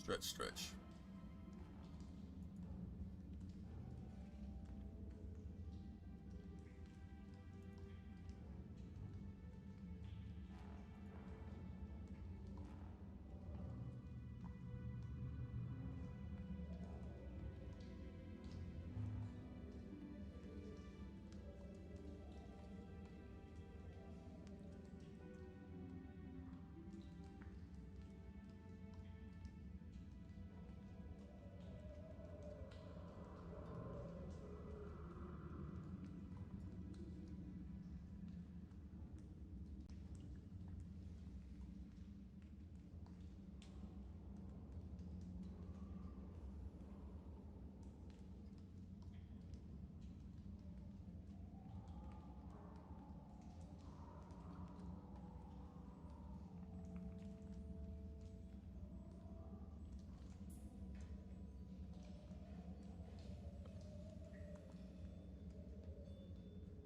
Stretch, stretch.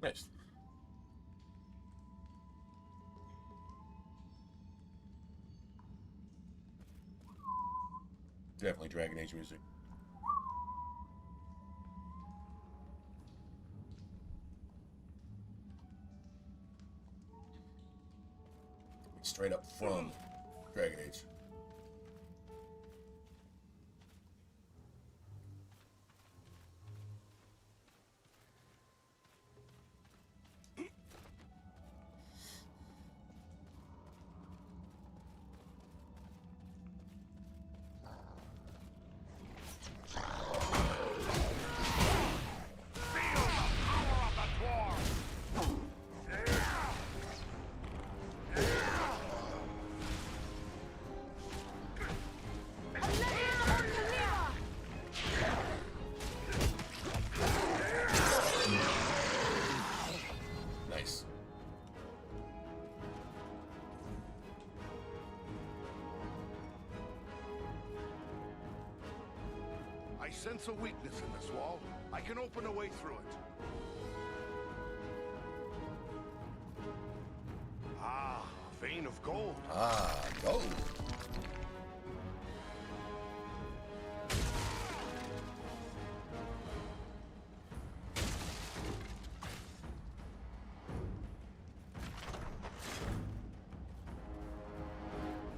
Nice. Definitely Dragon Age music. Straight up from Dragon Age. Nice. I sense a weakness in this wall. I can open a way through it. Ah, a vein of gold. Ah, gold.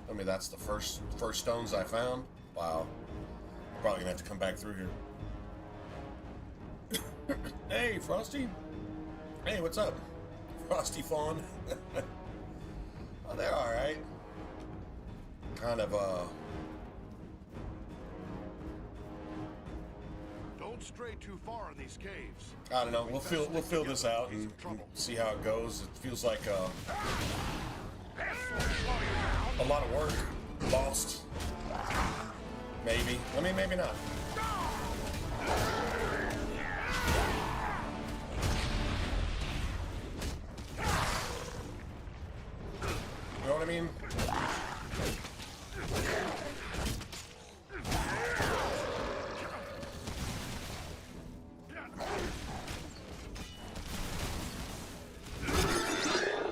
I mean, that's the first stones I found. Wow. I'm probably gonna have to come back through here. Hey, Frosty. Hey, what's up? Frosty Fawn. Oh, they're alright. Kind of, Don't stray too far in these caves. I don't know. We'll fill this out and see how it goes. It feels like a lot of work lost. Maybe. I mean, maybe not. You know what I mean?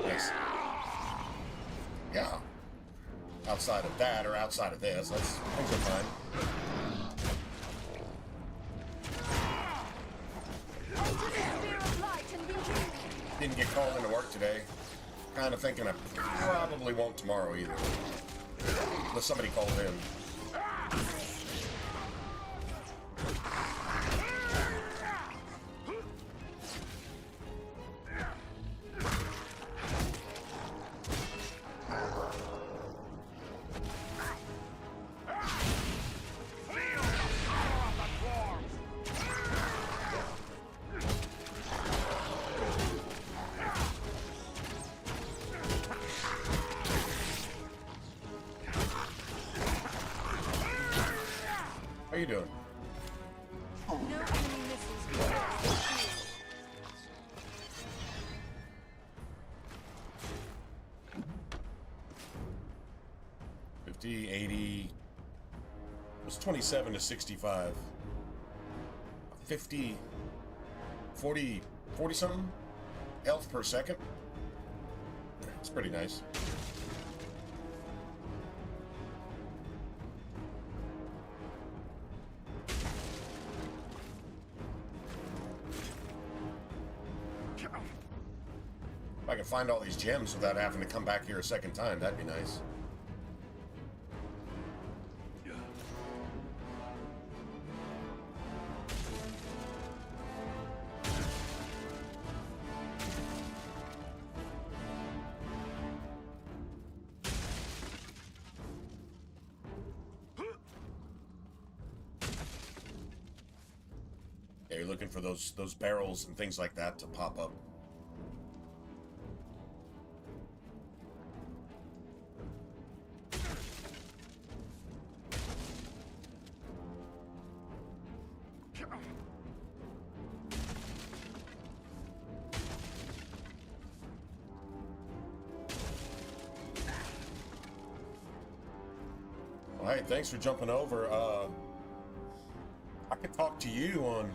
Yes. Yeah. Outside of that, or outside of this, things are fine. Didn't get called into work today. Kind of thinking I probably won't tomorrow either. Unless somebody calls in. How you doing? No enemy missiles. 50, 80. It was 27 to 65. 50, 40 something health per second. It's pretty nice. If I can find all these gems without having to come back here a second time, that'd be nice. Yeah, you're looking for those barrels and things like that to pop up. All right, thanks for jumping over. I could talk to you on.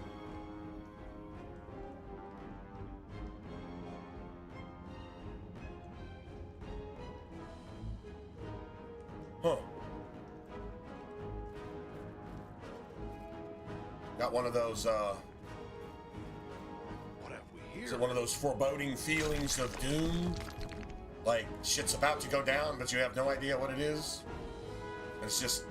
Huh. Got one of those, What have we here? is it one of those foreboding feelings of doom? Like, shit's about to go down, but you have no idea what it is? It's just...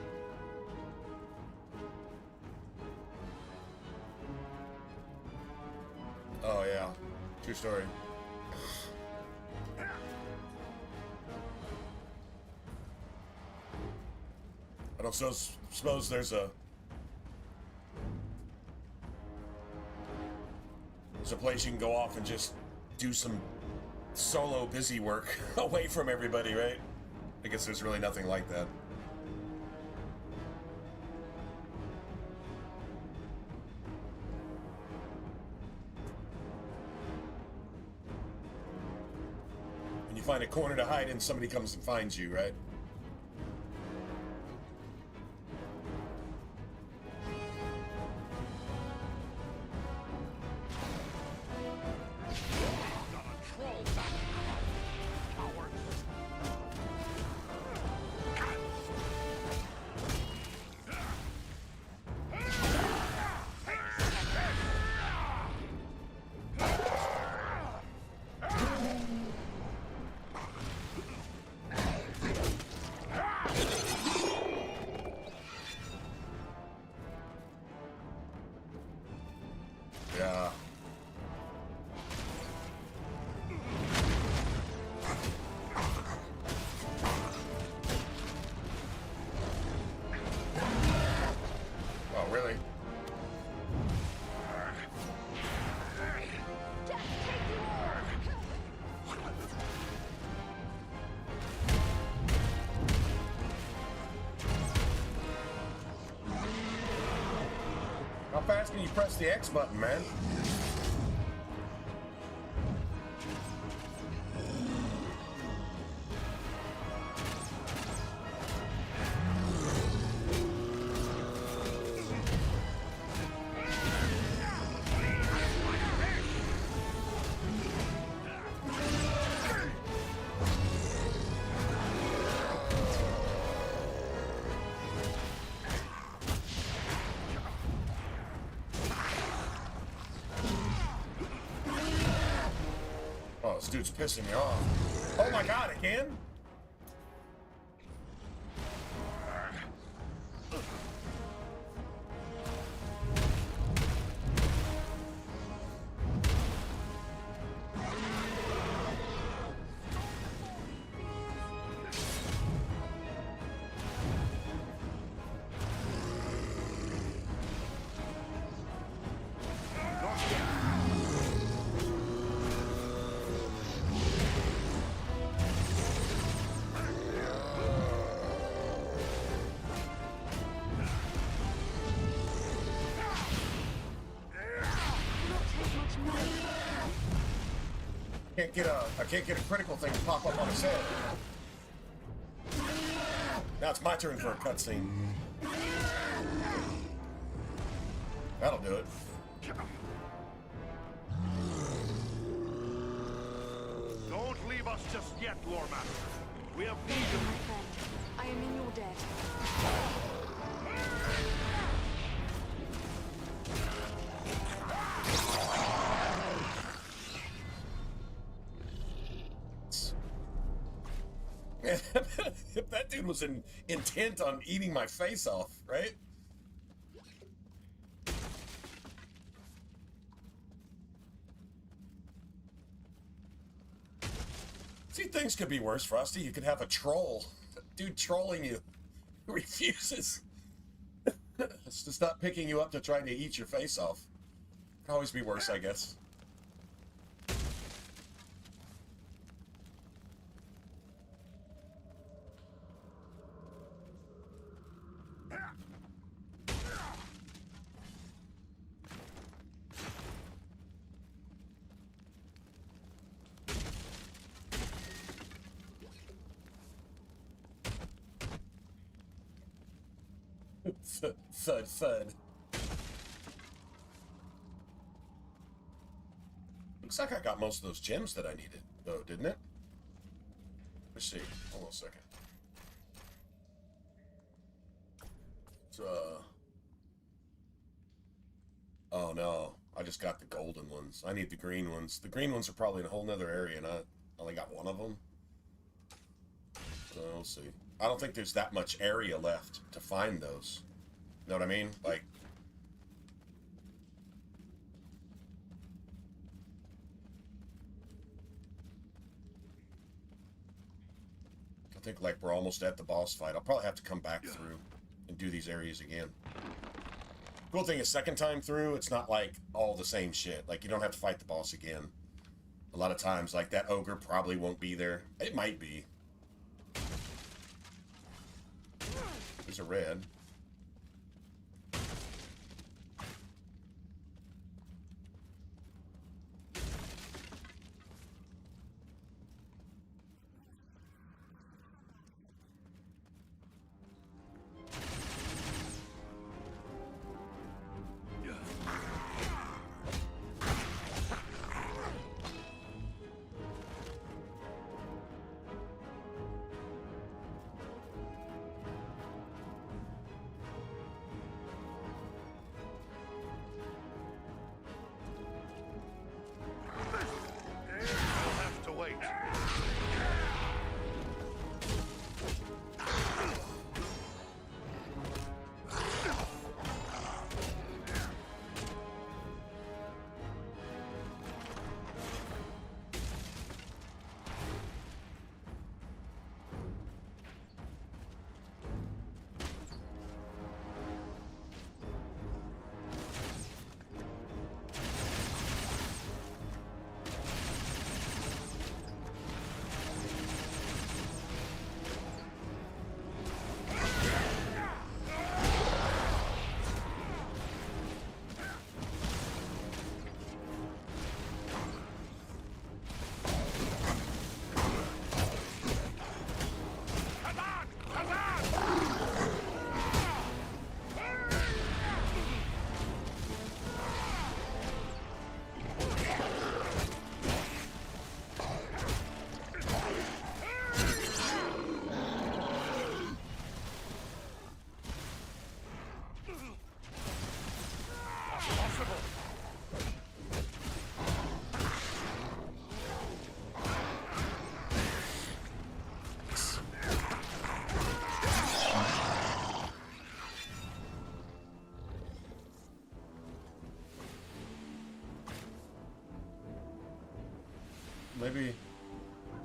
Oh, yeah. True story. I don't suppose there's a place you can go off and just do some solo busy work away from everybody, right? I guess there's really nothing like that. When you find a corner to hide in, somebody comes and finds you, right? Yeah. Oh, really? How fast can you press the X button, man? Oh, this dude's pissing me off. Oh my god, I can? I can't get a critical thing to pop up on his head. Now it's my turn for a cutscene. That'll do it. Don't leave us just yet, Lore Master. We have need Thank you, of my friend. I am in your debt. That dude was intent on eating my face off, right? See, things could be worse, Frosty. You could have a troll. Dude trolling you. Who refuses to stop picking you up to try to eat your face off. Could always be worse, I guess. Thud, thud. Looks like I got most of those gems that I needed, though, didn't it? Let's see. Hold on a second. Oh no. I just got the golden ones. I need the green ones. The green ones are probably in a whole nother area, and I only got one of them. So we'll see. I don't think there's that much area left to find those. You know what I mean? Like, I think like we're almost at the boss fight. I'll probably have to come back through and do these areas again. Cool thing is, second time through, it's not like all the same shit. Like, you don't have to fight the boss again. A lot of times, like, that ogre probably won't be there. It might be. There's a red.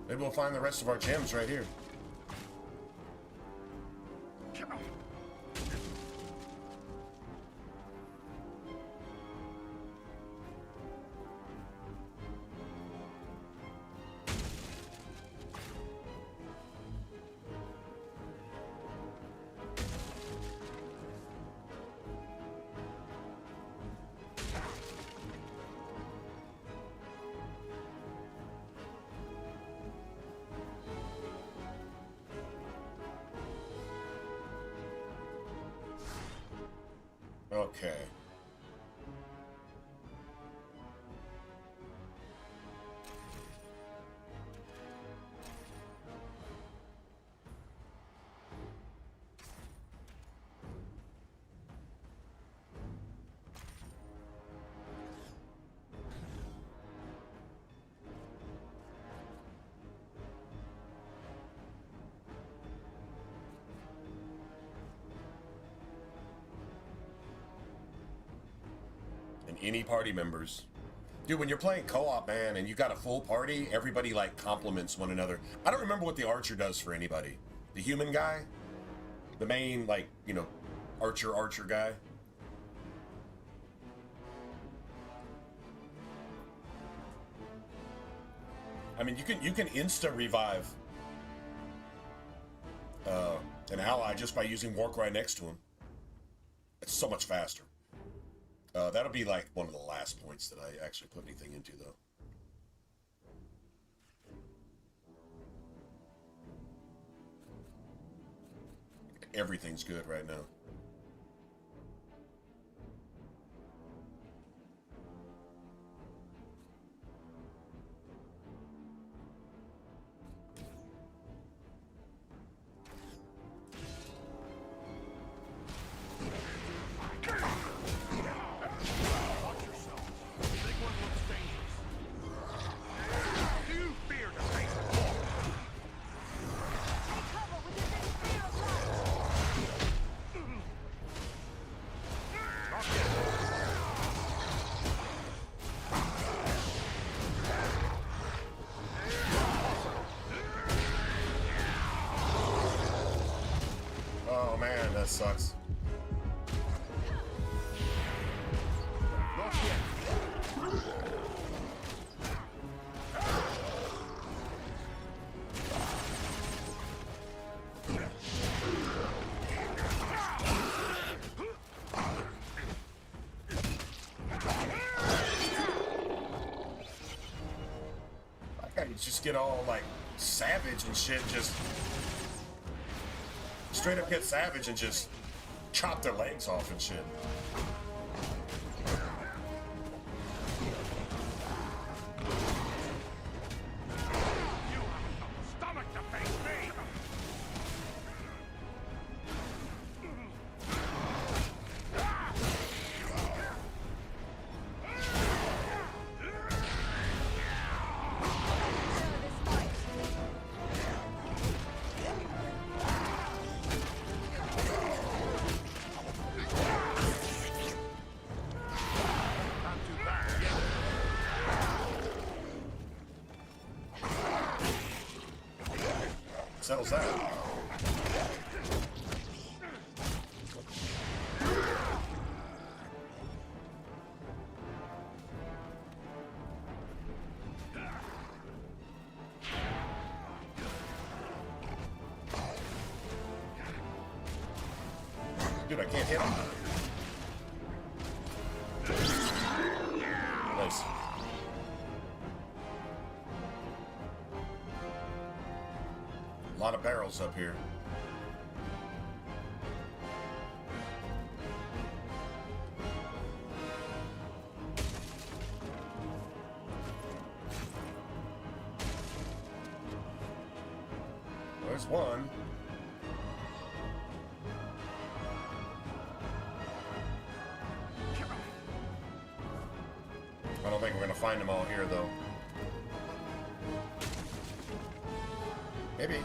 Maybe we'll find the rest of our gems right here. Okay. and any party members. Dude, when you're playing co-op, man, and you got a full party, everybody, like, compliments one another. I don't remember what the archer does for anybody. The human guy? The main, like, you know, archer guy? I mean, you can insta-revive an ally just by using War Cry next to him. It's so much faster. That'll be like one of the last points that I actually put anything into, though. Everything's good right now. Oh man, that sucks. I gotta just get all like savage and shit, just straight up get savage and just chop their legs off and shit. Stomach to face me! Settles that. Dude, I can't hit him. Nice. A lot of barrels up here. There's one. I don't think we're gonna find them all here, though. Maybe.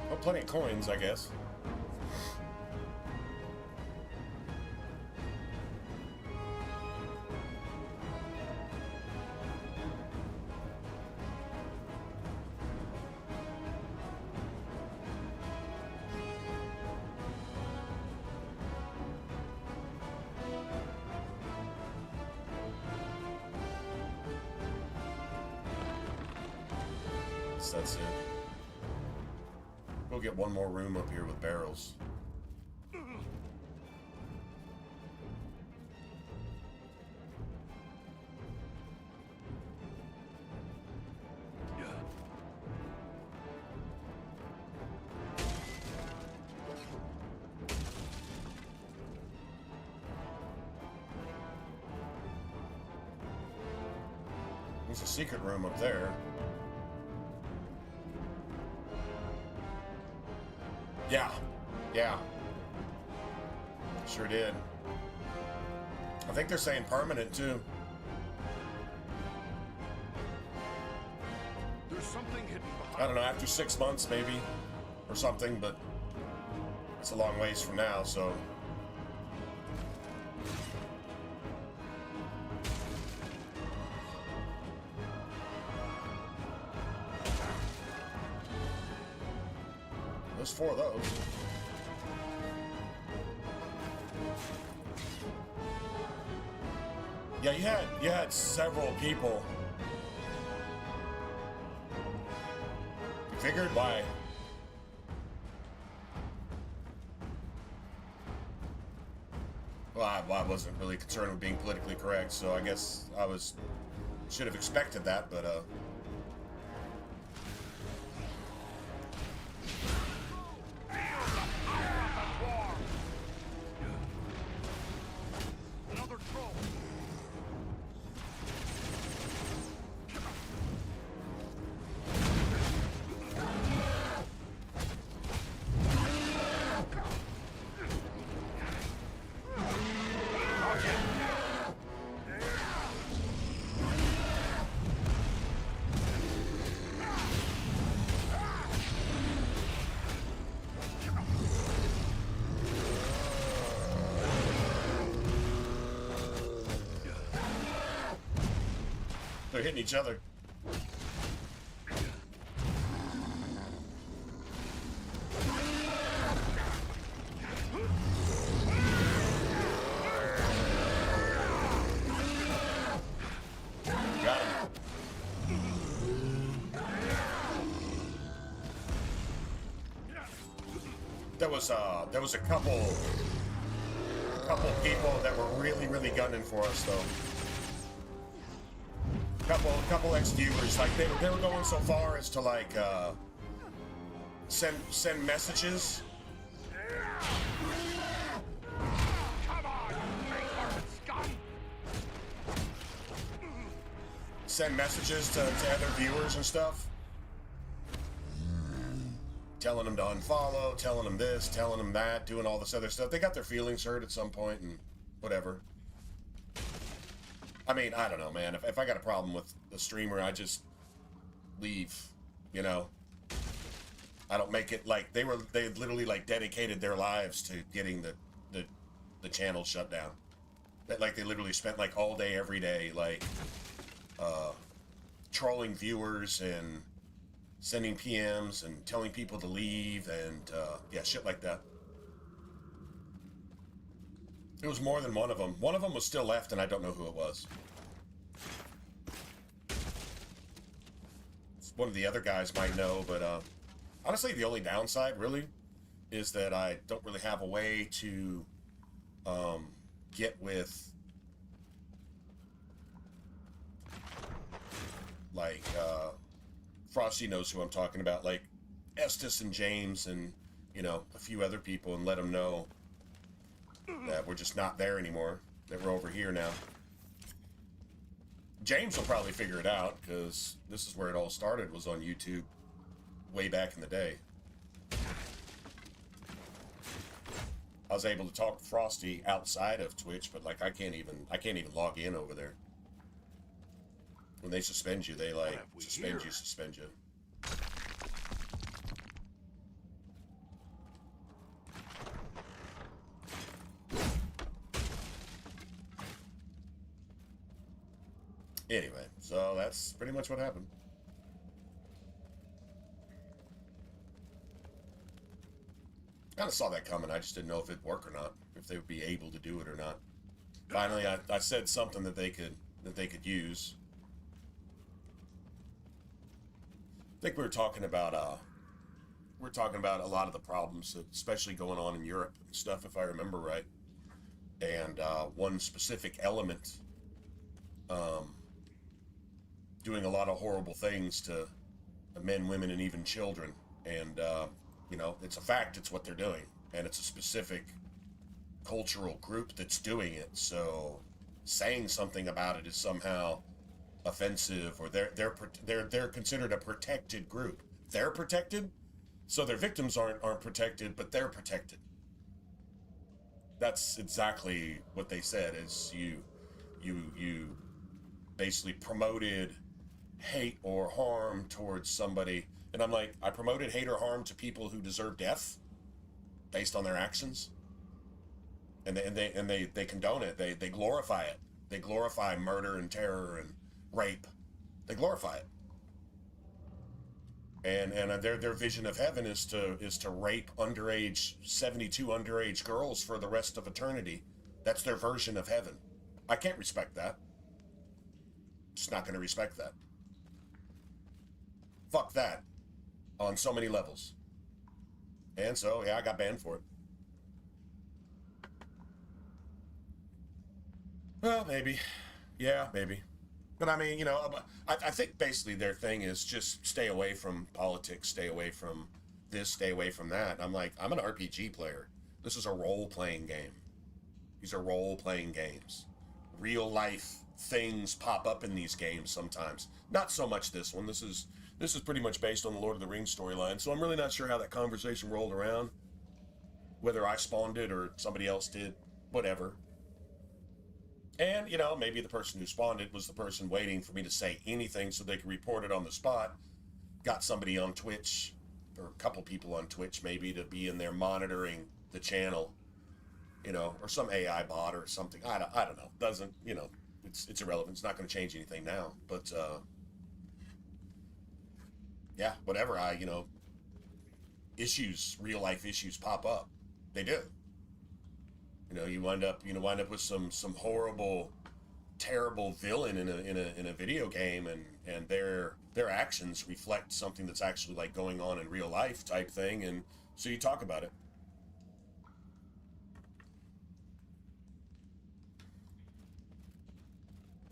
Well, plenty of coins, I guess. That's it. We'll get one more room up here with barrels. There's a secret room up there. Yeah. Yeah. Sure did. I think they're saying permanent, too. There's something hidden behind. I don't know, after 6 months, maybe. Or something, but it's a long ways from now, so... There's 4 of those. Yeah, you had several people. Figured why. Well, I wasn't really concerned with being politically correct, so I guess I should have expected that, but Another troll. they're hitting each other. Got him. There was a couple people that were really gunning for us though. Couple ex-viewers, like they were going so far as to like send messages. Come on, you big-hearted scum! Send messages to other viewers and stuff. Telling them to unfollow, telling them this, telling them that, doing all this other stuff. They got their feelings hurt at some point and whatever. I mean, I don't know, man. If I got a problem with the streamer, I just leave, you know. I don't make it like they literally like dedicated their lives to getting the channel shut down. Like they literally spent like all day, every day, like trolling viewers and sending PMs and telling people to leave and yeah, shit like that. It was more than one of them. One of them was still left, and I don't know who it was. One of the other guys might know, but honestly, the only downside, really, is that I don't really have a way to get with, like, Frosty knows who I'm talking about, like Estes and James and, you know, a few other people, and let them know that we're just not there anymore, that we're over here now. James will probably figure it out, because this is where it all started, was on YouTube way back in the day. I was able to talk to Frosty outside of Twitch, but like I can't even log in over there. When they suspend you, they like suspend you. Anyway, so that's pretty much what happened. Kind of saw that coming. I just didn't know if it'd work or not, if they would be able to do it or not. Finally, I said something that they could use. I think we were talking about a lot of the problems, especially going on in Europe and stuff, if I remember right. And one specific element doing a lot of horrible things to men, women, and even children. And, you know, it's a fact, it's what they're doing. And it's a specific cultural group that's doing it. So saying something about it is somehow offensive, or they're considered a protected group. They're protected, so their victims aren't protected, but they're protected. That's exactly what they said. Is you basically promoted hate or harm towards somebody, and I'm like, I promoted hate or harm to people who deserve death based on their actions, and they condone it. They glorify it. They glorify murder and terror and rape. They glorify it. And their vision of heaven is to rape 72 underage girls for the rest of eternity. That's their version of heaven. I can't respect that. Just not going to respect that. Fuck that on so many levels. And so, yeah, I got banned for it. Well, maybe. Yeah, maybe. But I mean, I think basically their thing is just stay away from politics, stay away from this, stay away from that. I'm like, I'm an RPG player. This is a role-playing game. These are role-playing games. Real life things pop up in these games sometimes. Not so much this one. This is pretty much based on the Lord of the Rings storyline. So I'm really not sure how that conversation rolled around. Whether I spawned it or somebody else did, whatever. And, maybe the person who spawned it was the person waiting for me to say anything so they could report it on the spot. Got somebody on Twitch, or a couple people on Twitch maybe, to be in there monitoring the channel, or some AI bot or something. I don't know. Doesn't, it's irrelevant. It's not going to change anything now. But, yeah, whatever. Real life issues pop up. They do. You wind up with some horrible, terrible villain in a video game, and their actions reflect something that's actually like going on in real life type thing, and so you talk about it.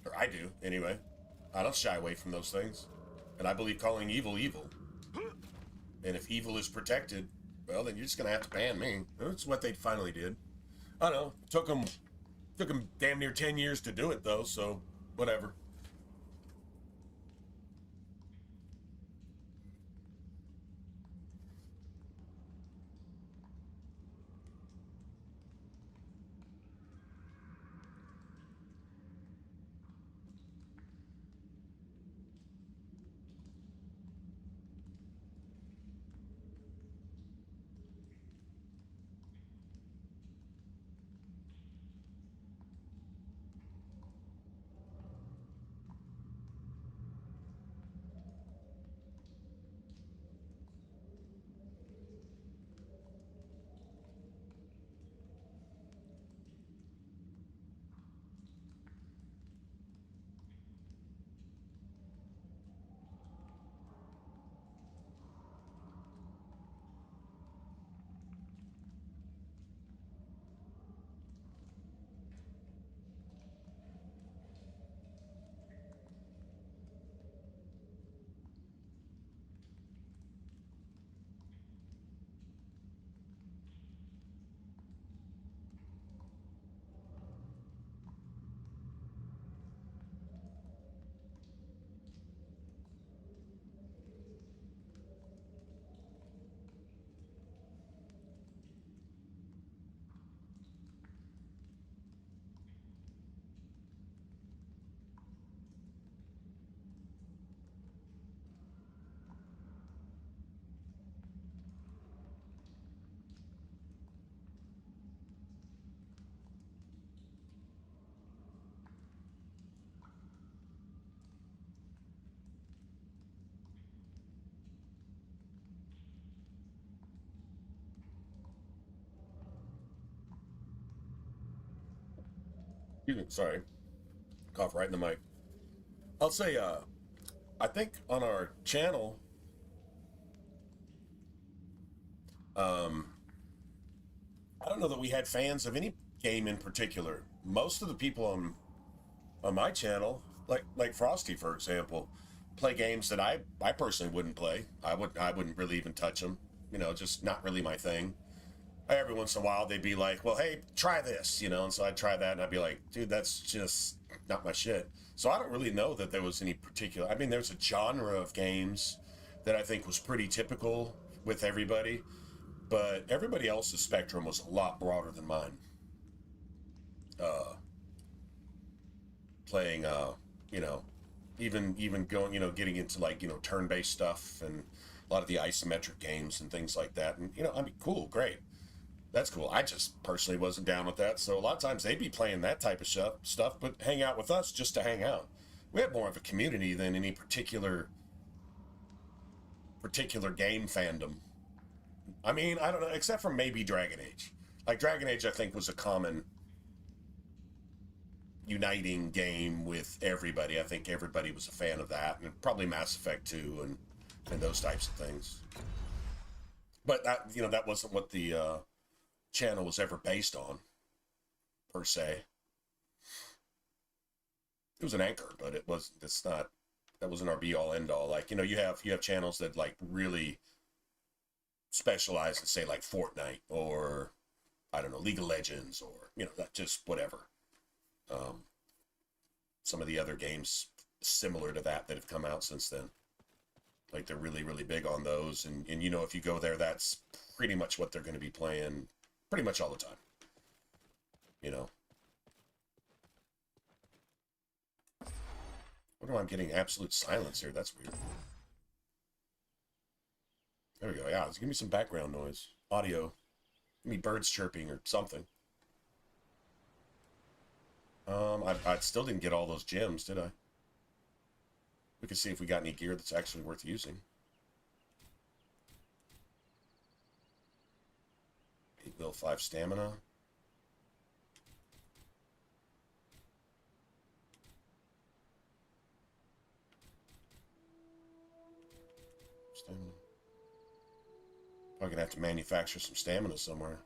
Or I do, anyway. I don't shy away from those things. And I believe calling evil, evil. And if evil is protected, well, then you're just going to have to ban me. That's what they finally did. I don't know. Took them damn near 10 years to do it, though, so whatever. Sorry. Cough right in the mic. I'll say, I think on our channel, I don't know that we had fans of any game in particular. Most of the people on my channel, like Frosty, for example, play games that I personally wouldn't play. I wouldn't really even touch them. Just not really my thing. every once in a while they'd be like, well, hey, try this, you know, and so I'd try that and I'd be like, dude, that's just not my shit. So I don't really know that there was any particular, I mean, there's a genre of games that I think was pretty typical with everybody, but everybody else's spectrum was a lot broader than mine. Playing, you know, even going, you know, getting into like, you know, turn-based stuff and a lot of the isometric games and things like that. And, you know, I mean, cool, great. That's cool. I just personally wasn't down with that. So a lot of times they'd be playing that type of stuff, but hang out with us just to hang out. We had more of a community than any particular game fandom. I mean, I don't know, except for maybe Dragon Age. Like Dragon Age, I think was a common uniting game with everybody. I think everybody was a fan of that, and probably Mass Effect 2 and those types of things. But that, you know, that wasn't what the channel was ever based on, per se. It was an anchor, but it's not, that wasn't our be all end all. Like, you know, you have channels that like really specialize in, say, like Fortnite or I don't know, League of Legends, or, you know, that just whatever. Some of the other games similar to that have come out since then. Like they're really, really big on those, and you know, if you go there, that's pretty much what they're going to be playing pretty much all the time. You know. What am I getting absolute silence here? That's weird. There we go. Yeah, give me some background noise, audio. Give me birds chirping or something. I still didn't get all those gems, did I? We can see if we got any gear that's actually worth using. 8 will 5 stamina. Stamina. Probably gonna have to manufacture some stamina somewhere.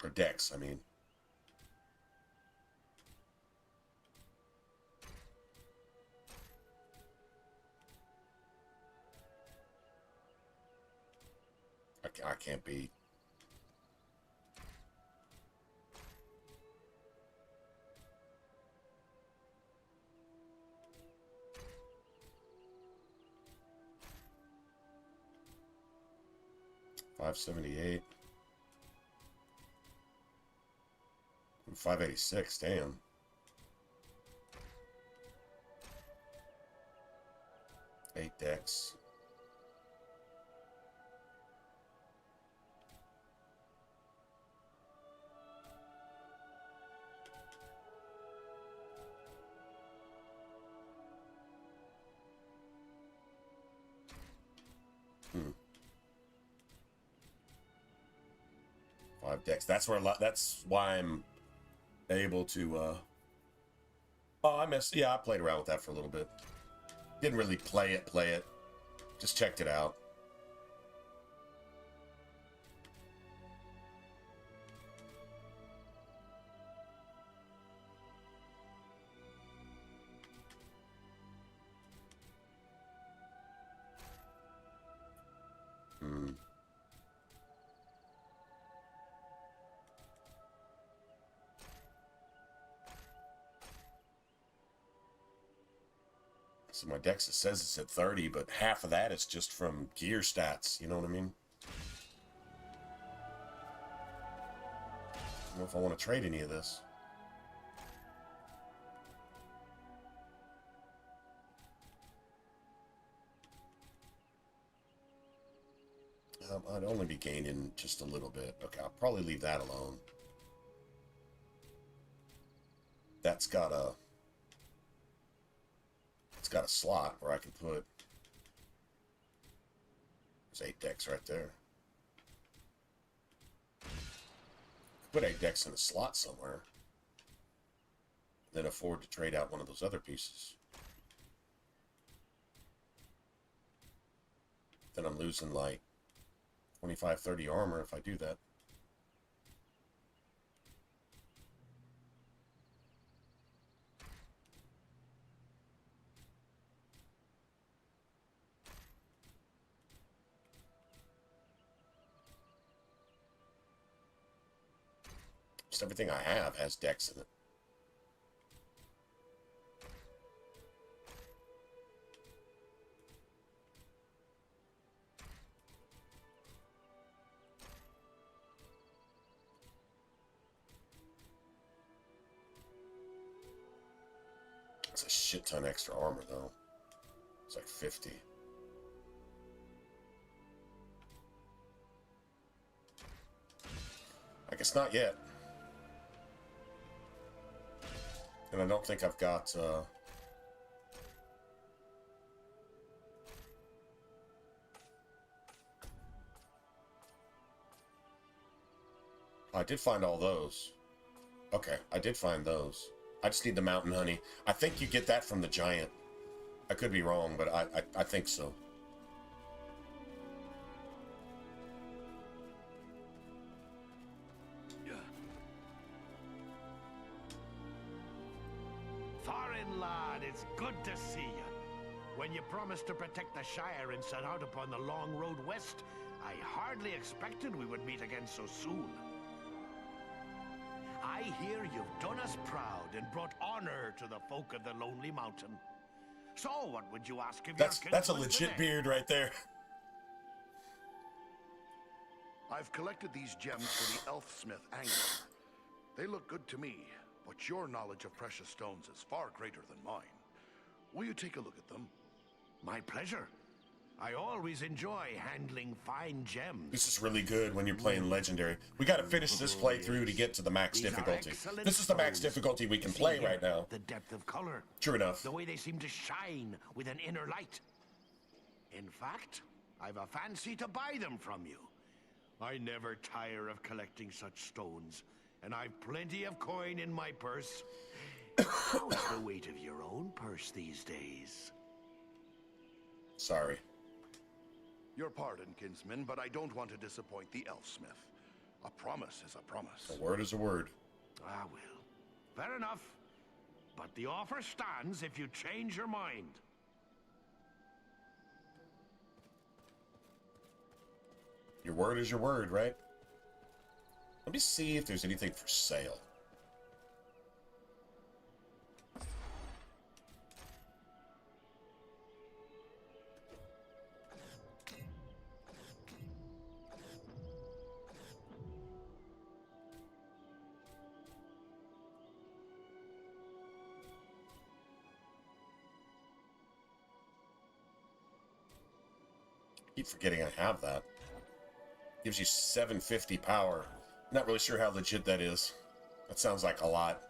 Or dex, I mean. I can't be. $578. 586, damn. Eight decks. Five decks. That's where a lot. That's why I'm able to. Oh, I missed. Yeah, I played around with that for a little bit. Didn't really play it. Just checked it out. So my dex, it says it's at 30, but half of that is just from gear stats. You know what I mean? I don't know if I want to trade any of this. I'd only be gaining just a little bit. Okay, I'll probably leave that alone. That's got a... It's got a slot where I can put... There's 8 decks right there. Put 8 decks in a slot somewhere. Then afford to trade out one of those other pieces. Then I'm losing like 25, 30 armor if I do that. Just everything I have has dex in it. It's a shit ton extra armor, though. It's like 50. I guess not yet. And I don't think I've got, I did find all those. Okay, I did find those. I just need the mountain honey. I think you get that from the giant. I could be wrong, but I think so. Foreign lad, it's good to see you. When you promised to protect the Shire and set out upon the long road west, I hardly expected we would meet again so soon. I hear you've done us proud and brought honor to the folk of the Lonely Mountain. So, what would you ask of your kinsman That's a legit today? beard right there. I've collected these gems for the Elfsmith Angler. They look good to me, but your knowledge of precious stones is far greater than mine. Will you take a look at them? My pleasure. I always enjoy handling fine gems. This is really good when you're playing Legendary. We gotta finish this playthrough to get to the max These are difficulty. excellent This is the max stones. difficulty we can See play here, right now. The depth of color. True enough. The way they seem to shine with an inner light. In fact, I've a fancy to buy them from you. I never tire of collecting such stones, and I've plenty of coin in my purse. How's the weight of your own purse these days? Sorry. Your pardon, kinsman, but I don't want to disappoint the Elfsmith. A promise is a promise. A word is a word. Ah, well. Fair enough. But the offer stands if you change your mind. Your word is your word, right? Let me see if there's anything for sale. Keep forgetting I have that. Gives you 750 power. Not really sure how legit that is. That sounds like a lot.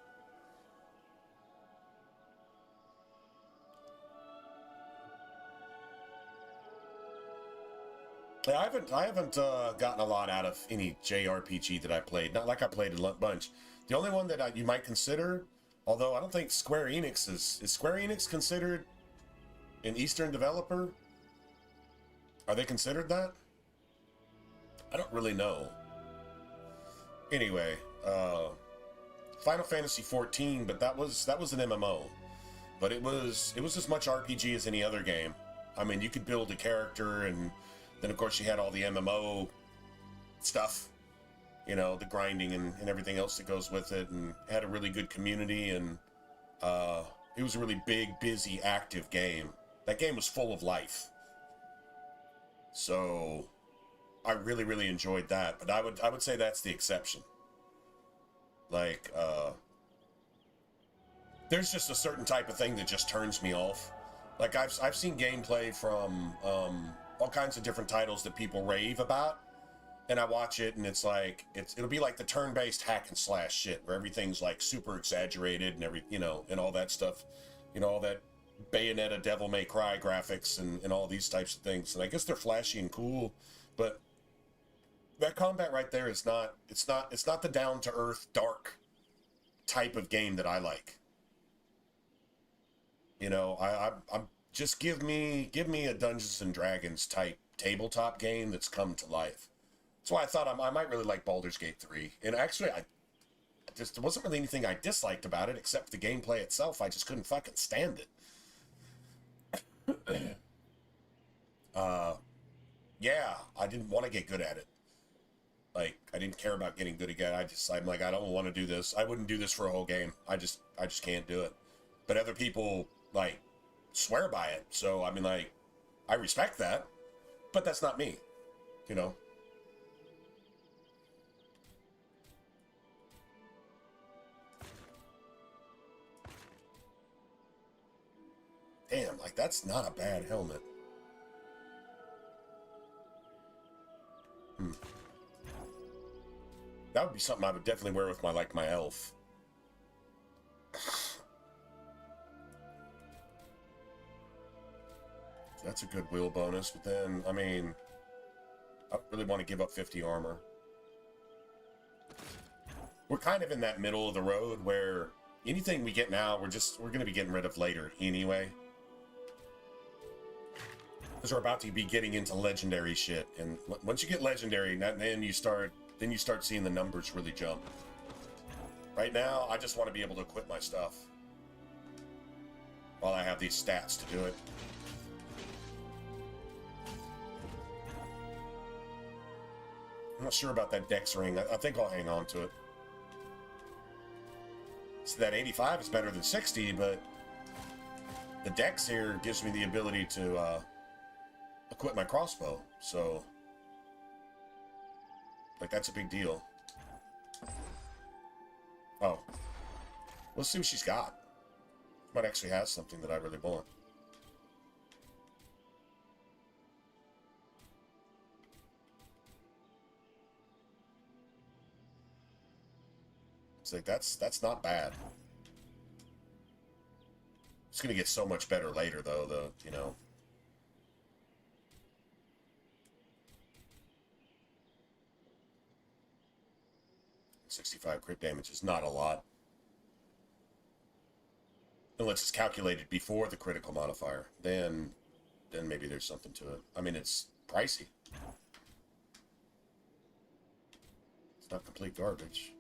Yeah, I haven't gotten a lot out of any JRPG that I played. Not like I played a bunch. The only one that you might consider, although I don't think Square Enix is Square Enix considered an Eastern developer? Are they considered that? I don't really know. Anyway, Final Fantasy XIV, but that was an MMO. But it was as much RPG as any other game. I mean, you could build a character, and then of course you had all the MMO stuff, you know, the grinding and everything else that goes with it, and had a really good community, and it was a really big, busy, active game. That game was full of life. So I really, really enjoyed that, but I would say that's the exception. Like, there's just a certain type of thing that just turns me off. Like, I've seen gameplay from all kinds of different titles that people rave about, and I watch it, and it's like it'll be like the turn-based hack and slash shit, where everything's like super exaggerated and and all that stuff, all that Bayonetta, Devil May Cry graphics and all these types of things. And I guess they're flashy and cool, but that combat right there is not, it's not the down-to-earth, dark type of game that I like. I'm just give me a Dungeons and Dragons type tabletop game that's come to life. That's why I thought I might really like Baldur's Gate 3. And actually, there wasn't really anything I disliked about it except the gameplay itself. I just couldn't fucking stand it. Yeah, I didn't want to get good at it. Like, I didn't care about getting good again. I'm like, I don't want to do this. I wouldn't do this for a whole game. I just can't do it. But other people, like, swear by it. So, I mean, like, I respect that. But that's not me, you know? Damn, like, that's not a bad helmet. That would be something I would definitely wear with my elf. That's a good wheel bonus, but then, I mean, I really want to give up 50 armor. We're kind of in that middle of the road where anything we get now, we're going to be getting rid of later anyway. Because we're about to be getting into legendary shit, and once you get legendary, then you start seeing the numbers really jump. Right now, I just want to be able to equip my stuff while I have these stats to do it. I'm not sure about that dex ring. I think I'll hang on to it. So that 85 is better than 60, but the dex here gives me the ability to equip my crossbow. So, like, that's a big deal. Oh. Let's see what she's got. Might actually have something that I really want. It's like, that's not bad. It's gonna get so much better later, though, you know. .65 crit damage is not a lot. Unless it's calculated before the critical modifier. Then maybe there's something to it. I mean, it's pricey. It's not complete garbage.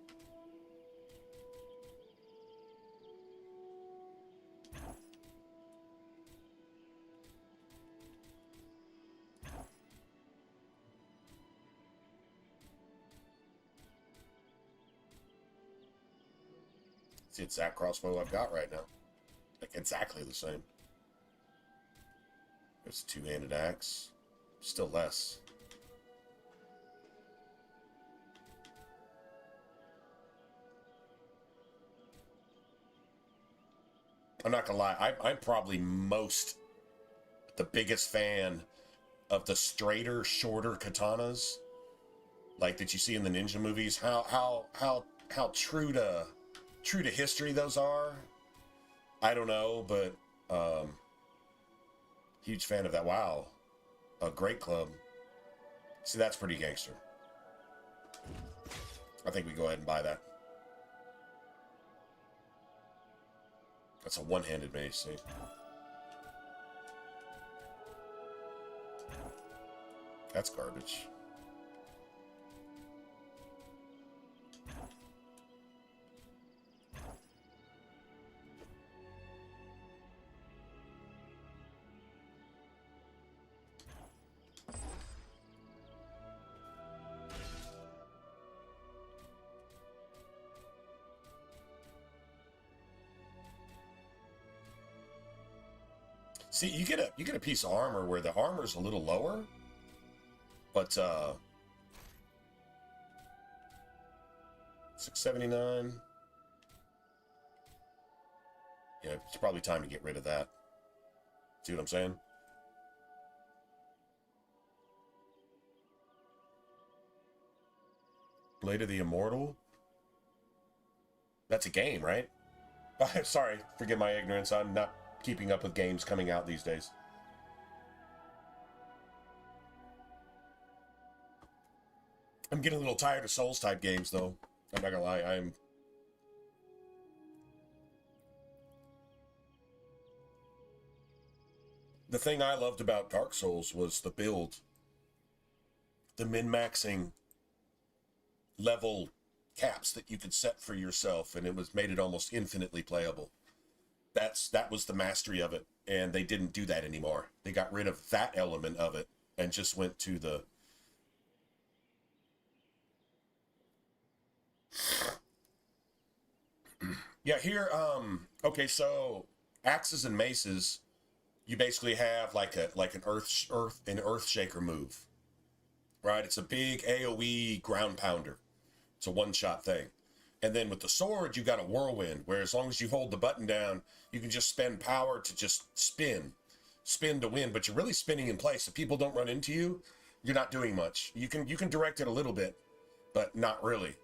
It's the exact crossbow I've got right now. Like, exactly the same. There's a two-handed axe. Still less. I'm not gonna lie, I'm probably the biggest fan of the straighter, shorter katanas, like that you see in the ninja movies. How true to history those are. I don't know, but huge fan of that. Wow, a great club. See, that's pretty gangster. I think we go ahead and buy that. That's a one-handed mace, see? That's garbage. See, you get a piece of armor where the armor's a little lower, but 679. Yeah, it's probably time to get rid of that. See what I'm saying? Blade of the Immortal? That's a game, right? Sorry, forgive my ignorance. I'm not keeping up with games coming out these days. I'm getting a little tired of Souls-type games, though. I'm not gonna lie, The thing I loved about Dark Souls was the build. The min-maxing level caps that you could set for yourself, and made it almost infinitely playable. That was the mastery of it, and they didn't do that anymore. They got rid of that element of it and just went to the Yeah, here, okay, so axes and maces, you basically have like an earth shaker move, right? It's a big AoE ground pounder. It's a one-shot thing. And then with the sword, you got a whirlwind, where as long as you hold the button down, you can just spend power to just spin to win, but you're really spinning in place. If people don't run into you, you're not doing much. You can direct it a little bit, but not really.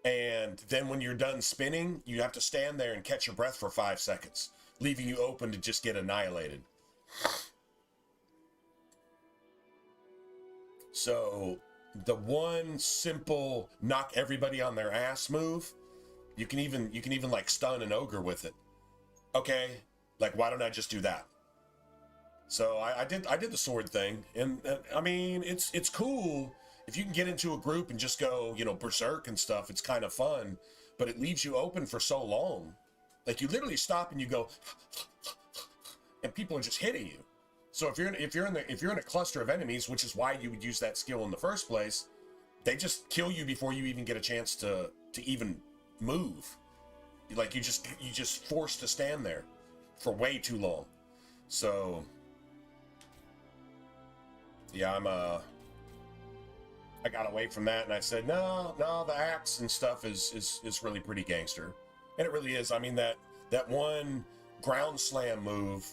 And then when you're done spinning, you have to stand there and catch your breath for 5 seconds, leaving you open to just get annihilated. So the one simple knock everybody on their ass move, you can even like stun an ogre with it. Okay, like why don't I just do that? So I did the sword thing, and I mean it's cool if you can get into a group and just go, you know, berserk and stuff. It's kind of fun, but it leaves you open for so long. Like you literally stop and you go, and people are just hitting you. So if you're in a cluster of enemies, which is why you would use that skill in the first place, they just kill you before you even get a chance to even move. Like you just forced to stand there for way too long. So yeah, I got away from that and I said, no, the axe and stuff is really pretty gangster. And it really is. I mean, that one ground slam move,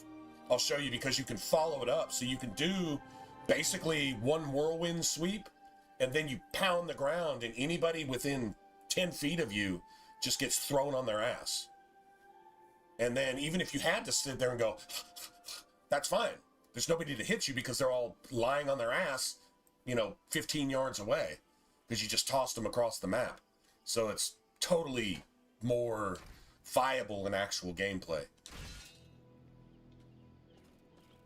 I'll show you, because you can follow it up. So you can do basically one whirlwind sweep, and then you pound the ground, and anybody within 10 feet of you just gets thrown on their ass. And then even if you had to sit there and go, that's fine. There's nobody to hit you because they're all lying on their ass, you know, 15 yards away, because you just tossed them across the map. So it's totally more viable in actual gameplay.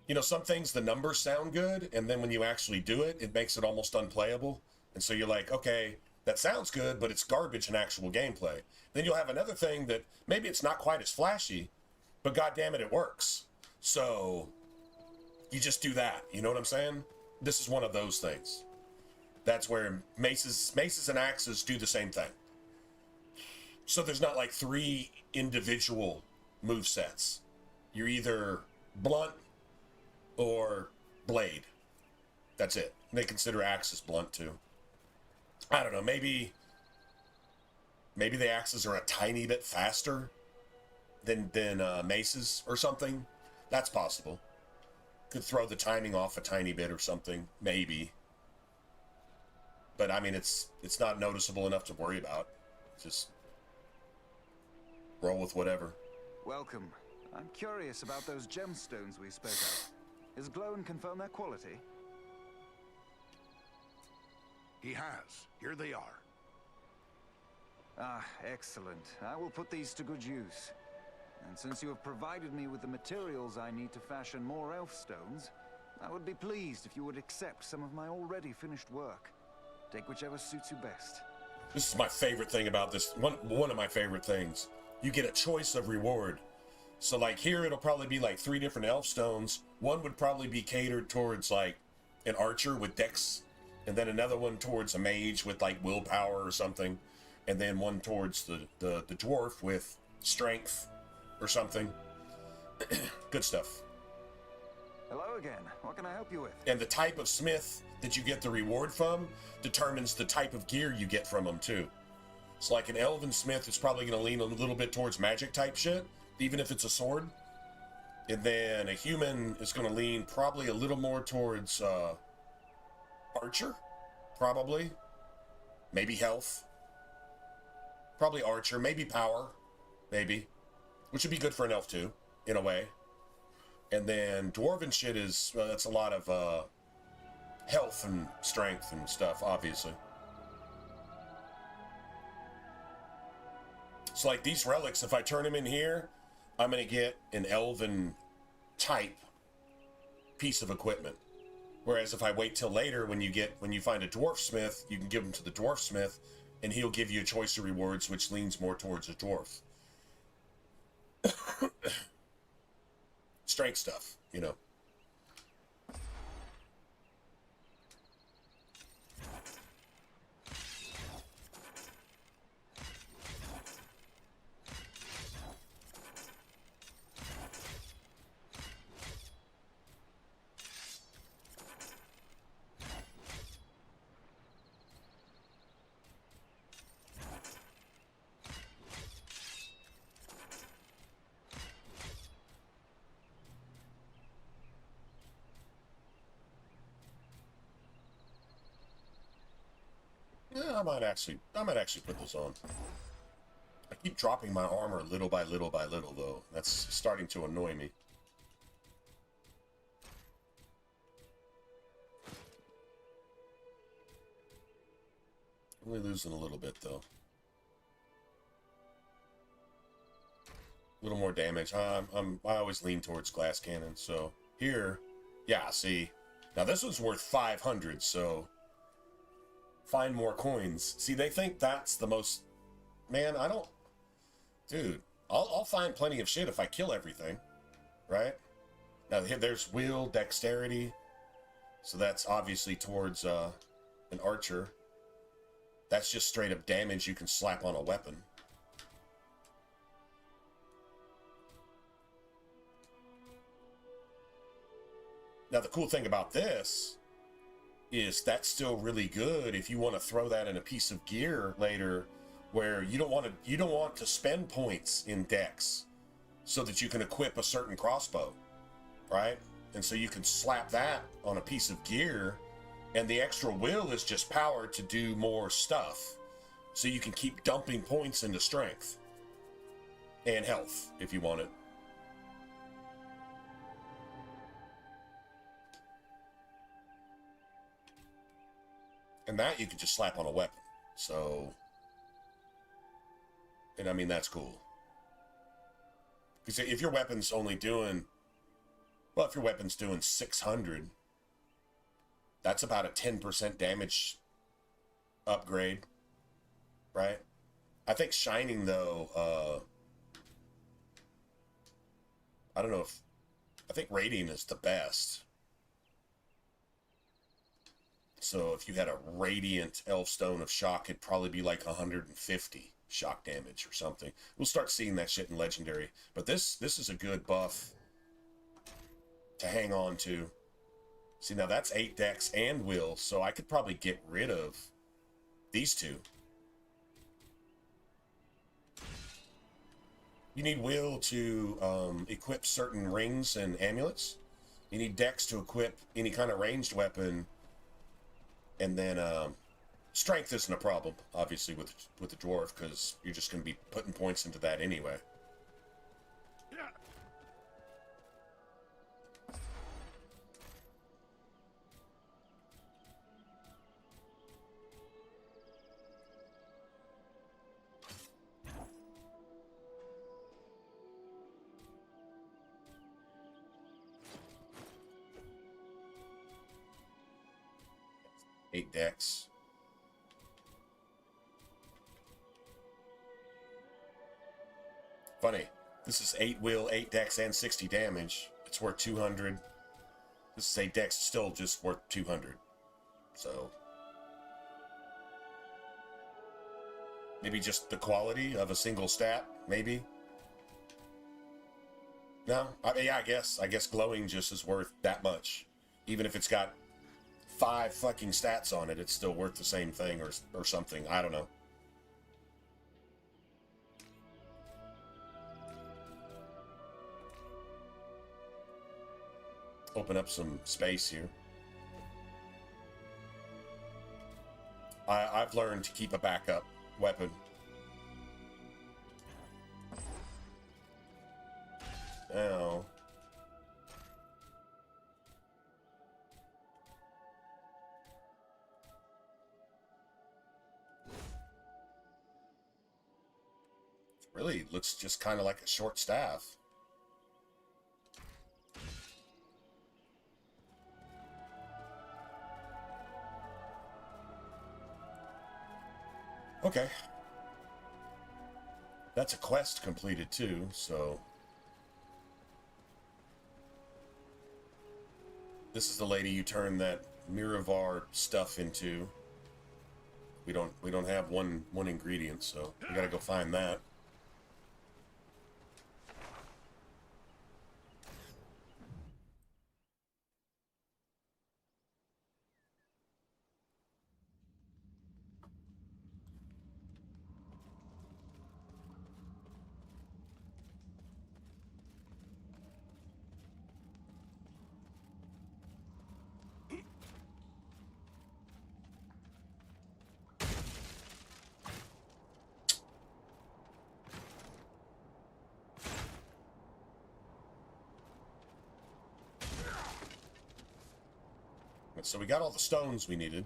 You know, some things, the numbers sound good, and then when you actually do it, it makes it almost unplayable. And so you're like, okay, that sounds good, but it's garbage in actual gameplay. Then you'll have another thing that maybe it's not quite as flashy, but goddammit, it works. So you just do that. You know what I'm saying? This is one of those things. That's where maces and axes do the same thing. So there's not like 3 individual move sets. You're either blunt or blade. That's it. They consider axes blunt too. I don't know, maybe the axes are a tiny bit faster than maces or something. That's possible. Could throw the timing off a tiny bit or something, maybe. But I mean, it's not noticeable enough to worry about. Just roll with whatever. Welcome. I'm curious about those gemstones we spoke of. Is Glowin confirm their quality? He has. Here they are. Ah, excellent. I will put these to good use. And since you have provided me with the materials I need to fashion more elf stones, I would be pleased if you would accept some of my already finished work. Take whichever suits you best. This is my favorite thing about this. One of my favorite things. You get a choice of reward. So like here, it'll probably be like 3 different elf stones. One would probably be catered towards like an archer with dex, and then another one towards a mage with like willpower or something, and then one towards the dwarf with strength or something. Good stuff. Hello again. What can I help you with? And the type of smith that you get the reward from determines the type of gear you get from them too. So like an elven smith is probably going to lean a little bit towards magic type shit, even if it's a sword. And then a human is going to lean probably a little more towards archer, probably. Maybe health. Probably archer, maybe power, maybe. Which would be good for an elf too, in a way. And then dwarven shit is, that's a lot of health and strength and stuff, obviously. So like these relics, if I turn them in here, I'm going to get an elven type piece of equipment. Whereas if I wait till later, when you find a dwarf smith, you can give them to the dwarf smith, and he'll give you a choice of rewards, which leans more towards a dwarf. Strength stuff, you know. I might actually put this on. I keep dropping my armor little by little by little, though. That's starting to annoy me. Only losing a little bit, though. A little more damage. I always lean towards glass cannon, so here, yeah, see. Now this one's worth 500, so find more coins. See, they think that's the most... Man, I don't... Dude, I'll find plenty of shit if I kill everything, right? Now, there's will, dexterity, so that's obviously towards an archer. That's just straight up damage you can slap on a weapon. Now, the cool thing about this is that's still really good if you want to throw that in a piece of gear later, where you don't want to spend points in dex so that you can equip a certain crossbow, right? And so you can slap that on a piece of gear, and the extra will is just power to do more stuff. So you can keep dumping points into strength and health if you want it. And that you can just slap on a weapon. So, and I mean, that's cool. Because if your weapon's only doing, well, if your weapon's doing 600, that's about a 10% damage upgrade, right? I think Shining, though, I don't know if, I think Radiant is the best. So if you had a Radiant Elfstone of Shock, it'd probably be like 150 shock damage or something. We'll start seeing that shit in Legendary. But this is a good buff to hang on to. See, now that's 8 dex and will, so I could probably get rid of these two. You need will to equip certain rings and amulets. You need dex to equip any kind of ranged weapon. And then strength isn't a problem, obviously, with the dwarf, because you're just going to be putting points into that anyway. Eight dex. Funny. This is 8 will, 8 dex, and 60 damage. It's worth 200. This is 8 dex, still just worth 200. So maybe just the quality of a single stat, maybe. No, yeah, I guess glowing just is worth that much. Even if it's got 5 fucking stats on it, it's still worth the same thing or something. I don't know. Open up some space here. I've learned to keep a backup weapon. Now, really looks just kind of like a short staff. Okay. That's a quest completed too, so this is the lady you turn that Miravar stuff into. We don't have one ingredient, so we gotta go find that. Alright, so we got all the stones we needed.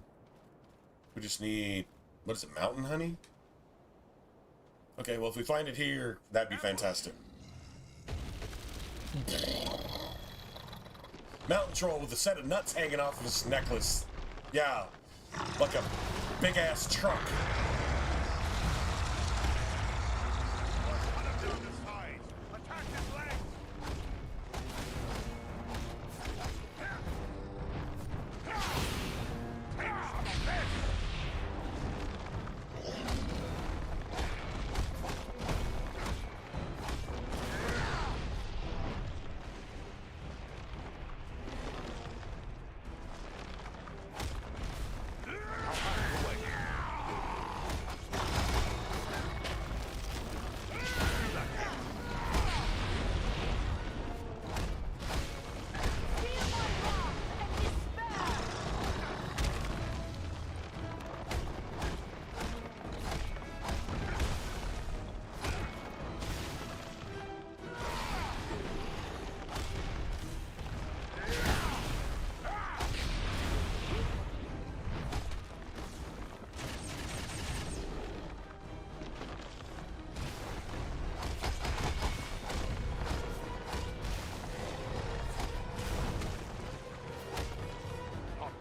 We just need... What is it, mountain honey? Okay, well, if we find it here, that'd be fantastic. Mountain troll with a set of nuts hanging off of his necklace. Yeah, like a big-ass truck.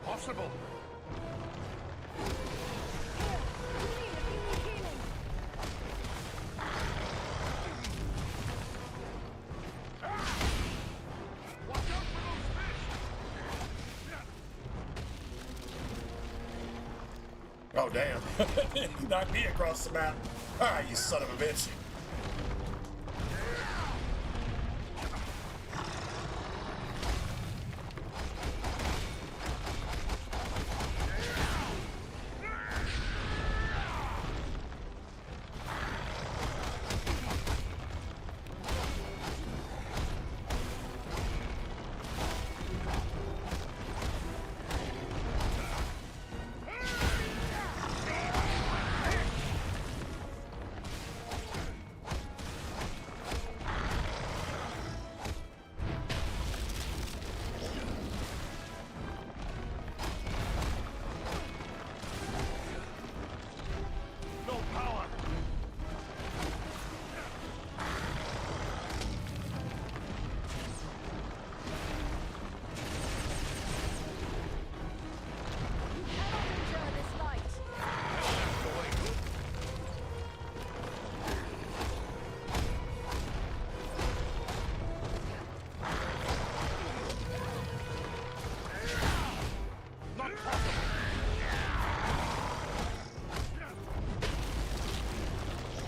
Possible. Oh, damn. He knocked me across the map. Ah, you son of a bitch.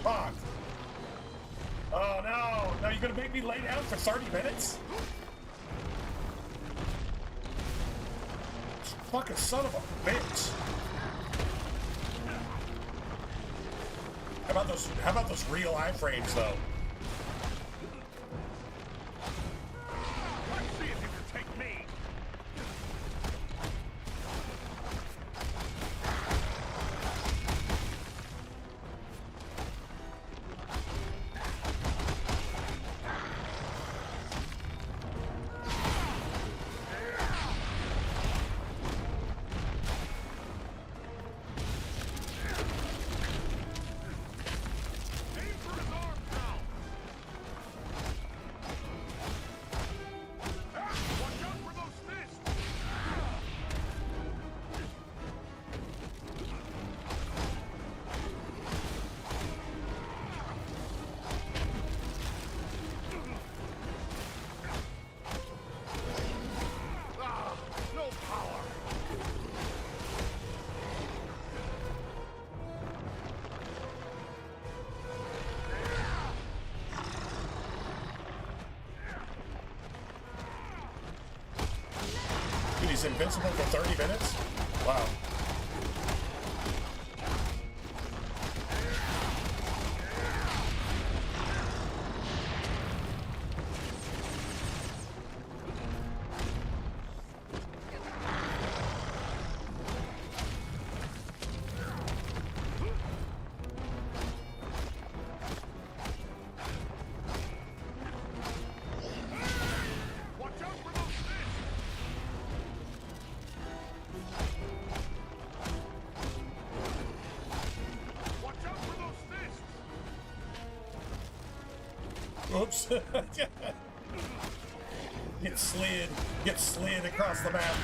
Fuck. Oh no! Now you're gonna make me lay down for 30 minutes? Fucking son of a bitch. How about those real iframes though? Let's see if you can take me. He's invincible for 30 minutes? Wow. Oops. Get slid across the map.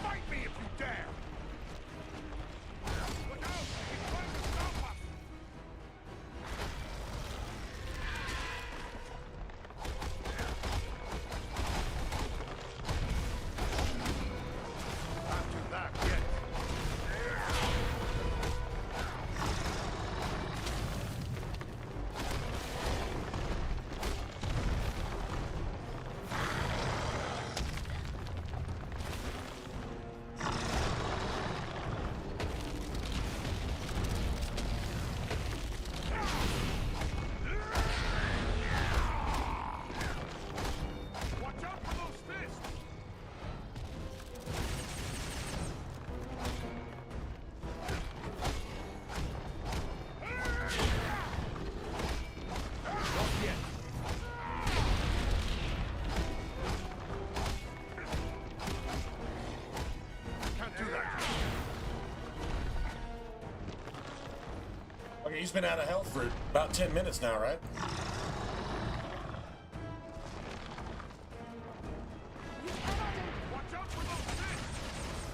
Fight me if you dare! Look out! He's trying to stop us! Not too bad yet. Watch out for those fists! Not yet. Can't do that. Okay, he's been out of health for about 10 minutes now, right? Watch out for those fists!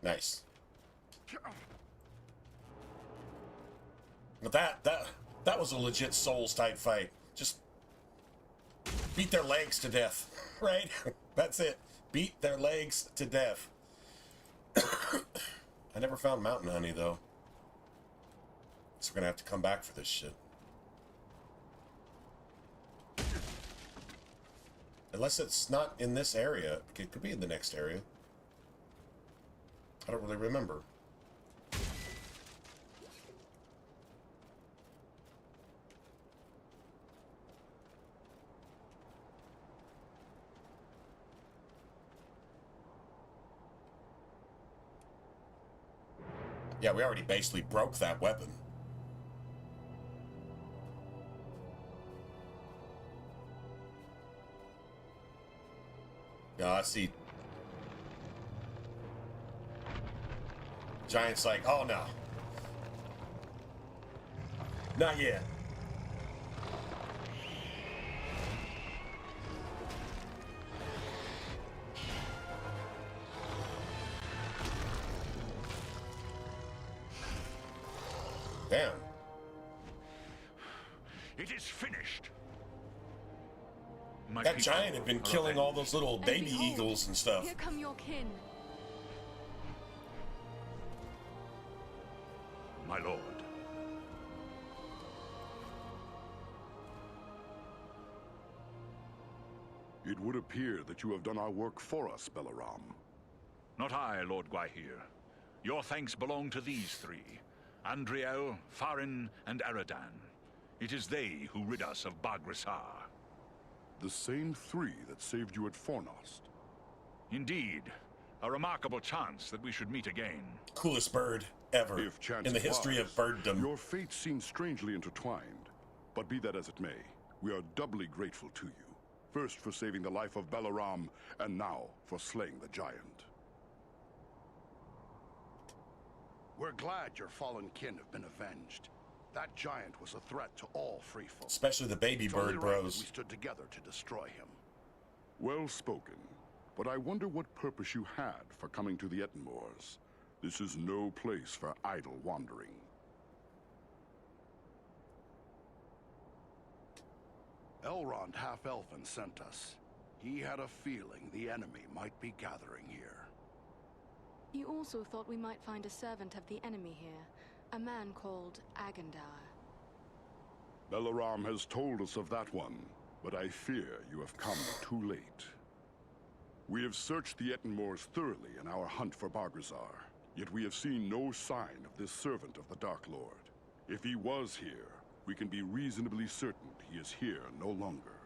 Nice. But that was a legit Souls type fight. Just beat their legs to death, right? That's it. Beat their legs to death. I never found mountain honey though, so we're gonna have to come back for this shit. Unless it's not in this area, it could be in the next area. I don't really remember. Yeah, we already basically broke that weapon. Yeah, I see. Giant's like, oh no. Not yet. Damn. It is finished. That giant had been killing all those little And baby behold, eagles and stuff. Here come your kin. My lord. It would appear that you have done our work for us, Belaram. Not I, Lord Gwaihir. Your thanks belong to these three. Andriel, Farin, and Aradan. It is they who rid us of Baghrasar. The same three that saved you at Fornost. Indeed. A remarkable chance that we should meet again. Coolest bird ever If chance in the it history was, of birddom. Your fates seem strangely intertwined. But be that as it may, we are doubly grateful to you. First for saving the life of Belaram, and now for slaying the giant. We're glad your fallen kin have been avenged. That giant was a threat to all free folk. Especially the baby It's only bird right that bros. we stood together to destroy him. Well spoken. But I wonder what purpose you had for coming to the Ettenmoors. This is no place for idle wandering. Elrond Half-Elfin sent us. He had a feeling the enemy might be gathering here. You also thought we might find a servant of the enemy here, a man called Agandar. Belaram has told us of that one, but I fear you have come too late. We have searched the Ettenmoors thoroughly in our hunt for Bargrazar, yet we have seen no sign of this servant of the Dark Lord. If he was here, we can be reasonably certain he is here no longer.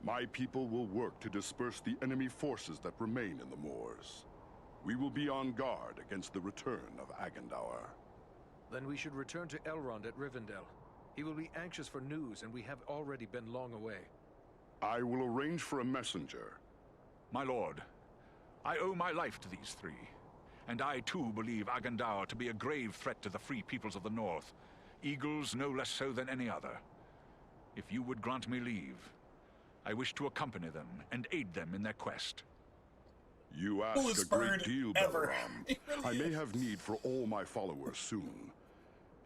My people will work to disperse the enemy forces that remain in the moors. We will be on guard against the return of Agendaur. Then we should return to Elrond at Rivendell. He will be anxious for news, and we have already been long away. I will arrange for a messenger. My lord, I owe my life to these three, and I too believe Agendaur to be a grave threat to the free peoples of the North, Eagles no less so than any other. If you would grant me leave, I wish to accompany them and aid them in their quest. You ask Coolest a great bird deal, ever. Balaram. It really I may is. have need for all my followers soon.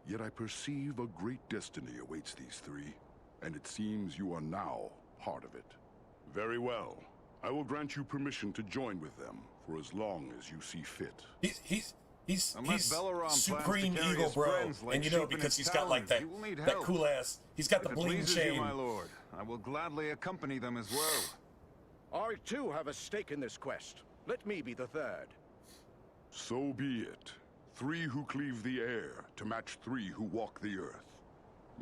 Yet I perceive a great destiny awaits these three, and it seems you are now part of it. Very well. I will grant you permission to join with them for as long as you see fit. He's Unless Balaram plans to supreme carry eagle his bro, friends like and you know sheep in because his he's got like talons, that he will need that help. cool ass. He's got the If it bling pleases you, chain. my lord, I will gladly accompany them as well. I too have a stake in this quest. Let me be the third. So be it. 3 who cleave the air to match 3 who walk the earth.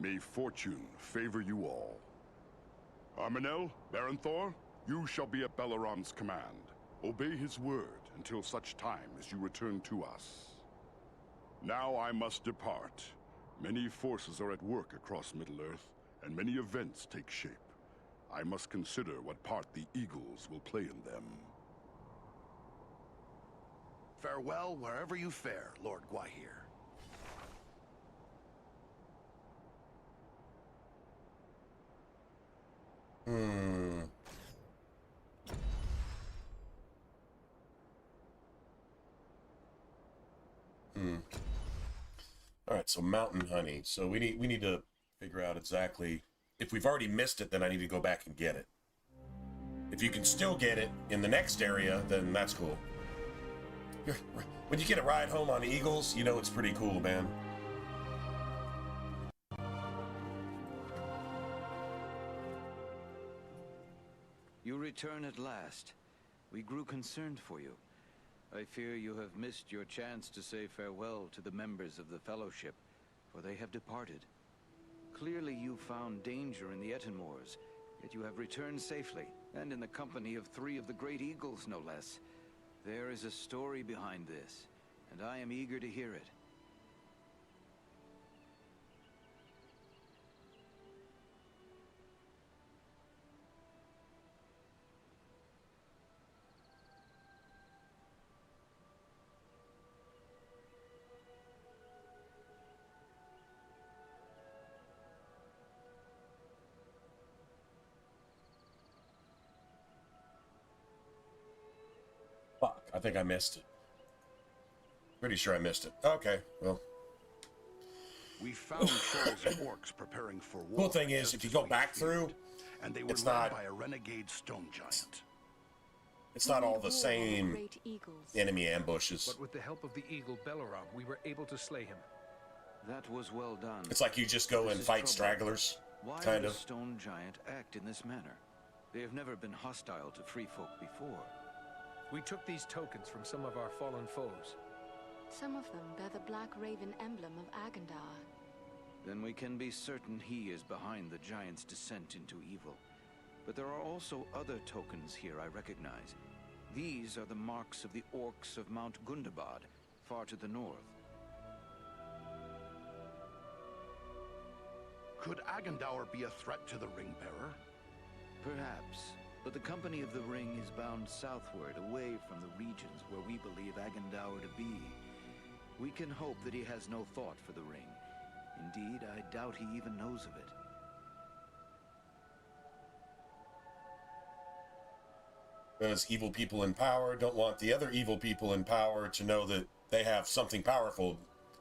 May fortune favor you all. Arminel, Baranthor, you shall be at Balaram's command. Obey his word until such time as you return to us. Now I must depart. Many forces are at work across Middle-earth, and many events take shape. I must consider what part the Eagles will play in them. Farewell wherever you fare, Lord Gwaihir. All right, so mountain honey. So we need to figure out exactly if we've already missed it. Then I need to go back and get it. If you can still get it in the next area, then that's cool. When you get a ride home on Eagles, you know it's pretty cool, man. You return at last. We grew concerned for you. I fear you have missed your chance to say farewell to the members of the Fellowship, for they have departed. Clearly you found danger in the Ettenmoors, yet you have returned safely, and in the company of 3 of the Great Eagles, no less. There is a story behind this, and I am eager to hear it. Fuck, I think I missed it. Pretty sure I missed it. Okay, well. We found shoals of orcs preparing for war. Cool thing is, just if you as go we back feared, through, and they were it's led not- by a renegade stone giant. It's not all We the war on same great eagles. enemy ambushes. But with the help of the eagle Balaram, we were able to slay him. That was well done. It's like you just go This and is fight trouble. stragglers, Why kind would of. a stone giant act in this manner? They have never been hostile to free folk before. We took these tokens from some of our fallen foes. Some of them bear the Black Raven emblem of Agendaur. Then we can be certain he is behind the giant's descent into evil. But there are also other tokens here I recognize. These are the marks of the orcs of Mount Gundabad, far to the north. Could Agendaur be a threat to the Ring-Bearer? Perhaps, but the Company of the Ring is bound southward, away from the regions where we believe Agendaur to be. We can hope that he has no thought for the Ring. Indeed, I doubt he even knows of it. Because evil people in power don't want the other evil people in power to know that they have something powerful,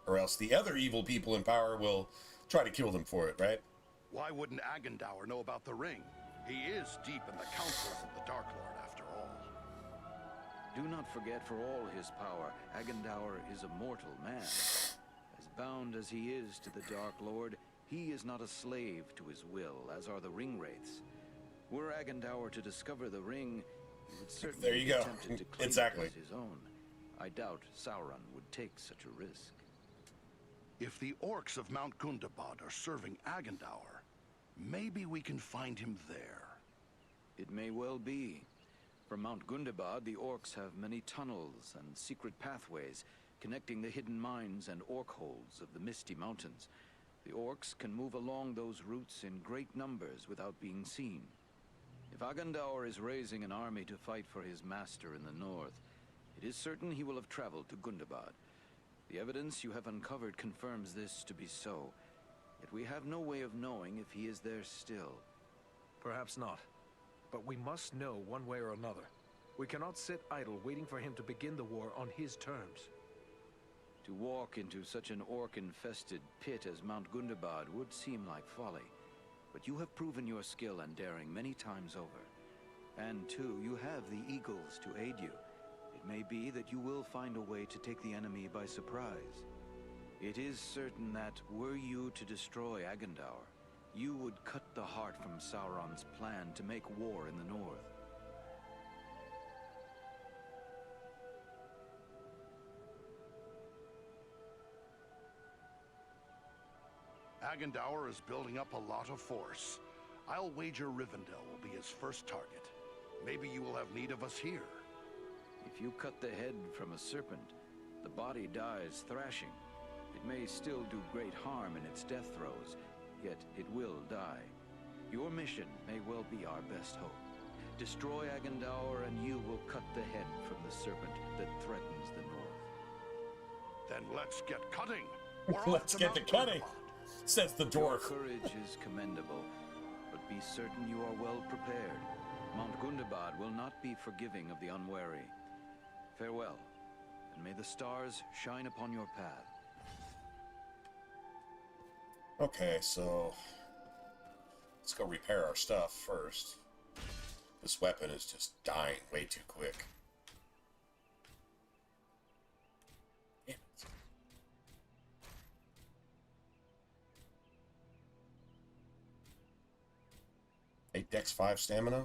or else the other evil people in power will try to kill them for it, right? Why wouldn't Agendaur know about the ring? He is deep in the councils of the Dark Lord, after all. Do not forget, for all his power, Agendaur is a mortal man. As bound as he is to the Dark Lord, he is not a slave to his will, as are the Ring Wraiths. Were Agendaur to discover the ring, he would certainly There you be go. tempted to claim Exactly. it as his own. I doubt Sauron would take such a risk. If the orcs of Mount Gundabad are serving Agendaur, maybe we can find him there. It may well be. From Mount Gundabad, the orcs have many tunnels and secret pathways connecting the hidden mines and orc holes of the Misty Mountains. The orcs can move along those routes in great numbers without being seen. If Agandaur is raising an army to fight for his master in the north, it is certain he will have traveled to Gundabad. The evidence you have uncovered confirms this to be so, yet we have no way of knowing if he is there still. Perhaps not. But we must know one way or another. We cannot sit idle waiting for him to begin the war on his terms. To walk into such an orc-infested pit as Mount Gundabad would seem like folly. But you have proven your skill and daring many times over. And too, you have the eagles to aid you. It may be that you will find a way to take the enemy by surprise. It is certain that, were you to destroy Agandaur, you would cut the heart from Sauron's plan to make war in the north. Agandaur is building up a lot of force. I'll wager Rivendell will be his first target. Maybe you will have need of us here. If you cut the head from a serpent, the body dies thrashing. It may still do great harm in its death throes, yet it will die. Your mission may well be our best hope. Destroy Agandaur and you will cut the head from the serpent that threatens the north. Then let's get cutting. Let's get to cutting, says the Your dwarf. courage is commendable, but be certain you are well prepared. Mount Gundabad will not be forgiving of the unwary. Farewell, and may the stars shine upon your path. Okay, so let's go repair our stuff first. This weapon is just dying way too quick. Damn it. 8 dex 5 stamina.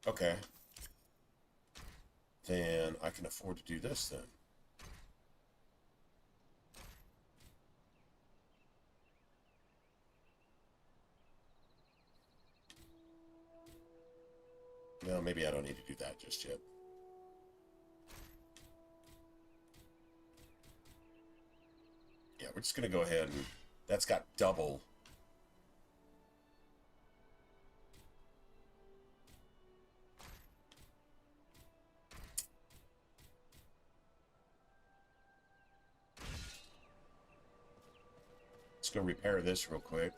Okay. Then I can afford to do this then. No, maybe I don't need to do that just yet. Yeah, we're just going to go ahead and... That's got double. Let's go repair this real quick.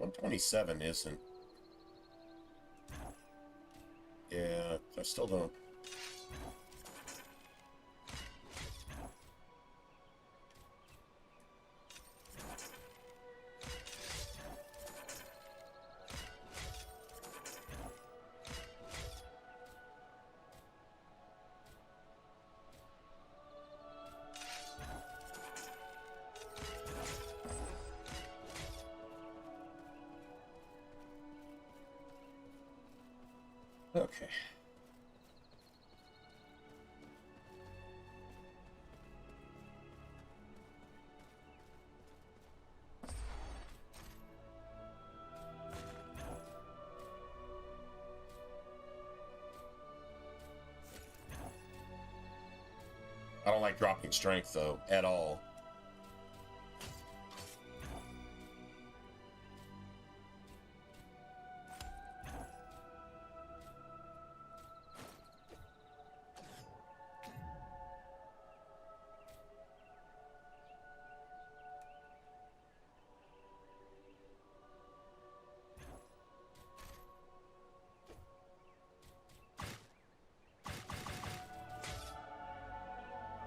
$127 isn't. Yeah, I still don't. Okay. I don't like dropping strength though, at all.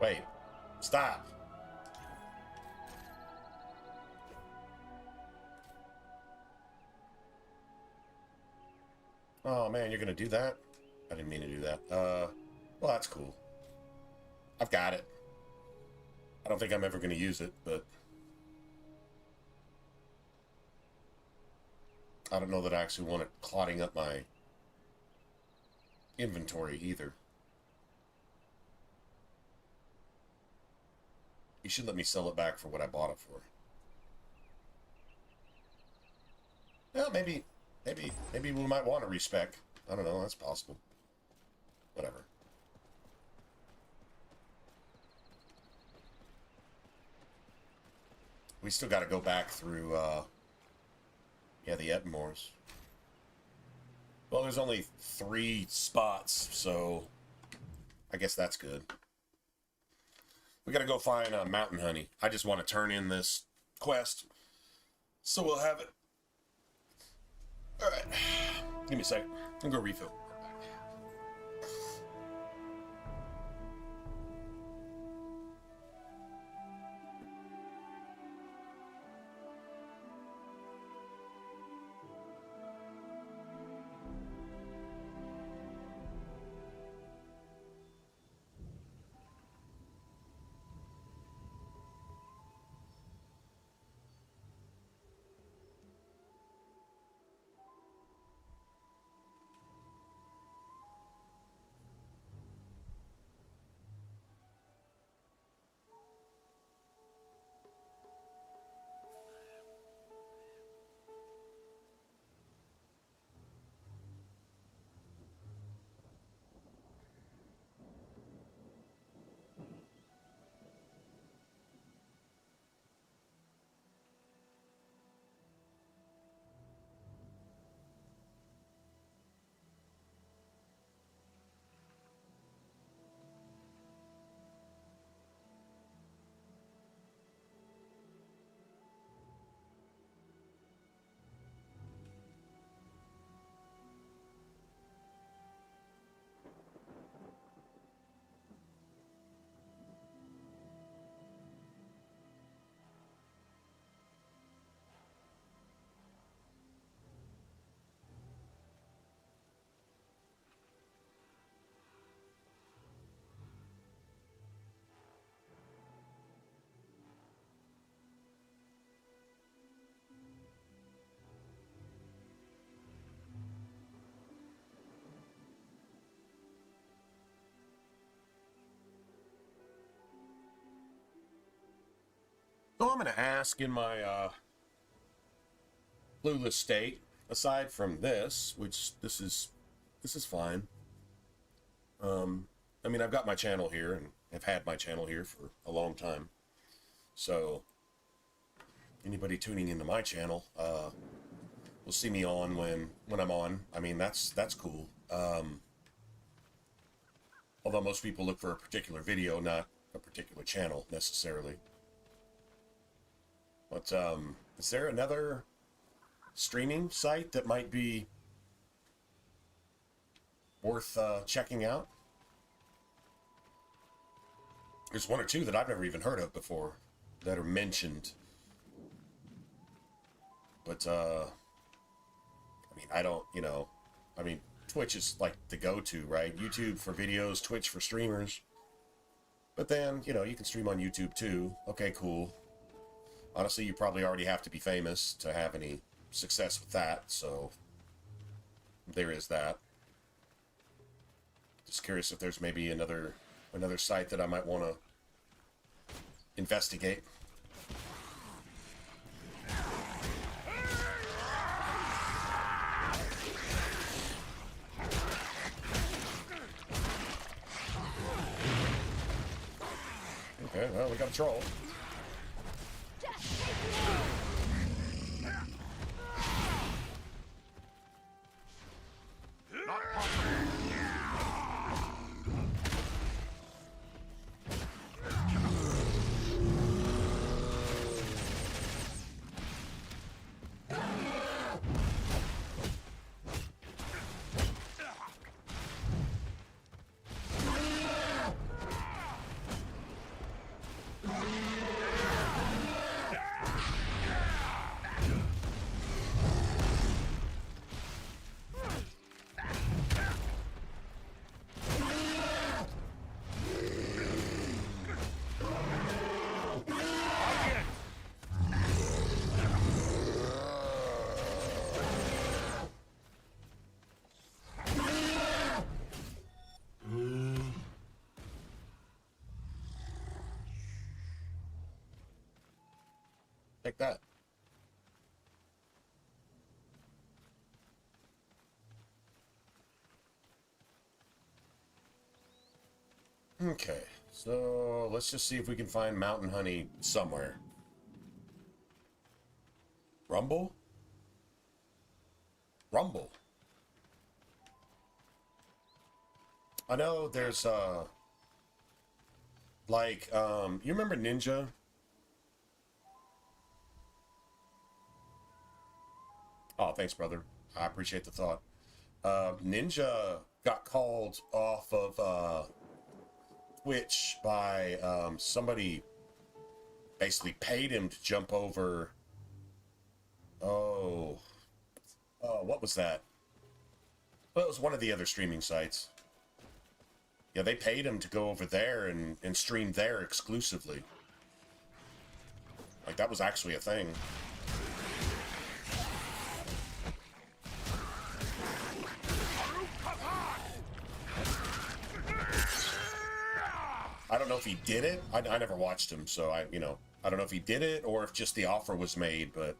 Wait, stop. Oh man, you're gonna do that? I didn't mean to do that. Well, that's cool. I've got it. I don't think I'm ever gonna use it, but I don't know that I actually want it clotting up my inventory either. You should let me sell it back for what I bought it for. Well, maybe we might want to respec. I don't know. That's possible. Whatever. We still got to go back through, yeah, the Edmores. Well, there's only 3 spots, so I guess that's good. We got to go find mountain honey. I just want to turn in this quest, so we'll have it. All right. Give me a sec. I'm going to go refill. So I'm going to ask in my clueless state, aside from this, which this is fine. I mean, I've got my channel here, and I've had my channel here for a long time. So anybody tuning into my channel will see me on when I'm on. I mean, that's cool. Although most people look for a particular video, not a particular channel necessarily. But is there another streaming site that might be worth checking out? There's 1 or 2 that I've never even heard of before that are mentioned. But, I mean, I don't, you know, I mean, Twitch is like the go-to, right? YouTube for videos, Twitch for streamers. But then, you know, you can stream on YouTube too. Okay, cool. Honestly, you probably already have to be famous to have any success with that, so there is that. Just curious if there's maybe another site that I might want to investigate. Okay, well, we got a troll. Take that. Okay, so let's just see if we can find mountain honey somewhere. Rumble? Rumble. I know there's, you remember Ninja? Oh, thanks, brother. I appreciate the thought. Ninja got called off of, Twitch by, somebody basically paid him to jump over. Oh, what was that? Well, it was one of the other streaming sites. Yeah, they paid him to go over there and stream there exclusively. Like, that was actually a thing. I don't know if he did it. I never watched him, so I don't know if he did it or if just the offer was made, but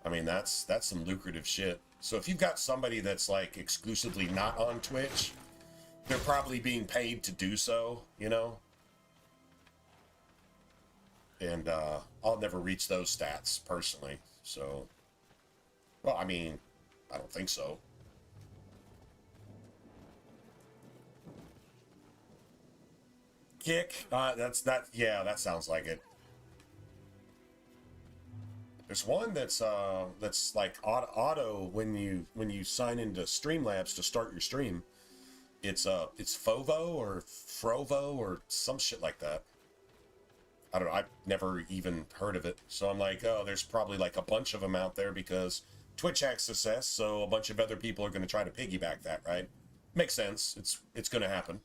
I mean, that's some lucrative shit. So if you've got somebody that's like exclusively not on Twitch, they're probably being paid to do so, you know? And I'll never reach those stats personally. So, well, I mean, I don't think so. Kick? Yeah, that sounds like it. There's one that's like auto when you sign into Streamlabs to start your stream. It's Fovo or Frovo or some shit like that. I don't know. I've never even heard of it. So I'm like, oh, there's probably like a bunch of them out there because Twitch has success, so a bunch of other people are going to try to piggyback that, right? Makes sense. It's going to happen.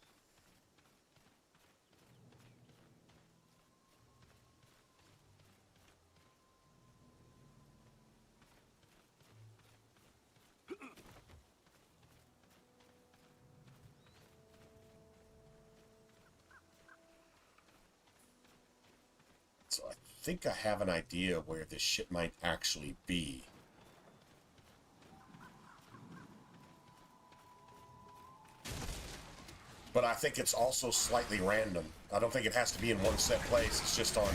So I think I have an idea where this shit might actually be. But I think it's also slightly random. I don't think it has to be in one set place. It's just on...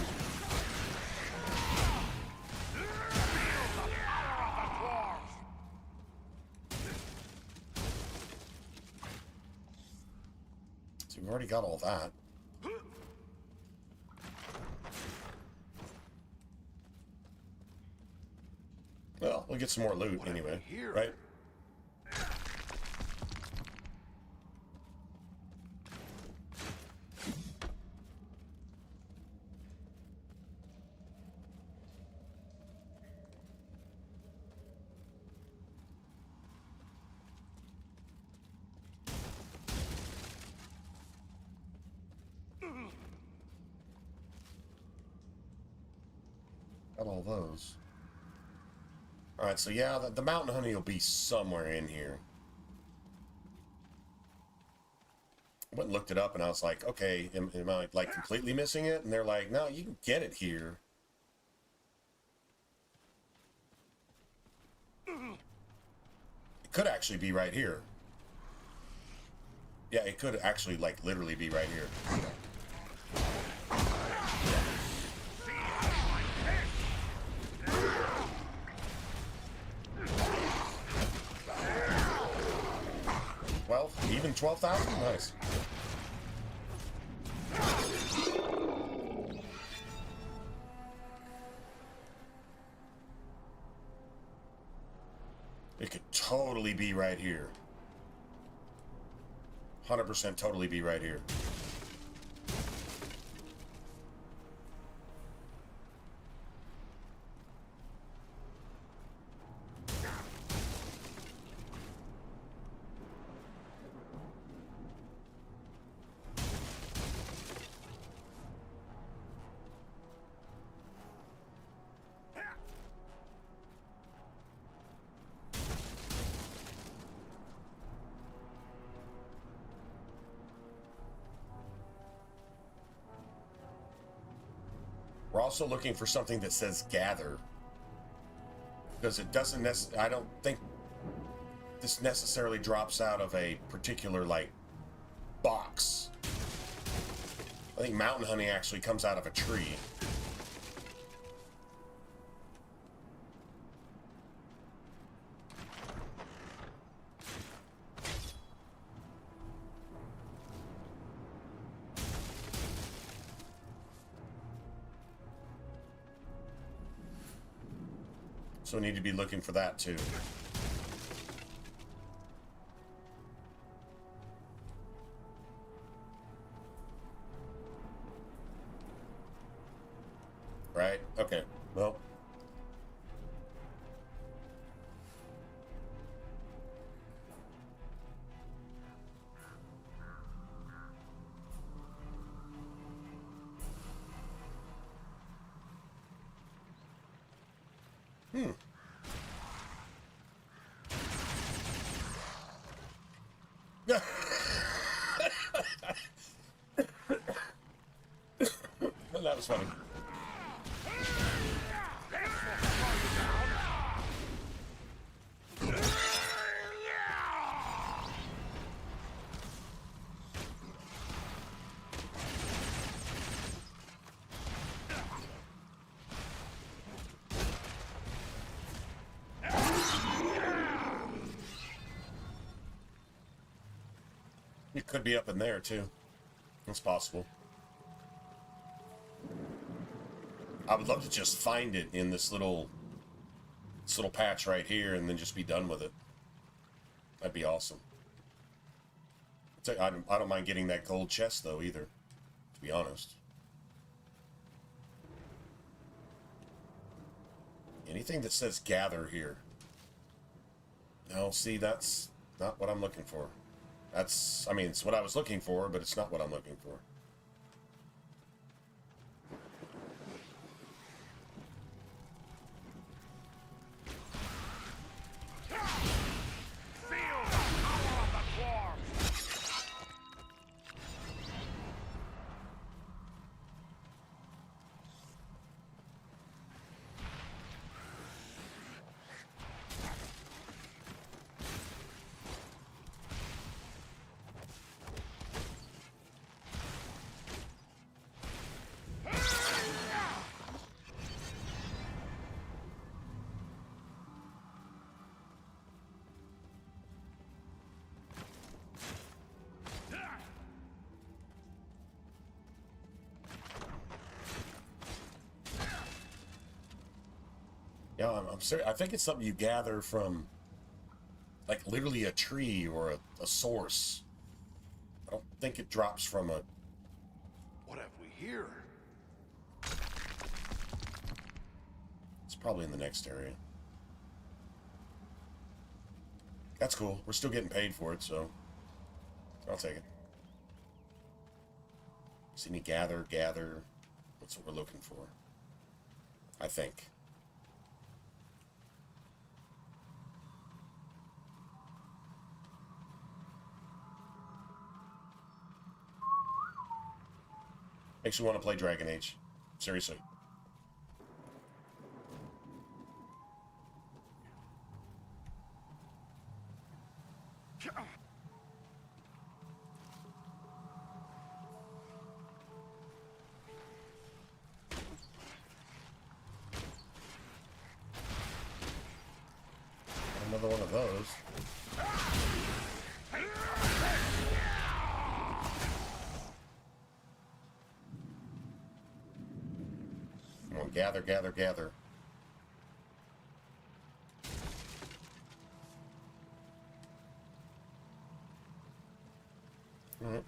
So we've already got all that. Well, we'll get some more loot anyway, right? Got all those. Alright, so yeah, the mountain honey will be somewhere in here. I went and looked it up and I was like, okay, am I like completely missing it? And they're like, no, you can get it here. It could actually be right here. Yeah, it could actually like literally be right here. 12? Even 12,000? Nice. It could totally be right here. 100% totally be right here. We're also looking for something that says gather. Because it doesn't I don't think this necessarily drops out of a particular, like, box. I think mountain honey actually comes out of a tree. So we need to be looking for that too. Right? Okay. Well. That was funny. It could be up in there too. It's possible. I would love to just find it in this little patch right here and then just be done with it. That'd be awesome. I don't mind getting that gold chest though either, to be honest. Anything that says gather here. No, see, that's not what I'm looking for. I mean, it's what I was looking for, but it's not what I'm looking for. Yeah, I'm serious. I think it's something you gather from, like, literally a tree or a source. I don't think it drops from a... What have we here? It's probably in the next area. That's cool. We're still getting paid for it, so I'll take it. See me gather. That's what we're looking for, I think. Makes you want to play Dragon Age. Seriously. Another one of those. Come on, gather. All right.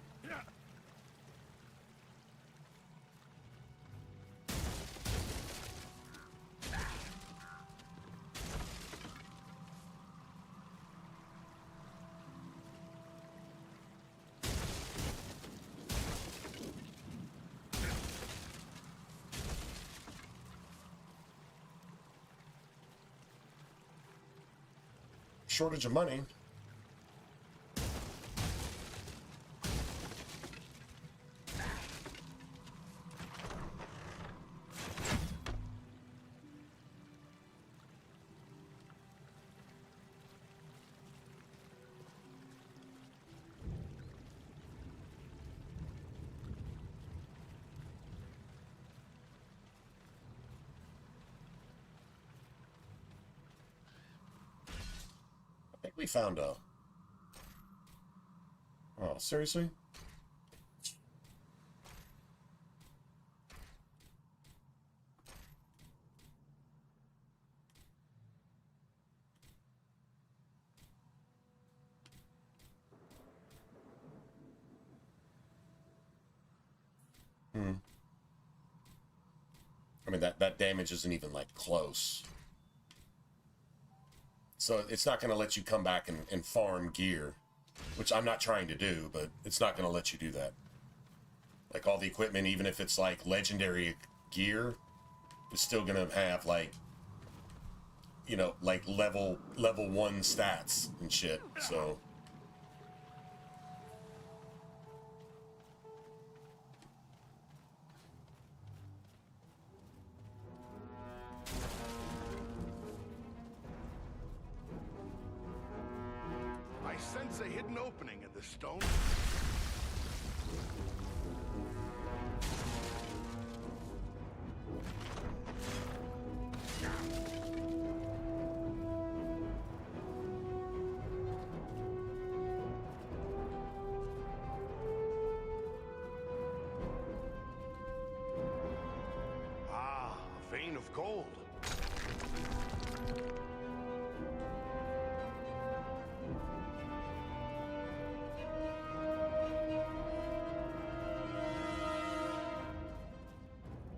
Shortage of money. we found a... Oh, seriously? I mean, that damage isn't even, like, close. So it's not going to let you come back and farm gear, which I'm not trying to do, but it's not going to let you do that. Like, all the equipment, even if it's, like, legendary gear, is still going to have, like, you know, like, level 1 stats and shit, so... I sense a hidden opening in the stone. Ah, a vein of gold.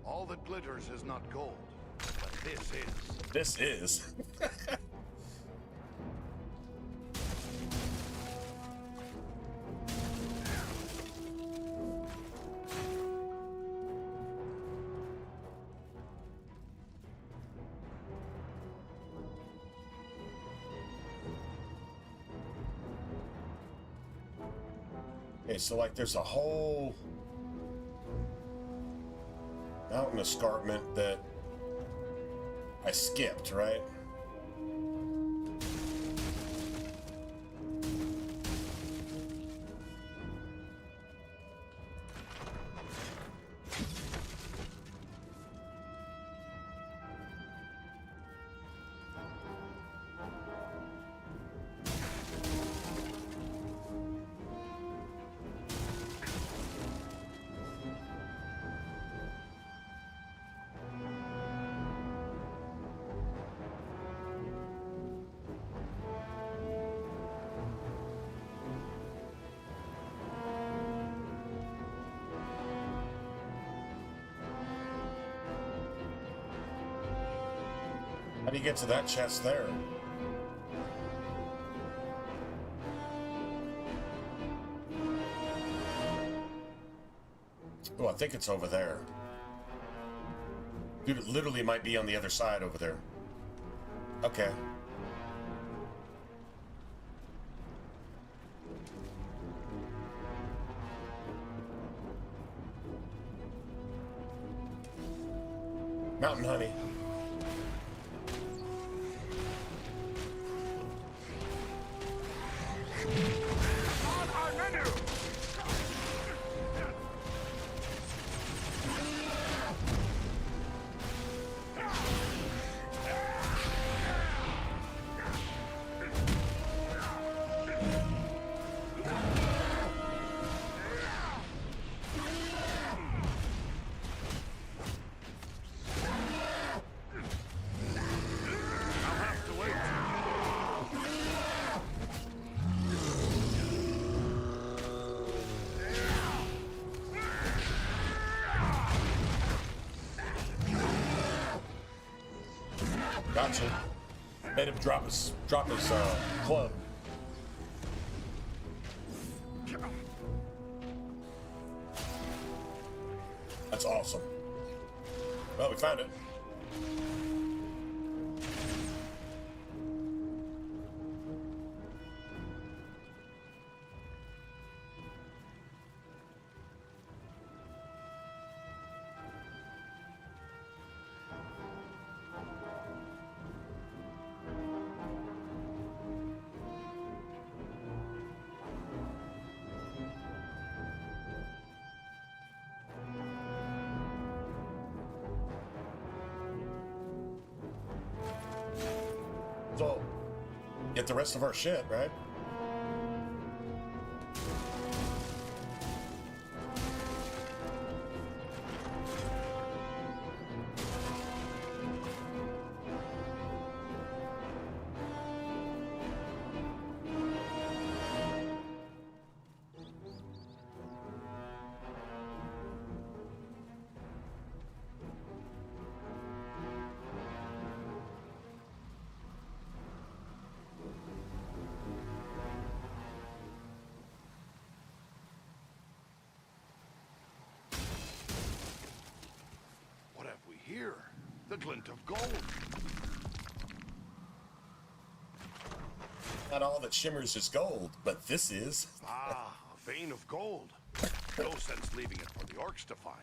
All that glitters is not gold, but this is. This is. Okay, so like there's a whole mountain escarpment that I skipped, right? How do you get to that chest there? Oh, I think it's over there. Dude, it literally might be on the other side over there. Okay. Mountain honey. Gotcha. Made him drop his club. That's awesome. Well, we found it. the rest of our shit, right? What have we here? The glint of gold. Not all that shimmers is gold, but this is. Ah, a vein of gold. No sense leaving it for the orcs to find.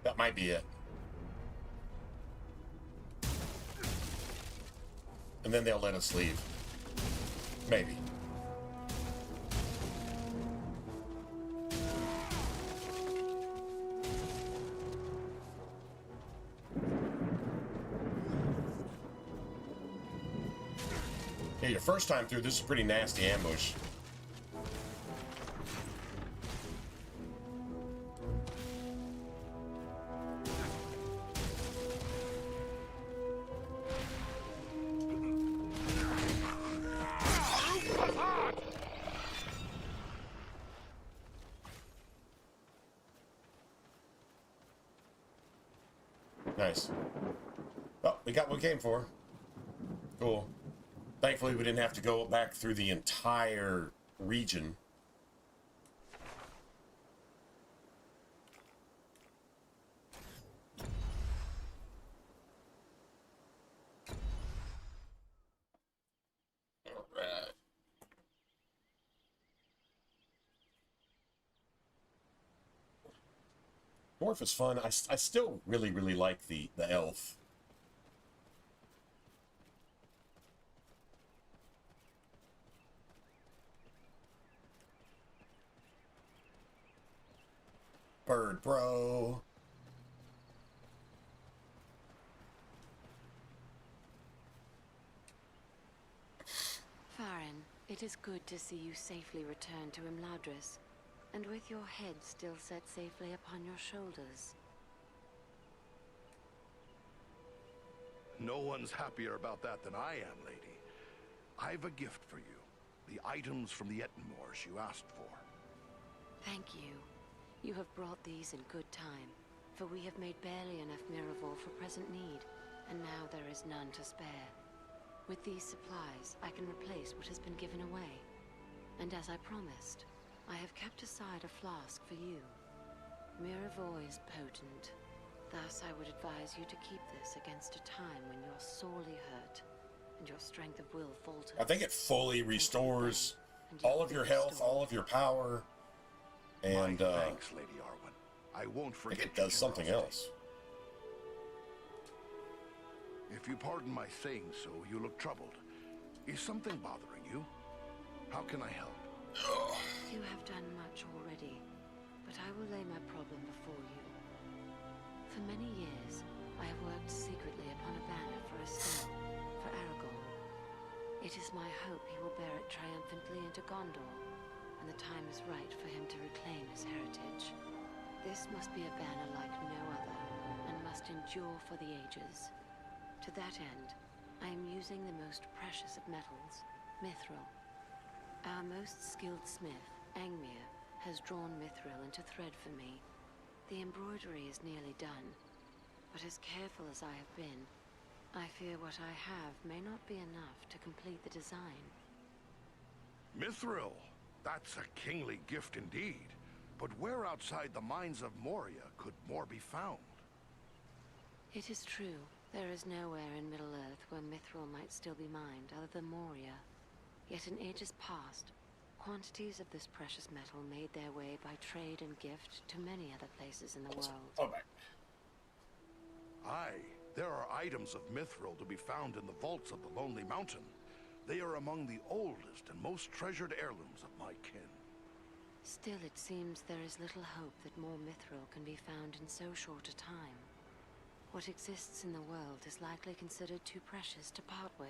That might be it. And then they'll let us leave. Maybe. Yeah, your first time through, this is a pretty nasty ambush. Nice. Oh, we got what we came for. Cool. Thankfully, we didn't have to go back through the entire region. All right. Morph is fun. I still really like the elf. Bird bro. Farron, it is good to see you safely return to Imladris, and with your head still set safely upon your shoulders. No one's happier about that than I am, lady. I've a gift for you. The items from the Ettenmoors you asked for. Thank you. You have brought these in good time, for we have made barely enough Miraval for present need, and now there is none to spare. With these supplies, I can replace what has been given away. And as I promised, I have kept aside a flask for you. Miraval is potent. Thus, I would advise you to keep this against a time when you're sorely hurt, and your strength of will falters. I think it fully restores all of your health, all of your power, and thanks, Lady Arwen. I won't I forget. think it does something else. If you pardon my saying so, you look troubled. Is something bothering you? How can I help? You have done much already, but I will lay my problem before you. For many years, I have worked secretly upon a banner for Estelle, for Aragorn. It is my hope he will bear it triumphantly into Gondor, and the time is right for him to reclaim his heritage. This must be a banner like no other, and must endure for the ages. To that end, I am using the most precious of metals, mithril. Our most skilled smith, Angmir, has drawn mithril into thread for me. The embroidery is nearly done, But as careful as I have been, I fear what I have may not be enough to complete the design. Mithril! That's a kingly gift indeed. But where outside the mines of Moria could more be found? It is true. There is nowhere in Middle-earth where mithril might still be mined other than Moria. Yet in ages past, quantities of this precious metal made their way by trade and gift to many other places in the world. Oh, my. Aye, there are items of mithril to be found in the vaults of the Lonely Mountain. They are among the oldest and most treasured heirlooms of my kin. Still, it seems there is little hope that more mithril can be found in so short a time. What exists in the world is likely considered too precious to part with.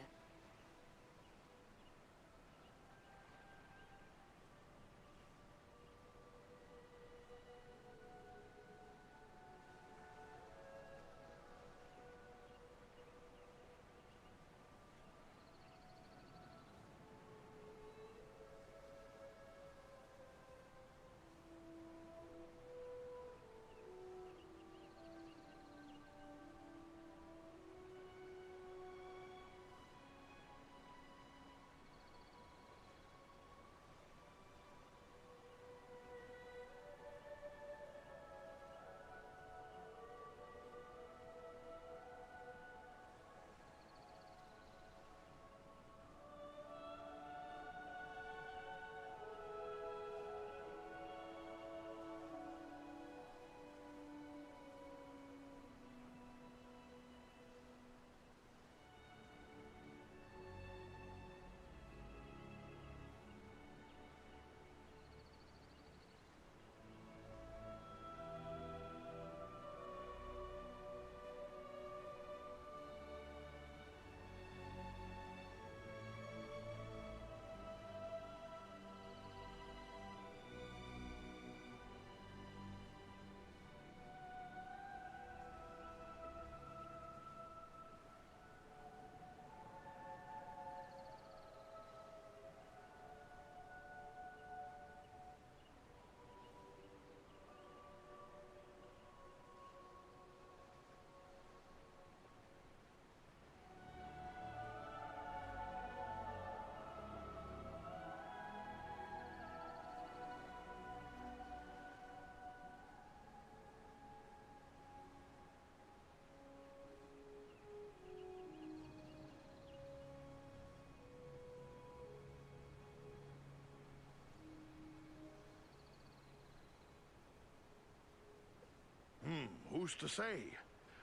Who's to say?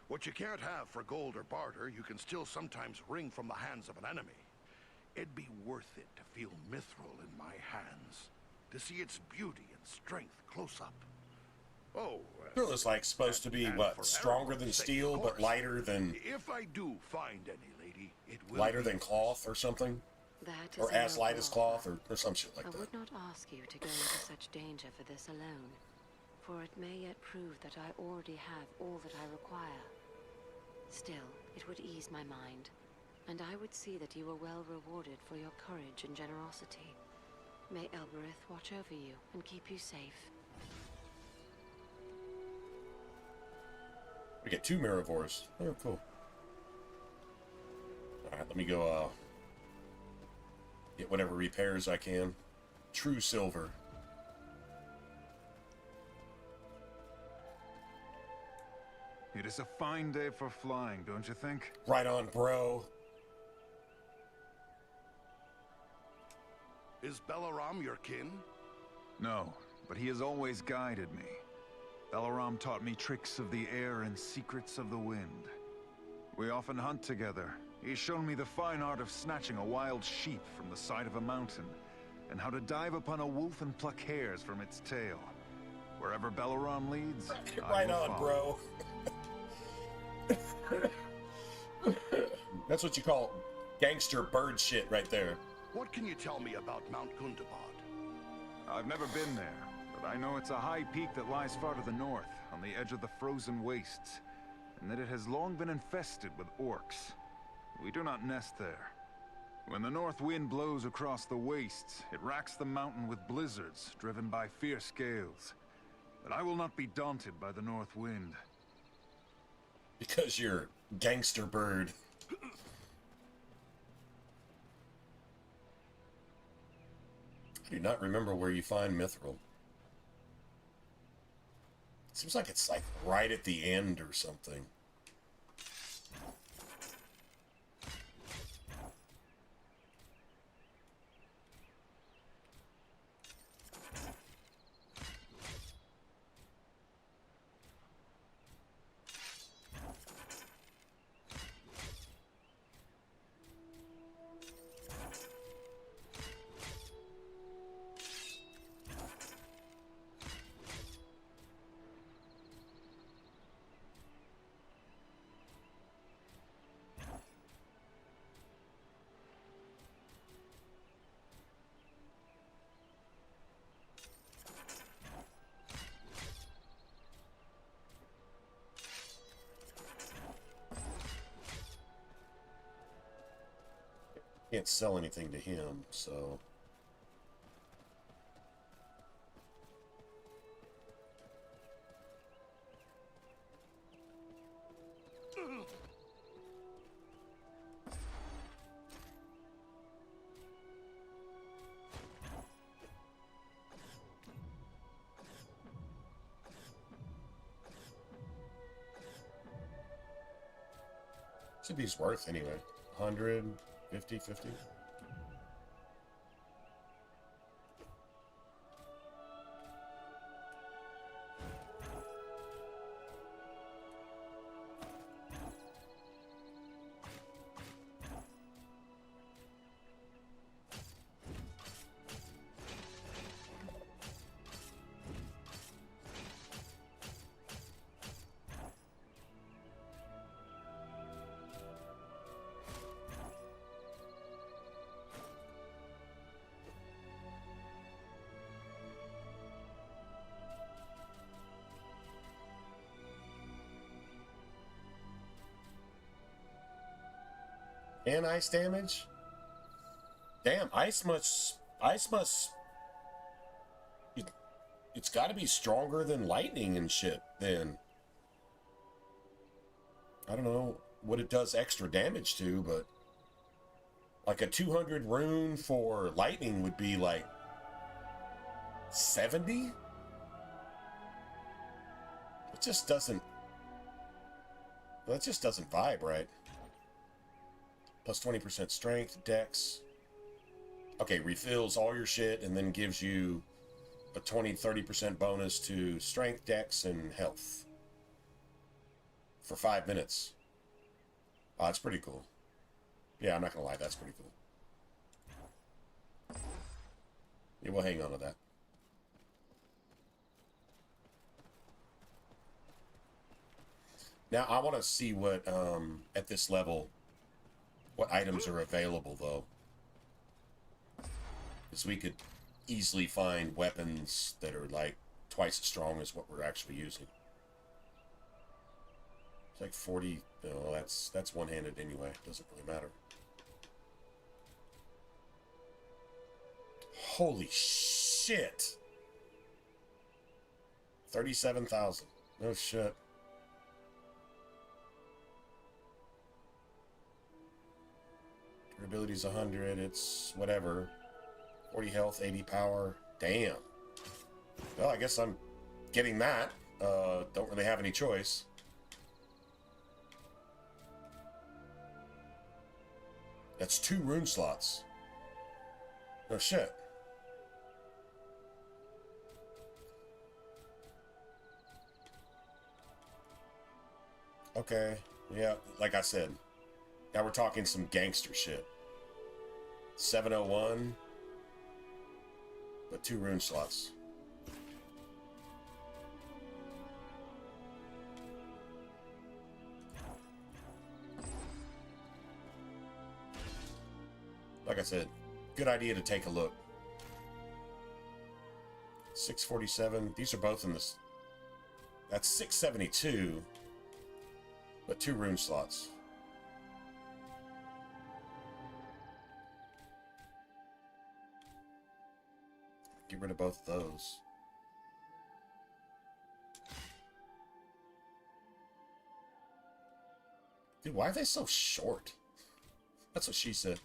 What you can't have for gold or barter, you can still sometimes wring from the hands of an enemy. It'd be worth it to feel mithril in my hands, to see its beauty and strength close up. Oh, Mithril is like supposed to be, and what, for stronger than Aragorn's sake, steel, of but course. lighter than If I do find any, lady, it will lighter be than cloth or something? That is Or a as light noble as cloth, offer. or some shit like I that. would not ask you to go into such danger for this alone, for it may yet prove that I already have all that I require. Still, it would ease my mind, and I would see that you were well rewarded for your courage and generosity. May Elbereth watch over you and keep you safe. We get 2 Mirrorvores. Oh, cool. Alright, let me go, get whatever repairs I can. True silver. It is a fine day for flying, don't you think? Right on, bro. Is Balaram your kin? No, but he has always guided me. Balaram taught me tricks of the air and secrets of the wind. We often hunt together. He's shown me the fine art of snatching a wild sheep from the side of a mountain, and how to dive upon a wolf and pluck hairs from its tail. Wherever Balaram leads, Right I will on, follow. bro. That's what you call gangster bird shit right there. What can you tell me about Mount Gundabad? I've never been there, but I know it's a high peak that lies far to the north, on the edge of the frozen wastes, and that it has long been infested with orcs. We do not nest there. When the north wind blows across the wastes, it racks the mountain with blizzards, driven by fierce gales. But I will not be daunted by the north wind. Because you're gangster bird. I do not remember where you find mithril. Seems like it's like right at the end or something. Can't sell anything to him, so... Should be worth anyway. 100, 50, 50. And ice damage? Damn, ice must... It's got to be stronger than lightning and shit, then. I don't know what it does extra damage to, but... Like a 200 rune for lightning would be like... 70? It just doesn't... That just doesn't vibe right. Plus 20% strength, dex. Okay, refills all your shit and then gives you a 20-30% bonus to strength, dex, and health. For 5 minutes. Oh, that's pretty cool. Yeah, I'm not gonna lie, that's pretty cool. Yeah, we'll hang on to that. Now, I want to see what, at this level, what items are available, though. Because we could easily find weapons that are, like, twice as strong as what we're actually using. It's like 40... No, that's one-handed anyway. Doesn't really matter. Holy shit! 37,000. No shit. Ability's 100, it's whatever. 40 health, 80 power. Damn. Well, I guess I'm getting that. Don't really have any choice. That's 2 rune slots. No shit. Okay. Yeah, like I said. Now we're talking some gangster shit. 701, but 2 rune slots. Like I said, good idea to take a look. 647, these are both in this. That's 672, but 2 rune slots. Get rid of both of those. Dude, why are they so short? That's what she said.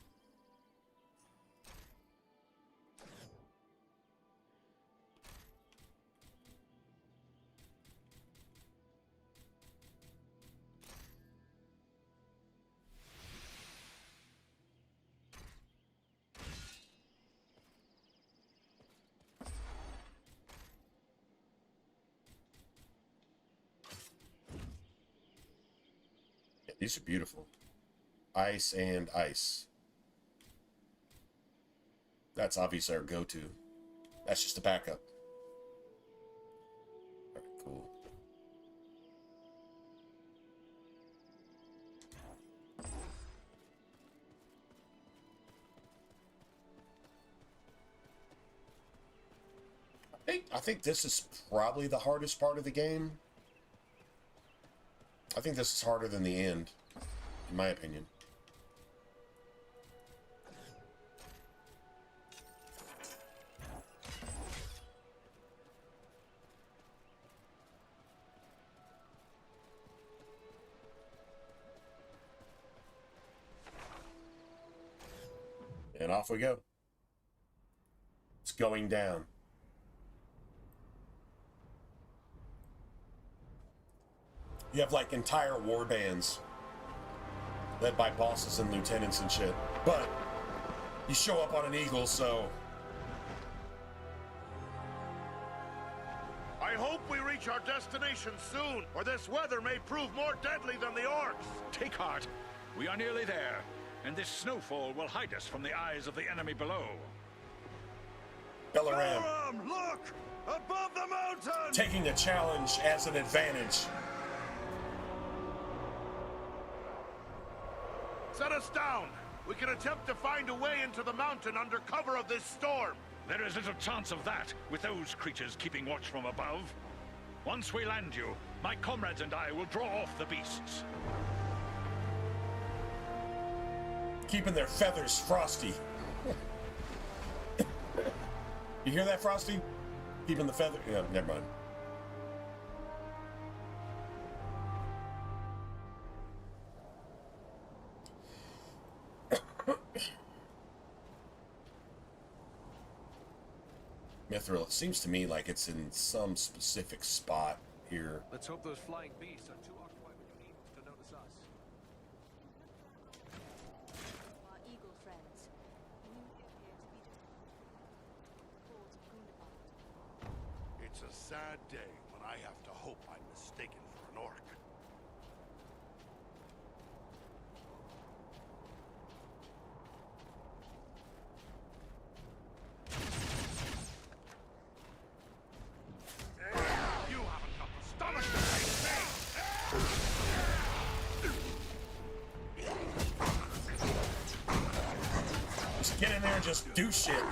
Yeah, these are beautiful. Ice and ice. That's obviously our go-to. That's just a backup. All right, cool. I think this is probably the hardest part of the game. I think this is harder than the end, in my opinion. And off we go. It's going down. You have like entire war bands led by bosses and lieutenants and shit. But you show up on an eagle, so I hope we reach our destination soon, or this weather may prove more deadly than the orcs. Take heart. We are nearly there, and this snowfall will hide us from the eyes of the enemy below. Belaram Look! Above the mountain! taking the challenge as an advantage. Set us down! We can attempt to find a way into the mountain under cover of this storm. There is little chance of that, with those creatures keeping watch from above. Once we land you, my comrades and I will draw off the beasts. Keeping their feathers frosty. You hear that, Frosty? Keeping the feather... Yeah, never mind. Mithril, it seems to me like it's in some specific spot here. Let's hope those flying beasts are too occupied with beams to notice us. Our eagle friends. You appear to be Lords of Gundabad. It's a sad day when I have to hope I'm mistaken for an orc. You haven't got the stomach to face me! Just get in there and just do shit.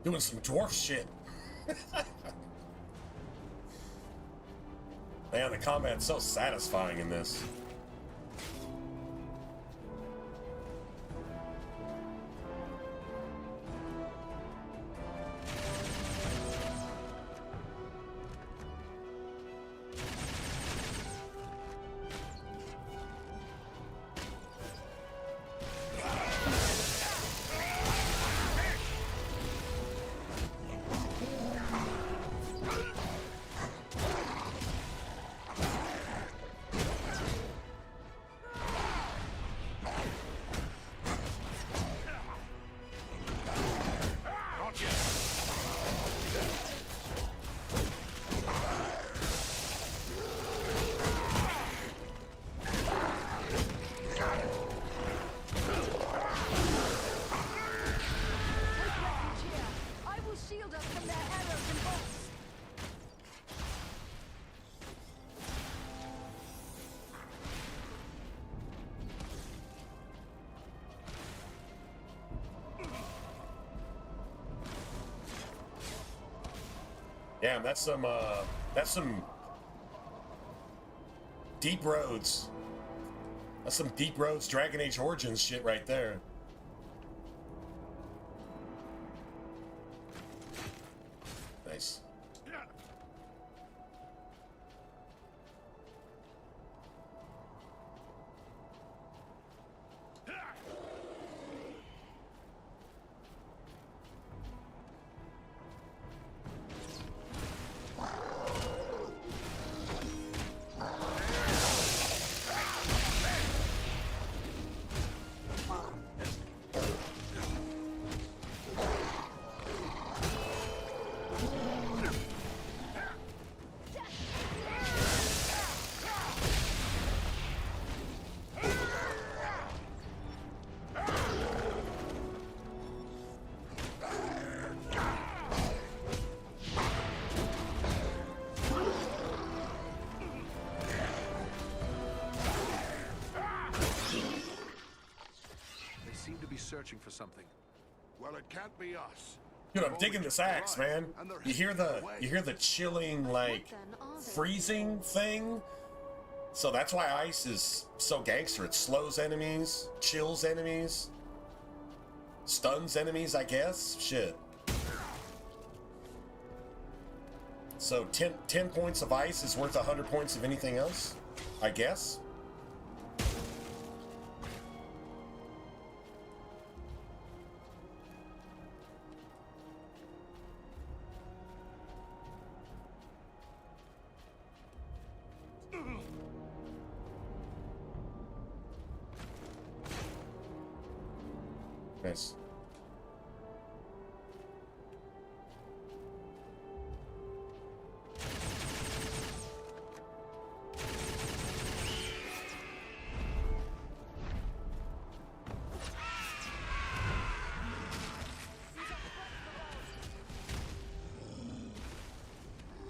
Doing some dwarf shit. Man, the combat's so satisfying in this. Yeah, that's some Deep Roads. That's some Deep Roads Dragon Age Origins shit right there. Nice. Searching for something. Well, it can't be us. Dude, I'm digging this axe, man. You hear the chilling, like, freezing thing? So that's why ice is so gangster. It slows enemies, chills enemies, stuns enemies, I guess. Shit. So 10 points of ice is worth 100 points of anything else, I guess. Nice.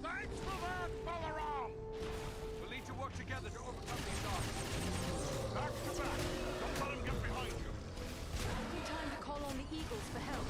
Thanks for that, Balaram! We'll need to work together to overcome these odds. Back to back. Don't let him get behind you. Time to call on the Eagles for help.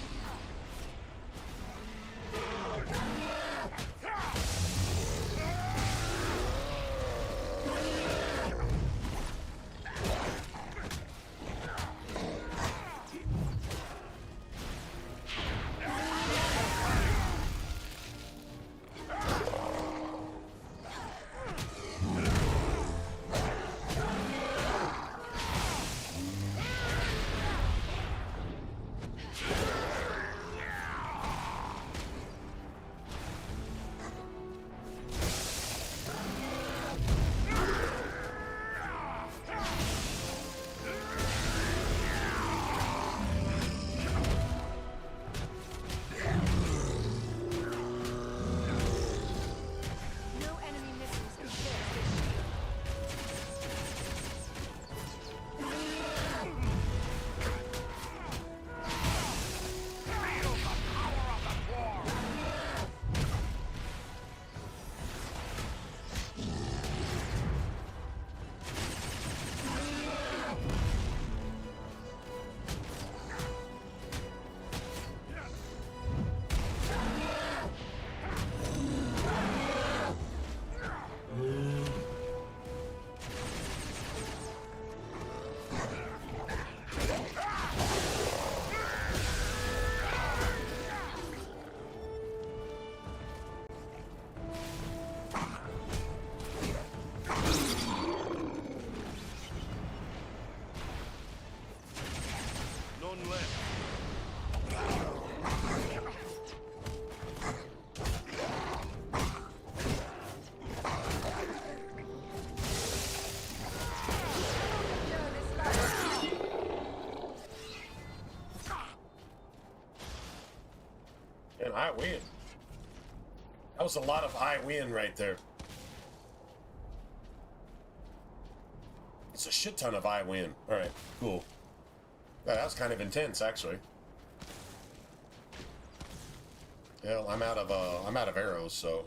And I win. That was a lot of I win right there. It's a shit ton of I win. All right, cool. Yeah, that was kind of intense, actually. Hell, I'm out of arrows, so.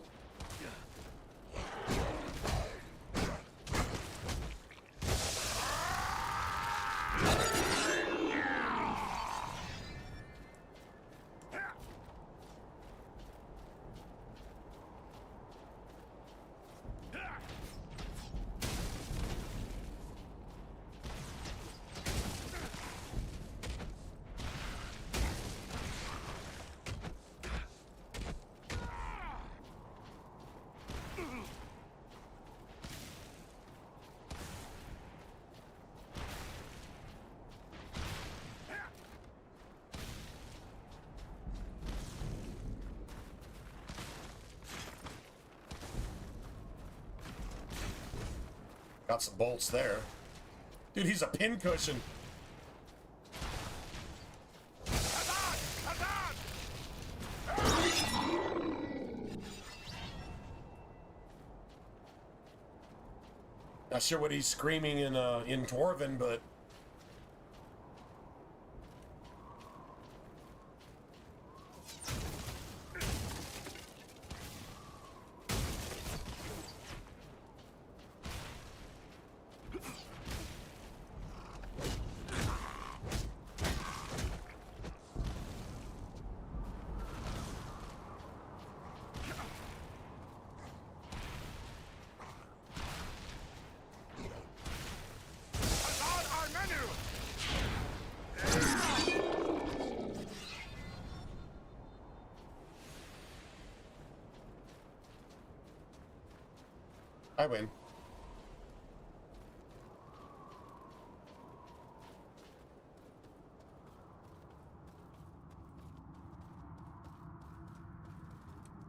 Got some bolts there. Dude, he's a pincushion. Not sure what he's screaming in Dwarven, but I win.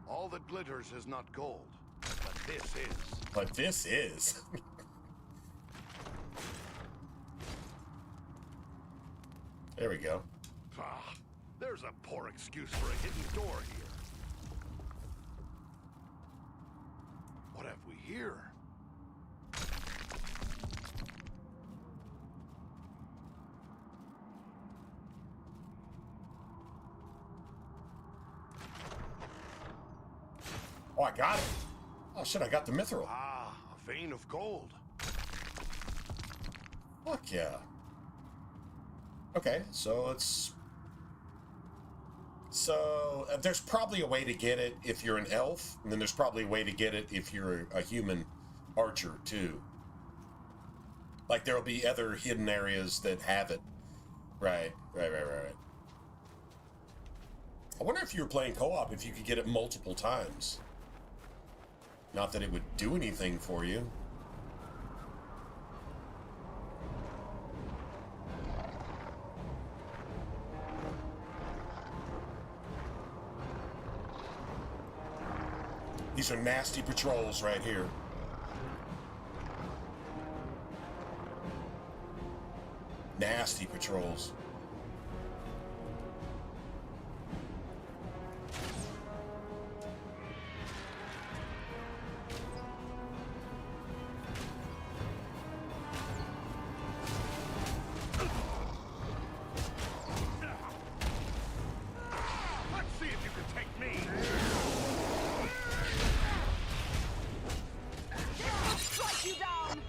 All that glitters is not gold, but this is. But this is. There we go. Ah, there's a poor excuse for a hidden door here. What have we here? Oh, I got it. Oh shit, I got the mithril. Ah, a vein of gold. Fuck yeah. Okay, so it's... So, there's probably a way to get it if you're an elf, and then there's probably a way to get it if you're a human archer, too. Like, there'll be other hidden areas that have it. Right. I wonder if you were playing co-op, if you could get it multiple times. Not that it would do anything for you. These are nasty patrols right here. Nasty patrols. Let's see if you can take me. Strike you down!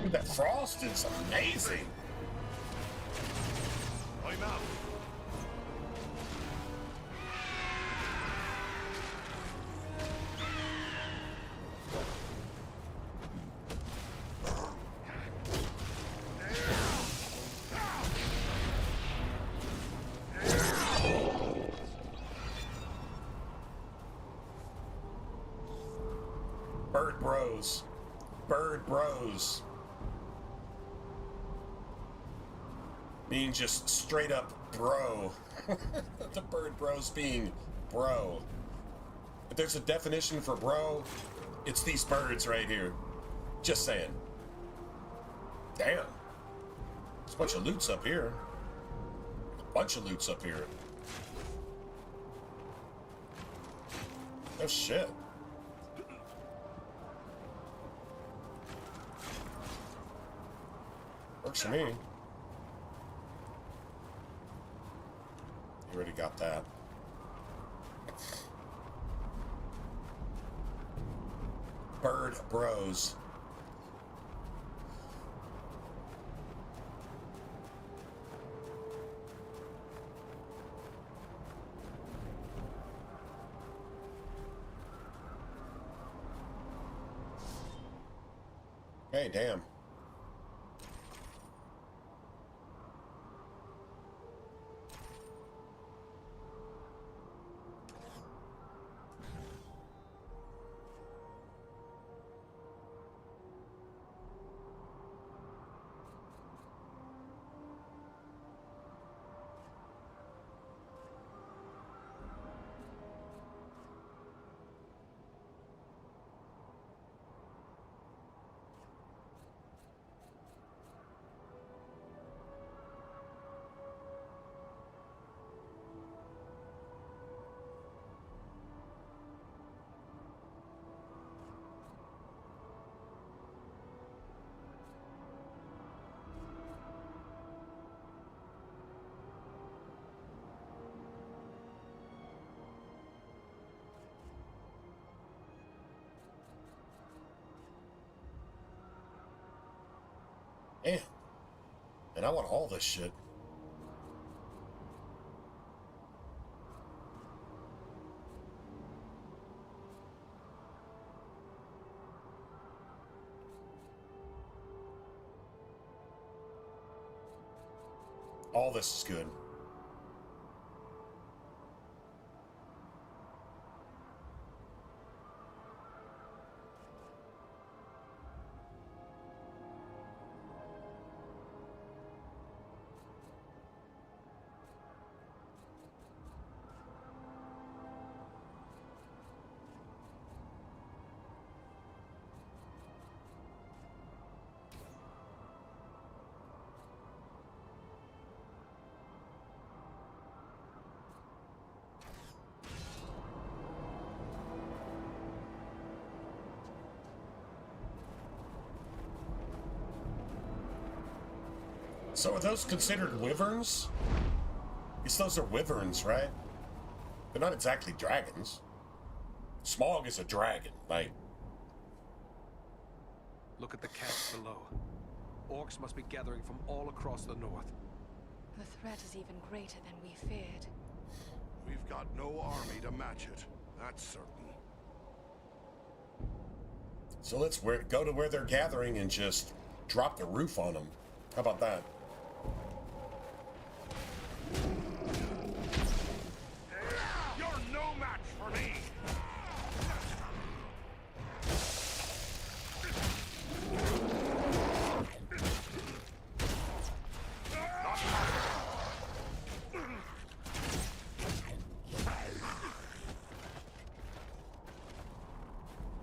Dude, that frost is amazing. I'm out. Bird bros. Bird bros. Being just straight up bro. The bird bros being bro. If there's a definition for bro, it's these birds right here. Just saying. Damn. There's a bunch of loots up here. A bunch of loots up here. Oh shit. Works for me. You already got that. Bird bros. Hey, damn. Damn. And I want all this shit. All this is good. So are those considered wyverns? I guess those are wyverns, right? They're not exactly dragons. Smog is a dragon, like... Look at the camps below. Orcs must be gathering from all across the north. The threat is even greater than we feared. We've got no army to match it. That's certain. So let's go to where they're gathering and just drop the roof on them. How about that? You're no match for me!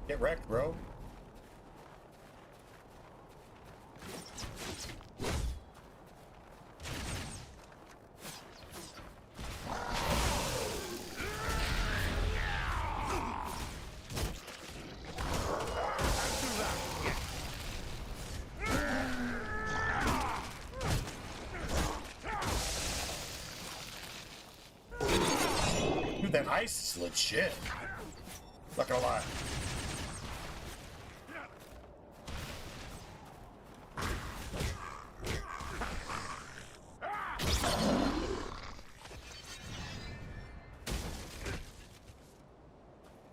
Get wrecked, bro. Dude, that ice is legit. Not gonna lie.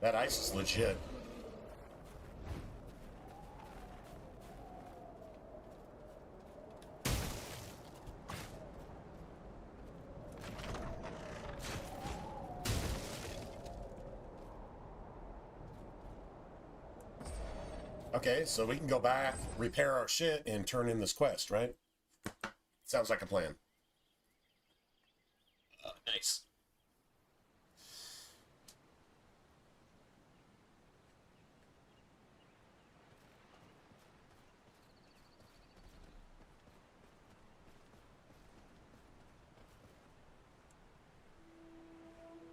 That ice is legit. Okay, so we can go back, repair our shit, and turn in this quest, right? Sounds like a plan. Nice.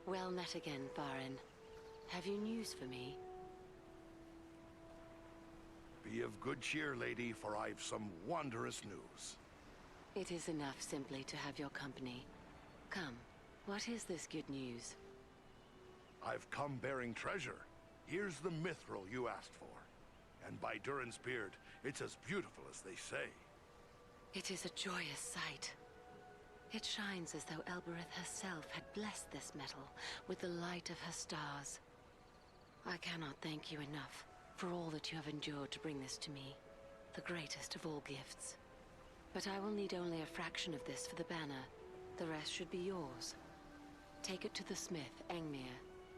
Well met again, Barin. Have you news for me? Be of good cheer, lady, for I've some wondrous news. It is enough simply to have your company. Come, what is this good news? I've come bearing treasure. Here's the mithril you asked for. And by Durin's beard, it's as beautiful as they say. It is a joyous sight. It shines as though Elbereth herself had blessed this metal with the light of her stars. I cannot thank you enough for all that you have endured to bring this to me, the greatest of all gifts. But I will need only a fraction of this for the banner. The rest should be yours. Take it to the smith, Engmir.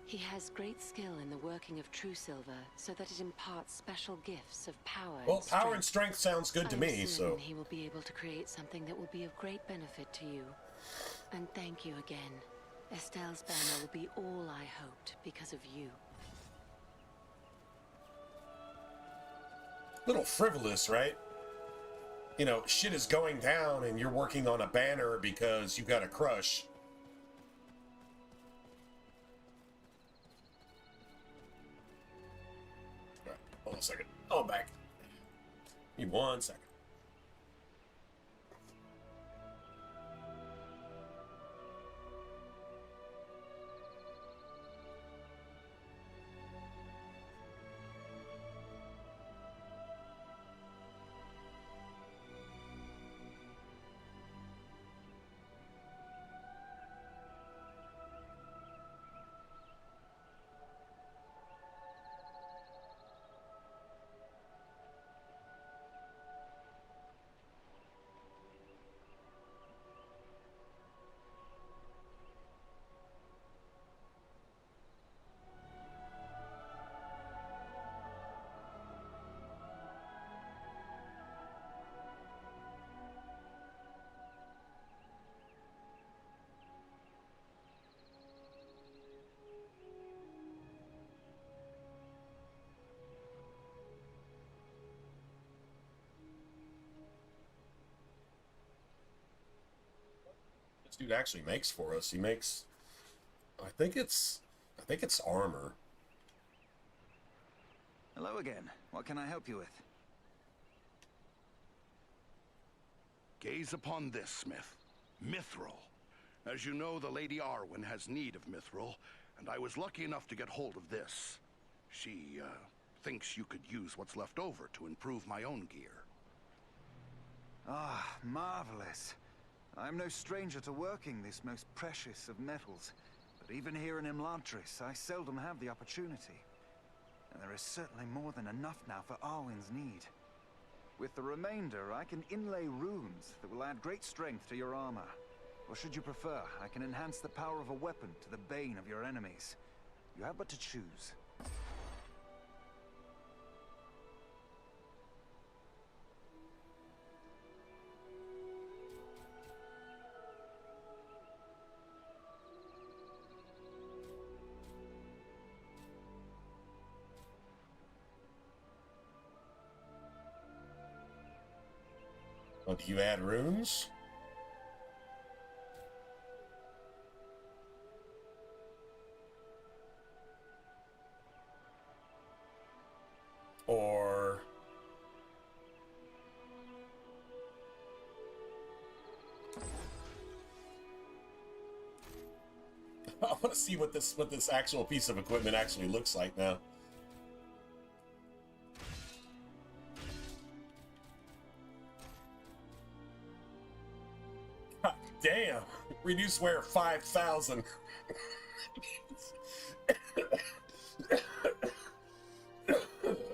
He has great skill in the working of true silver, so that it imparts special gifts of power and strength. Well, power and strength sounds good to me, so... he will be able to create something that will be of great benefit to you. And thank you again. Estelle's banner will be all I hoped because of you. Little frivolous, right? You know, shit is going down and you're working on a banner because you got a crush. Alright, hold on a second. Oh, I'm back. Give me 1 second. This dude actually makes for us. He makes, I think it's armor. Hello again. What can I help you with? Gaze upon this, Smith. Mithril. As you know, the Lady Arwen has need of mithril, and I was lucky enough to get hold of this. She, thinks you could use what's left over to improve my own gear. Ah, marvelous. I'm no stranger to working this most precious of metals, but even here in Imladris, I seldom have the opportunity. And there is certainly more than enough now for Arwen's need. With the remainder, I can inlay runes that will add great strength to your armor. Or should you prefer, I can enhance the power of a weapon to the bane of your enemies. You have but to choose. Oh, do you add runes? Or... I want to see what this actual piece of equipment actually looks like now. God damn! Reduce wear 5,000.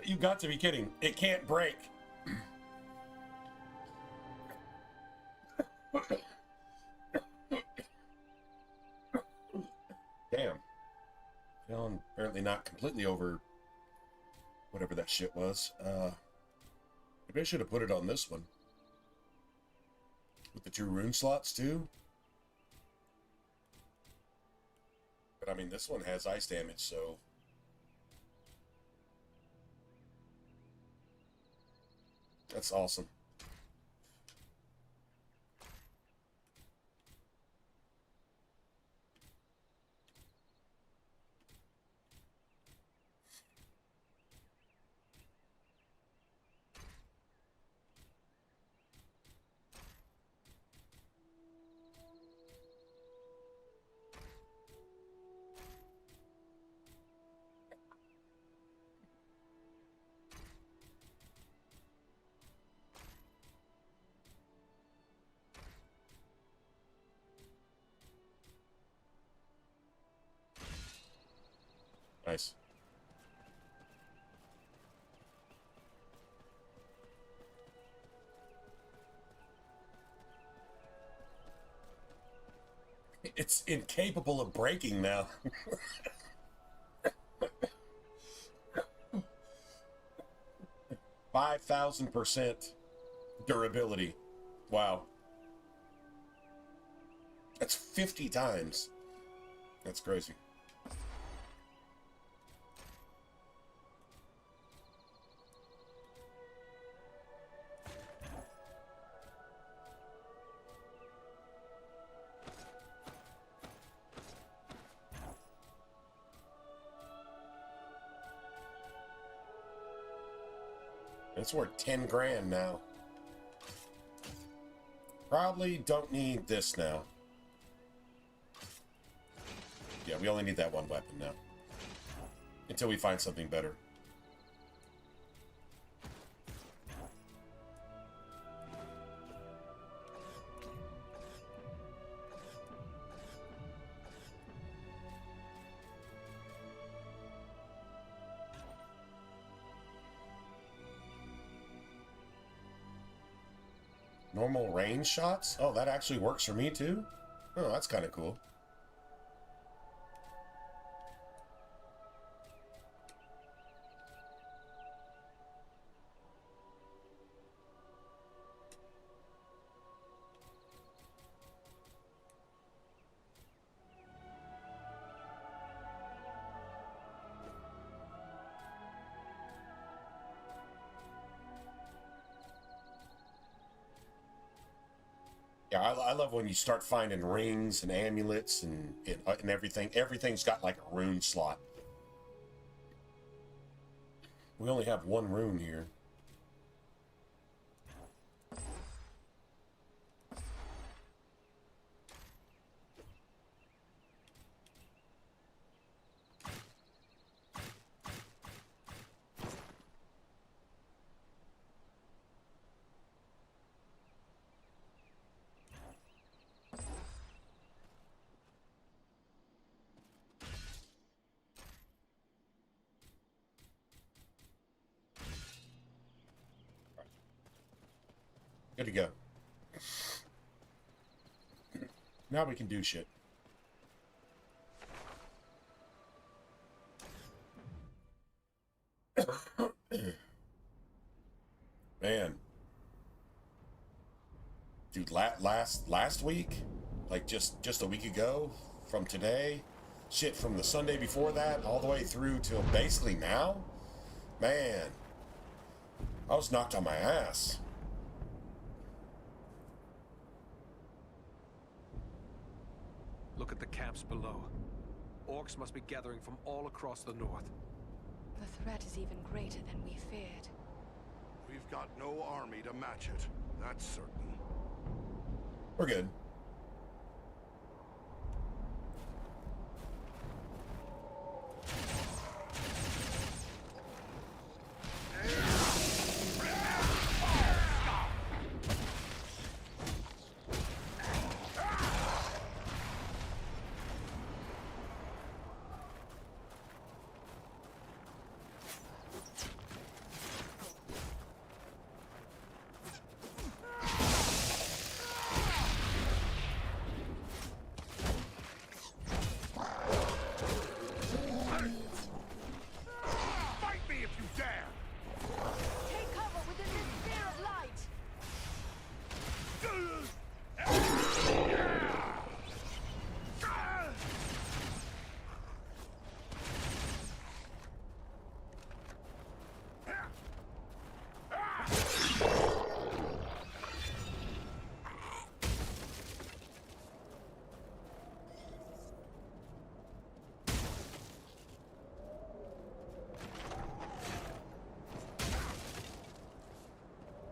You got to be kidding. It can't break. Damn. Feeling apparently not completely over whatever that shit was. Maybe I should have put it on this one. With the 2 rune slots too. But I mean, this one has ice damage, so... That's awesome. Nice. It's incapable of breaking now. 5,000% durability. Wow. That's 50 times. That's crazy. It's worth 10 grand now. Probably don't need this now. Yeah, we only need that one weapon now. Until we find something better. Normal range shots? Oh, that actually works for me too? Oh, that's kind of cool. Yeah, I love when you start finding rings and amulets and everything. Everything's got like a rune slot. We only have one rune here. Good to go. Now we can do shit. Man. Dude, last week? Like just a week ago? From today? Shit, from the Sunday before that all the way through till basically now? Man. I was knocked on my ass. Look at the camps below. Orcs must be gathering from all across the north. The threat is even greater than we feared. We've got no army to match it. That's certain. We're good.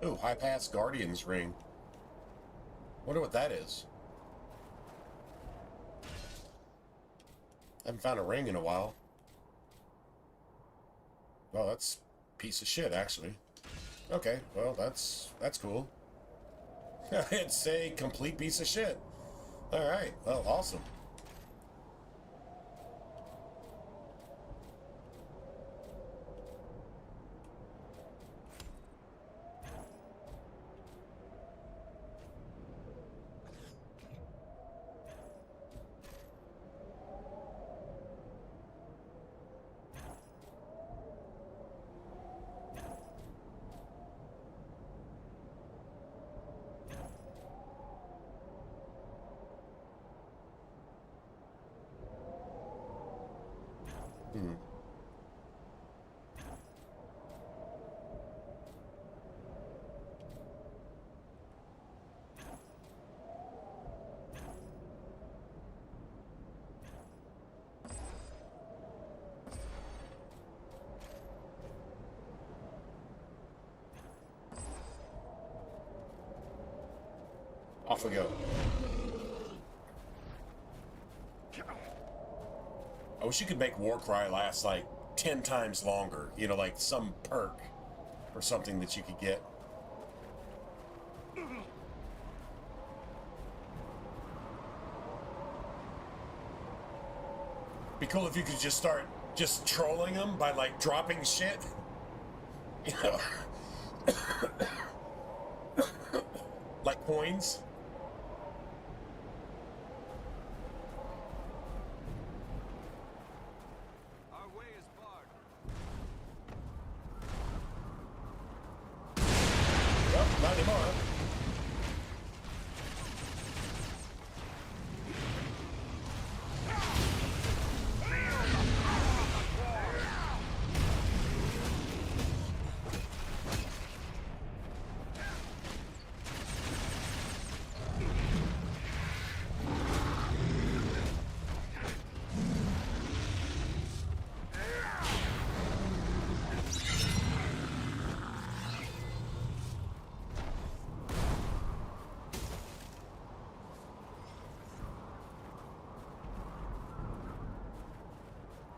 Ooh, High Pass Guardian's Ring. Wonder what that is. Haven't found a ring in a while. Well, that's a piece of shit, actually. Okay, well, that's cool. It's a complete piece of shit. Alright, well, awesome. Off we go. I wish you could make Warcry last like 10 times longer. You know, like some perk or something that you could get. Be cool if you could just start just trolling them by like dropping shit. You know? Like coins. Not anymore.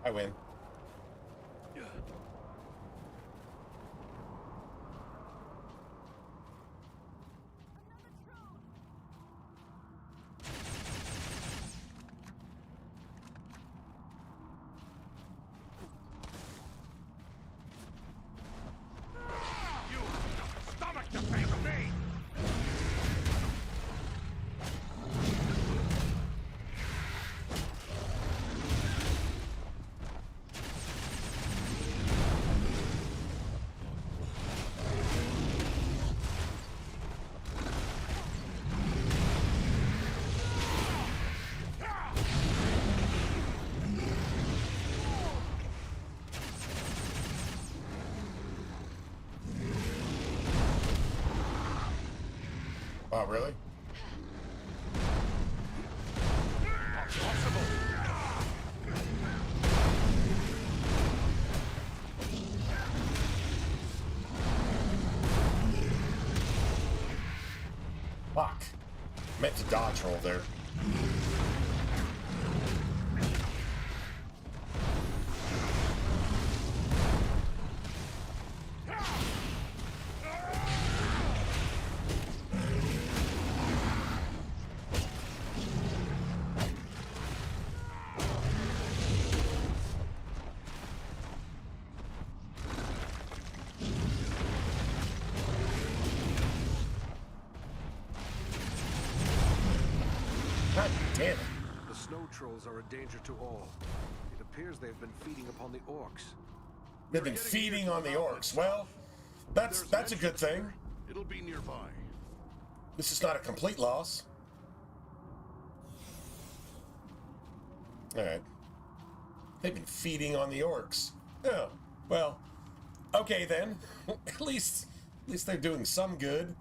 I win. Stomach to face me! Oh, really? Impossible! Fuck. Meant to dodge roll there. God damn it. The snow trolls are a danger to all. It appears they've been feeding upon the orcs. They've been feeding on the orcs. Well, that's a good thing. It'll be nearby. This is not a complete loss. Alright. They've been feeding on the orcs. Oh, well, okay then. At least they're doing some good.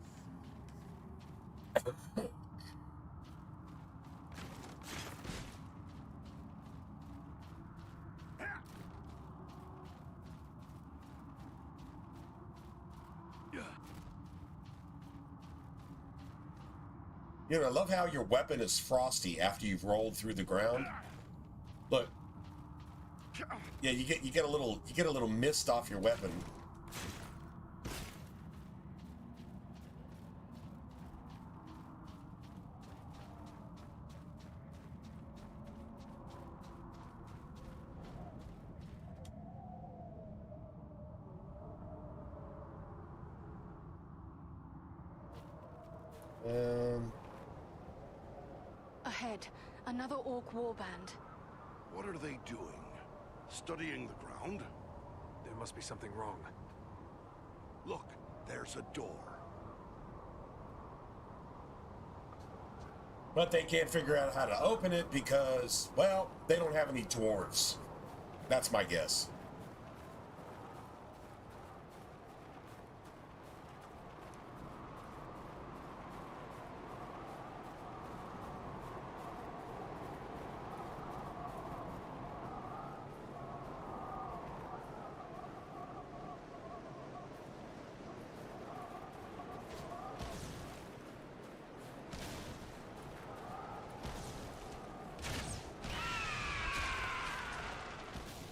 You know, I love how your weapon is frosty after you've rolled through the ground. Look. Yeah, you get a little mist off your weapon. Ahead, another orc warband. What are they doing? Studying the ground? There must be something wrong. Look, there's a door. But they can't figure out how to open it because, well, they don't have any dwarves. That's my guess.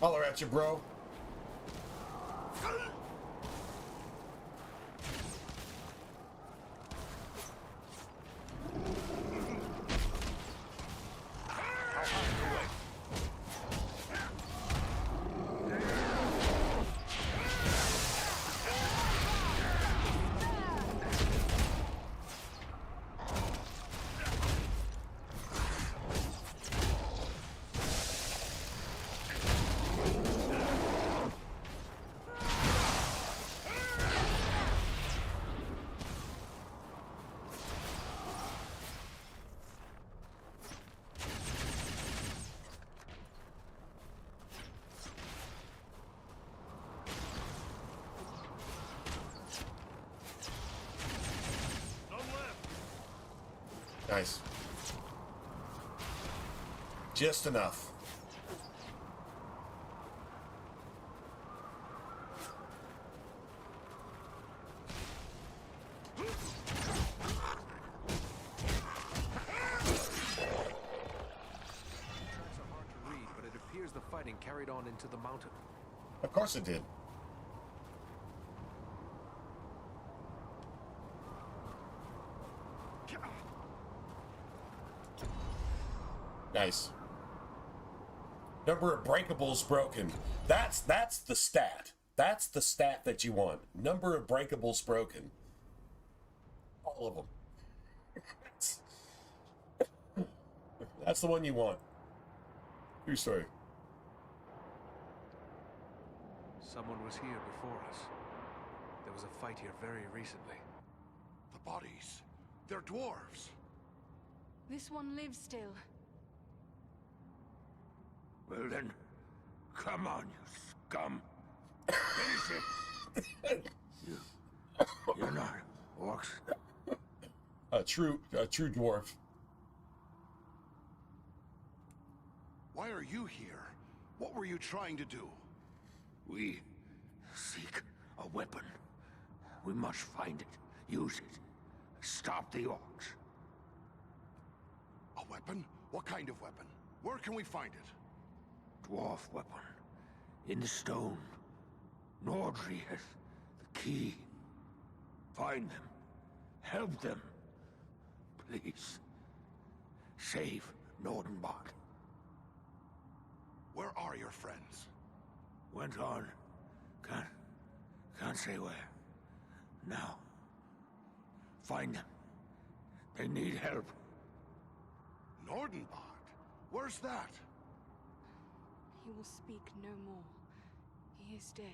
Holler at you, bro. Nice. Just enough. Tracks are hard to read, but it appears the fight fighting carried on into the mountain. Of course it did. Nice. Number of breakables broken. That's the stat. That's the stat that you want. Number of breakables broken. All of them. That's the one you want. True story. Someone was here before us. There was a fight here very recently. The bodies. They're dwarves. This one lives still. Well then, come on, you scum. Finish it. You're not orcs. A true dwarf. Why are you here? What were you trying to do? We seek a weapon. We must find it, use it, stop the orcs. A weapon? What kind of weapon? Where can we find it? Dwarf weapon. In the stone. Nordri has the key. Find them. Help them. Please. Save Nordenbach. Where are your friends? Went on. Can't say where. Now. Find them. They need help. Nordenbach? Where's that? He will speak no more. He is dead.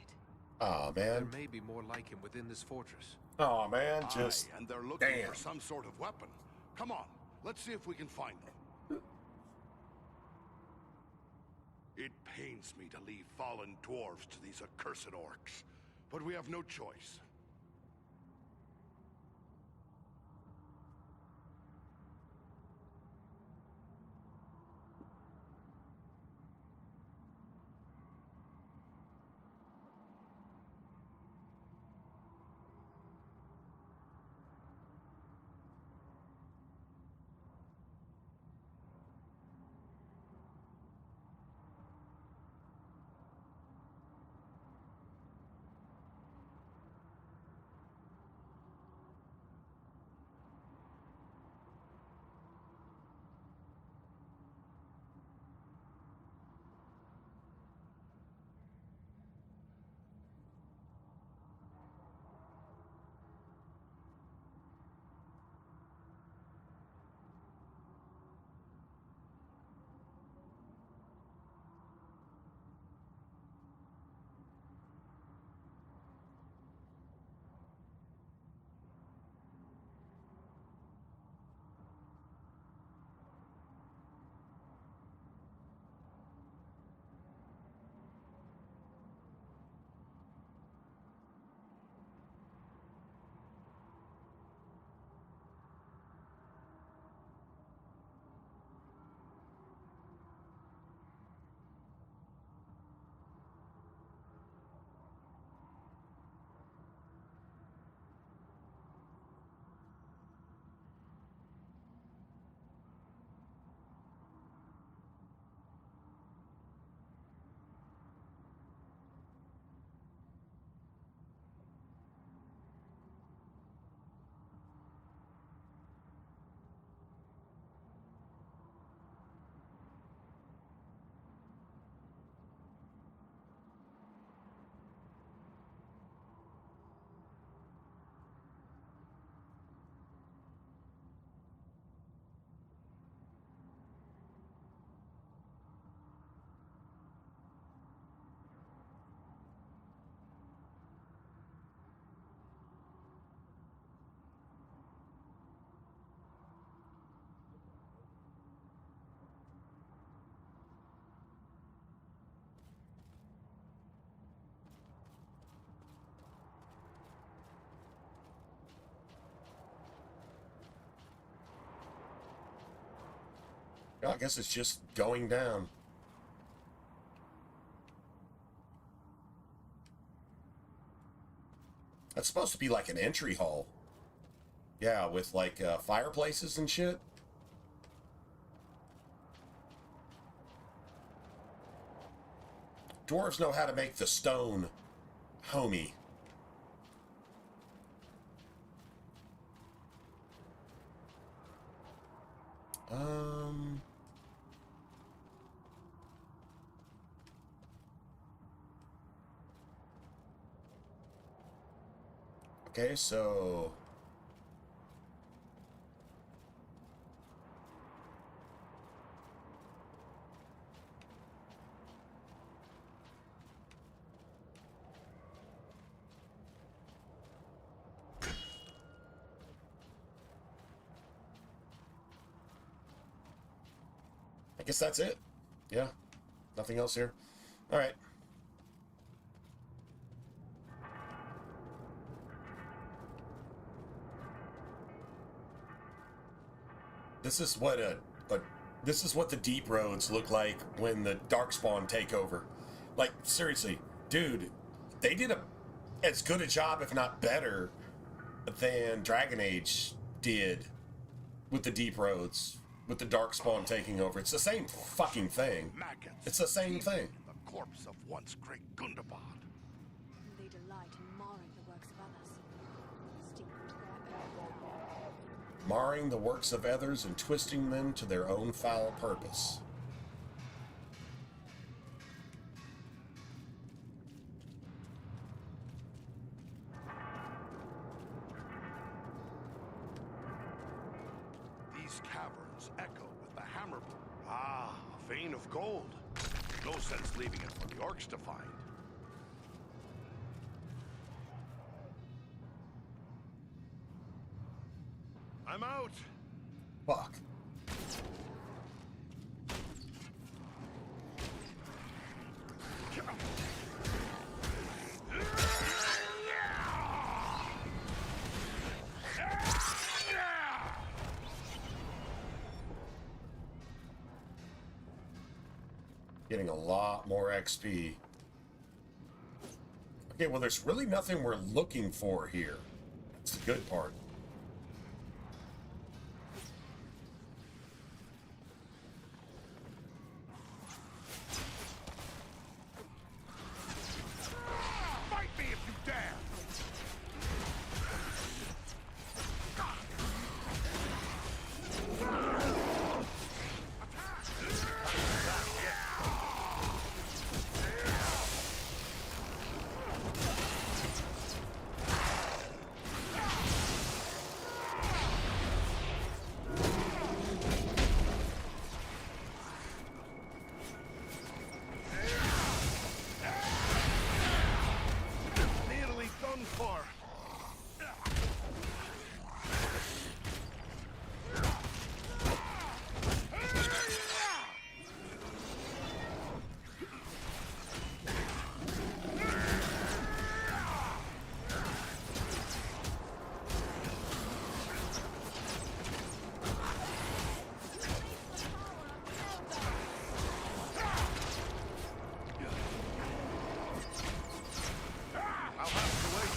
Aw, There man. may be more like him within this fortress. Aw, man. Just Aye, and they're looking damn. for some sort of weapon. Come on, let's see if we can find them. It pains me to leave fallen dwarves to these accursed orcs, but we have no choice. I guess it's just going down. That's supposed to be like an entry hall. Yeah, with like fireplaces and shit. Dwarves know how to make the stone homey. Okay, so I guess that's it. Yeah. Nothing else here. All right. This is what this is what the deep roads look like when the Darkspawn take over. Like, seriously, dude, they did as good a job, if not better, than Dragon Age did with the deep roads, with the Darkspawn taking over. It's the same fucking thing. Maggots It's the same thing. in the corpse of once great Gundabad. They delight in marring the works of others. Sticking to their own. Marring the works of others and twisting them to their own foul purpose. These caverns echo with the hammer. Ah, a vein of gold. No sense leaving it for the orcs to find. I'm out. Fuck. Getting a lot more XP. Okay, well, there's really nothing we're looking for here. That's the good part. Fight me if you dare. Nearly done for. I'll have to wait.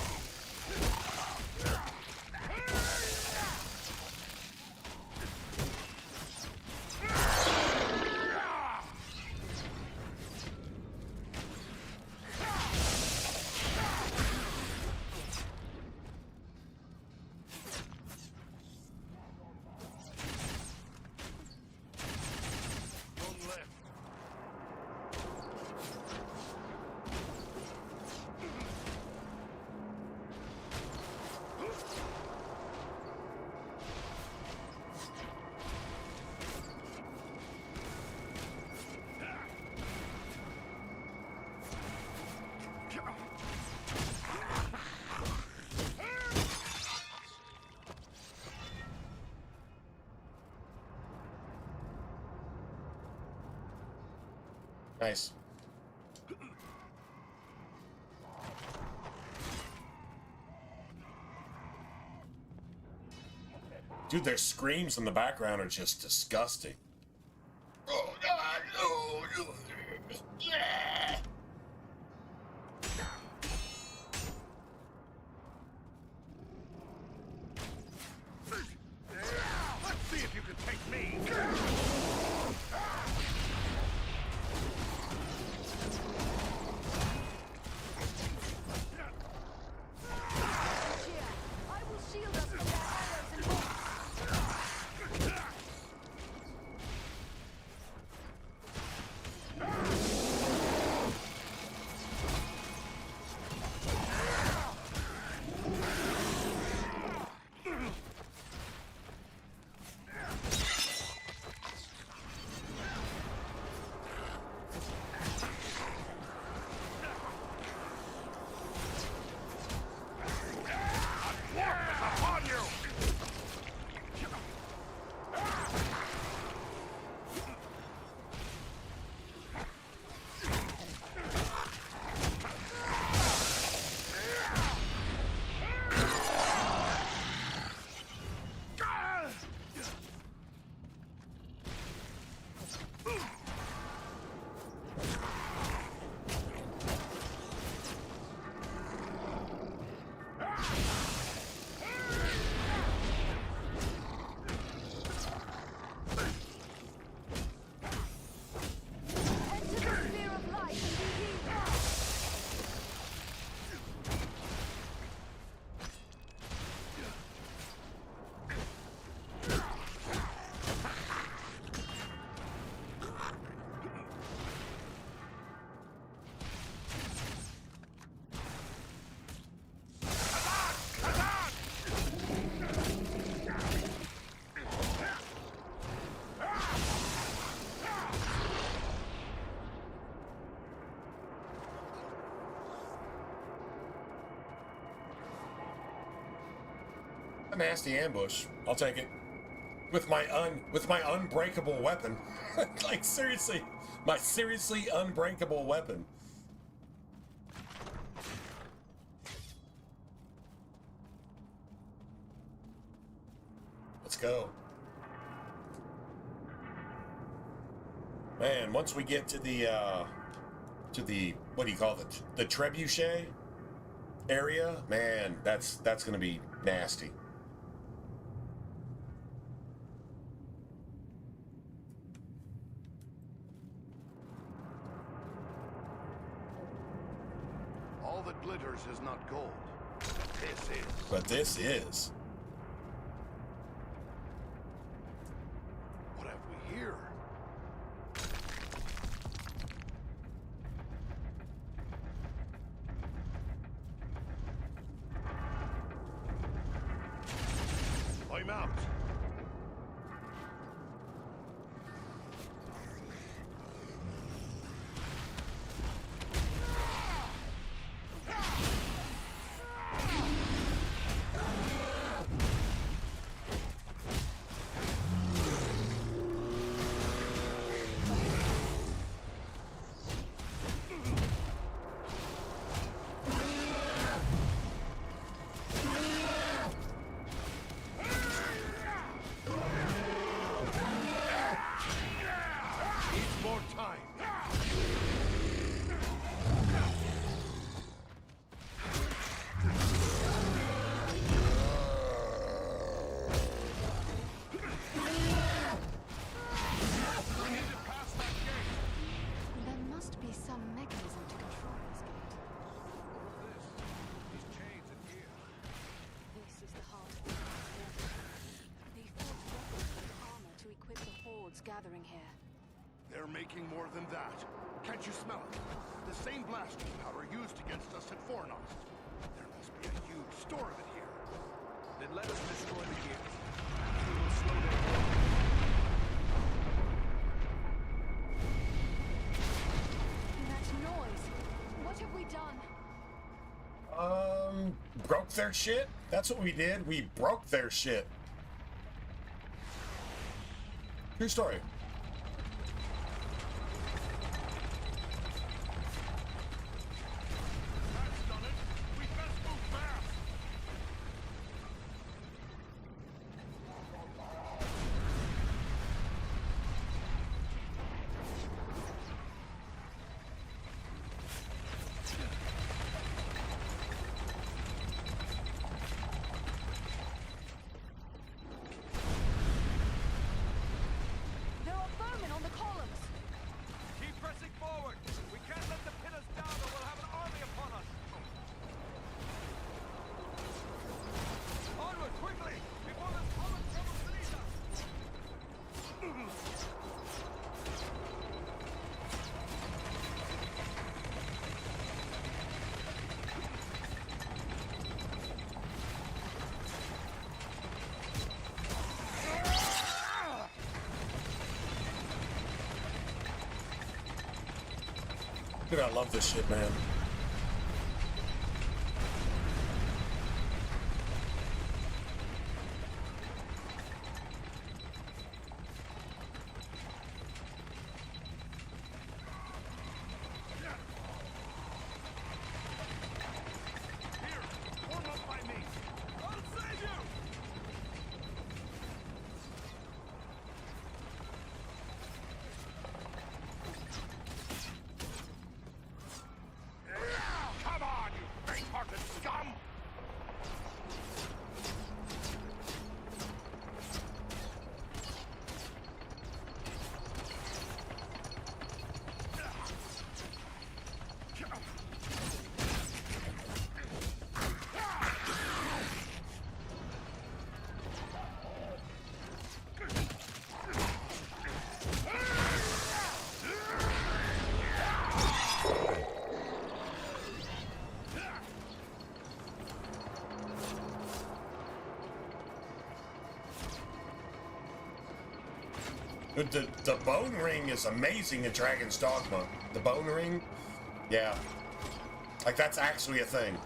One left. Nice. Dude, their screams in the background are just disgusting. Oh, God. Oh, yeah. Let's see if you can take me. Enter the sphere of light and be healed. A nasty ambush. I'll take it. With my unbreakable weapon. Like seriously, my seriously unbreakable weapon. Let's go. Man, once we get to the what do you call it? The trebuchet area, man, that's gonna be nasty. All that glitters is not gold. This is. But this is. What have we here? I'm out. Needs more time. We need to pass that gate. There must be some mechanism to control this gate. These chains and gear. This is the heart of the war. They forged weapons and armor to equip the hordes gathering here. They're making more than that. Can't you smell it? The same blasting powder used against us at Fornost. There must be a huge store of it here. Then let us destroy the gears. We will slow their growth. That noise! What have we done? Broke their shit? That's what we did. We broke their shit. True story. That's done it. We best move fast. There are vermin on the columns! Keep pressing forward. We can't let them pin us down or we'll have an army upon us. Onward, quickly! Before this column troubles beneath us! Dude, I love this shit, man. Here, warm up by me. I'll save you! The bone ring is amazing in Dragon's Dogma. The bone ring, yeah, like that's actually a thing.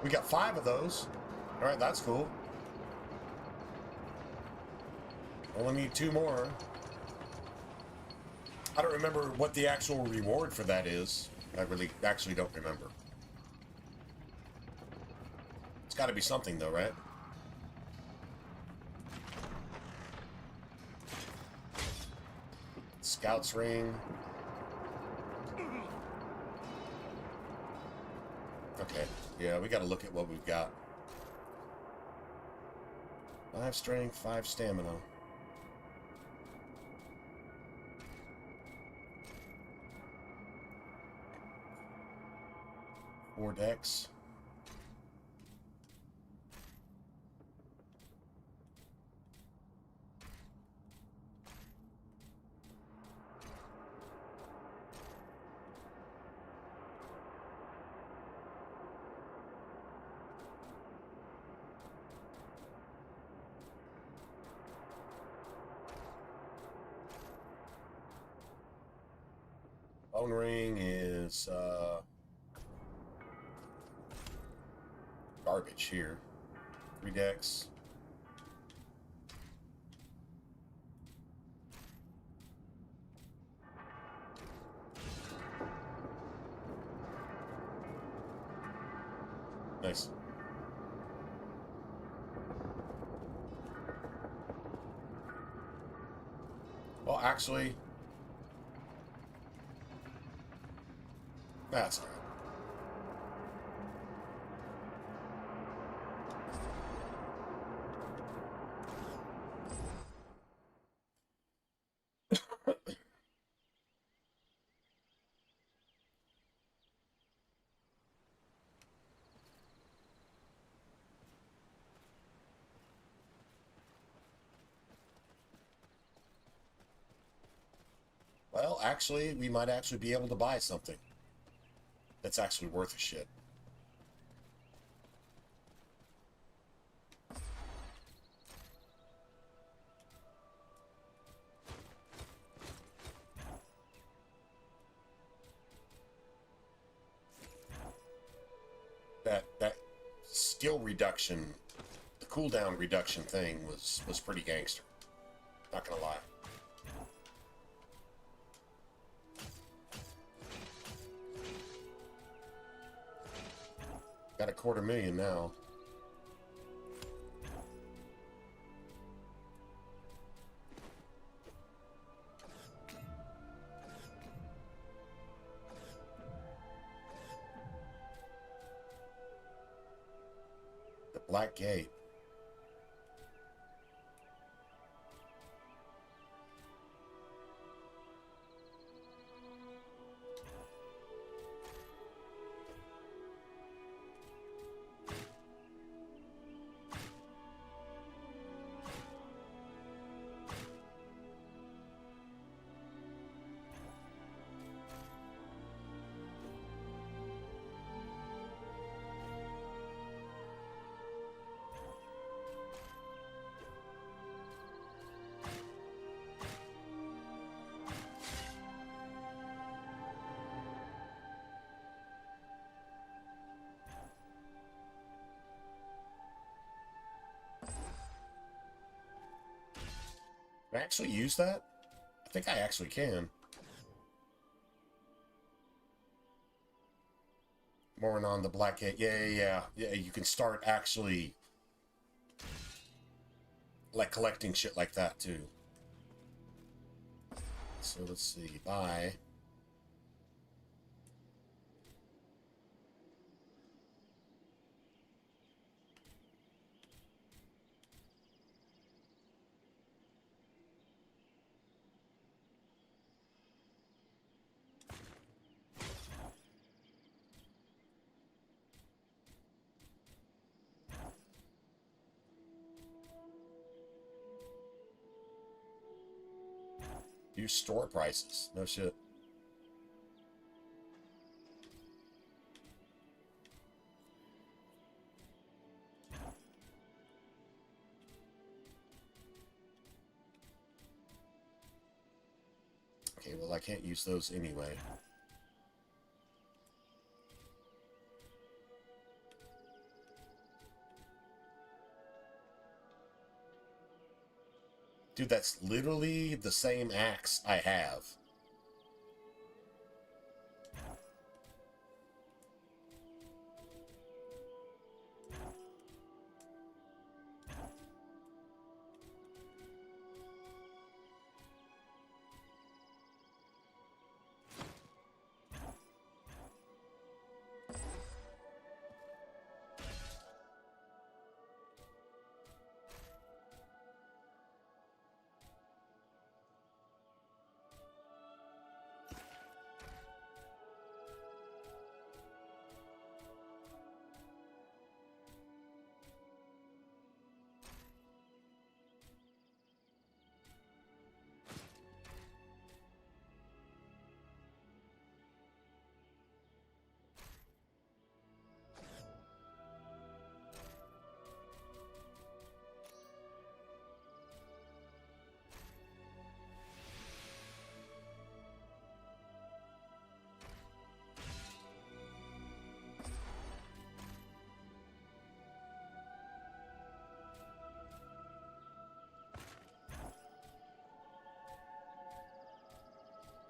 We got 5 of those. All right, that's cool. Only need 2 more. I don't remember what the actual reward for that is. I really actually don't remember. It's got to be something though, right? Scout's ring. Okay, yeah, we got to look at what we've got. 5 strength, 5 stamina. 4 dex. Bone ring is garbage here. 3 decks. Nice. Well, actually, that's all right. Well, actually, we might actually be able to buy something that's actually worth a shit. That skill reduction, the cooldown reduction thing was pretty gangster. Not gonna lie. Got a 250,000 now. The Black Gate. Can I actually use that? I think I actually can. More on the Black Gate. Yeah. You can start actually like collecting shit like that too. So let's see. Buy. Use store prices. No shit. Okay, well, I can't use those anyway. Dude, that's literally the same axe I have.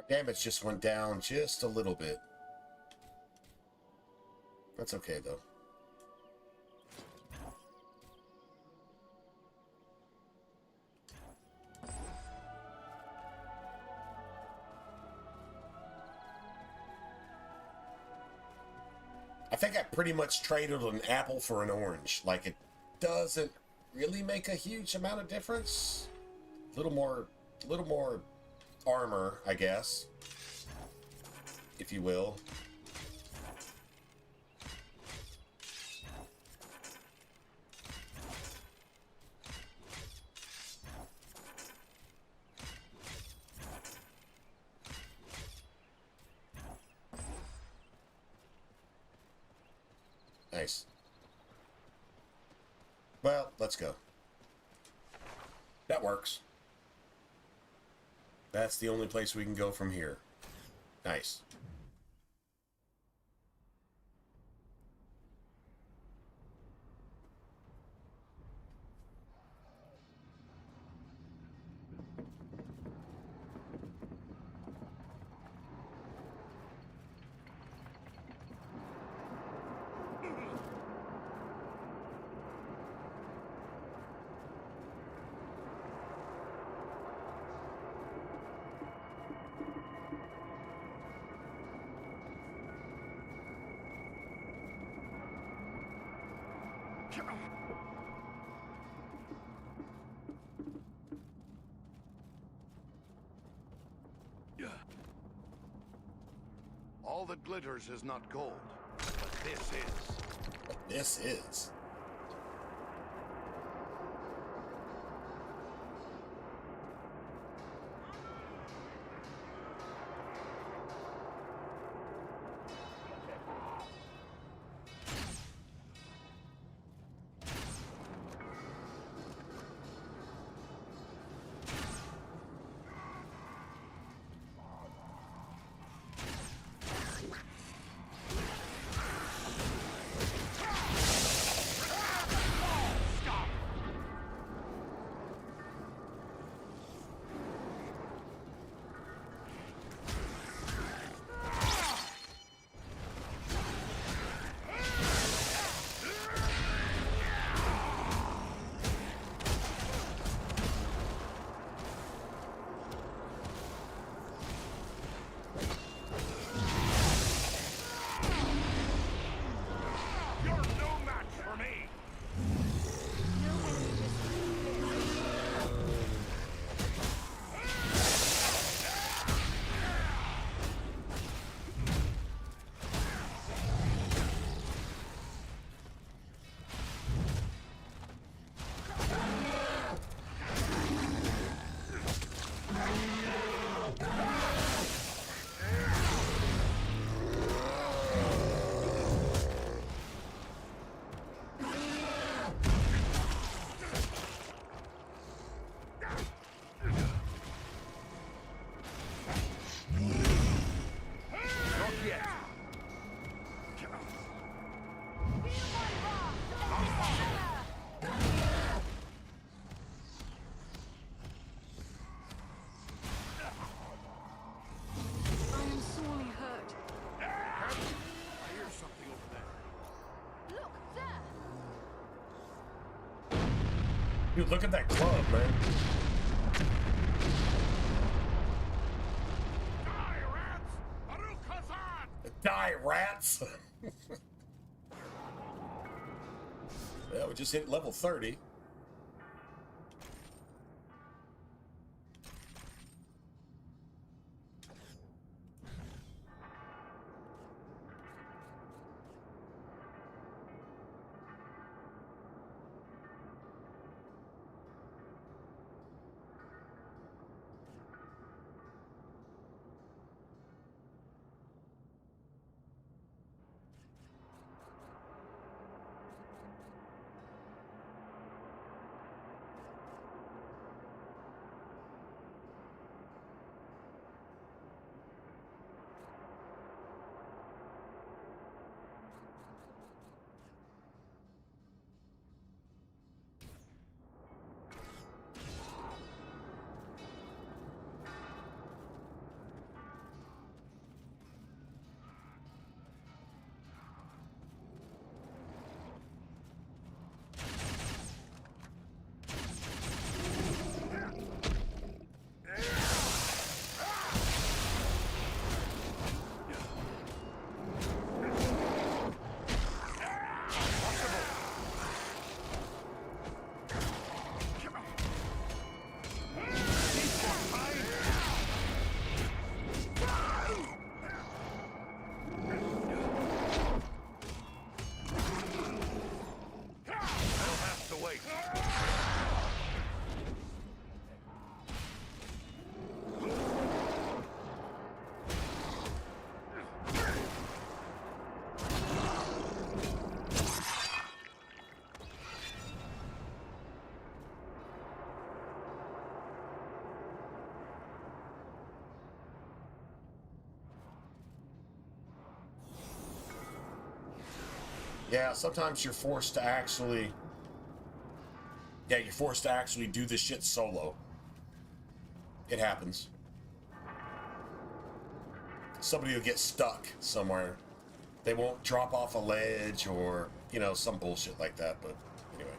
Damage just went down just a little bit. That's okay, though. I think I pretty much traded an apple for an orange. Like, it doesn't really make a huge amount of difference. A little more armor, I guess, if you will. Nice. Well, let's go. That works. That's the only place we can go from here. Nice. All that glitters is not gold, but this is. But this is. Dude, look at that club, man. Die, rats! Yeah, we just hit level 30. Yeah, sometimes you're forced to actually... Yeah, you're forced to actually do this shit solo. It happens. Somebody will get stuck somewhere. They won't drop off a ledge or, you know, some bullshit like that, but anyway.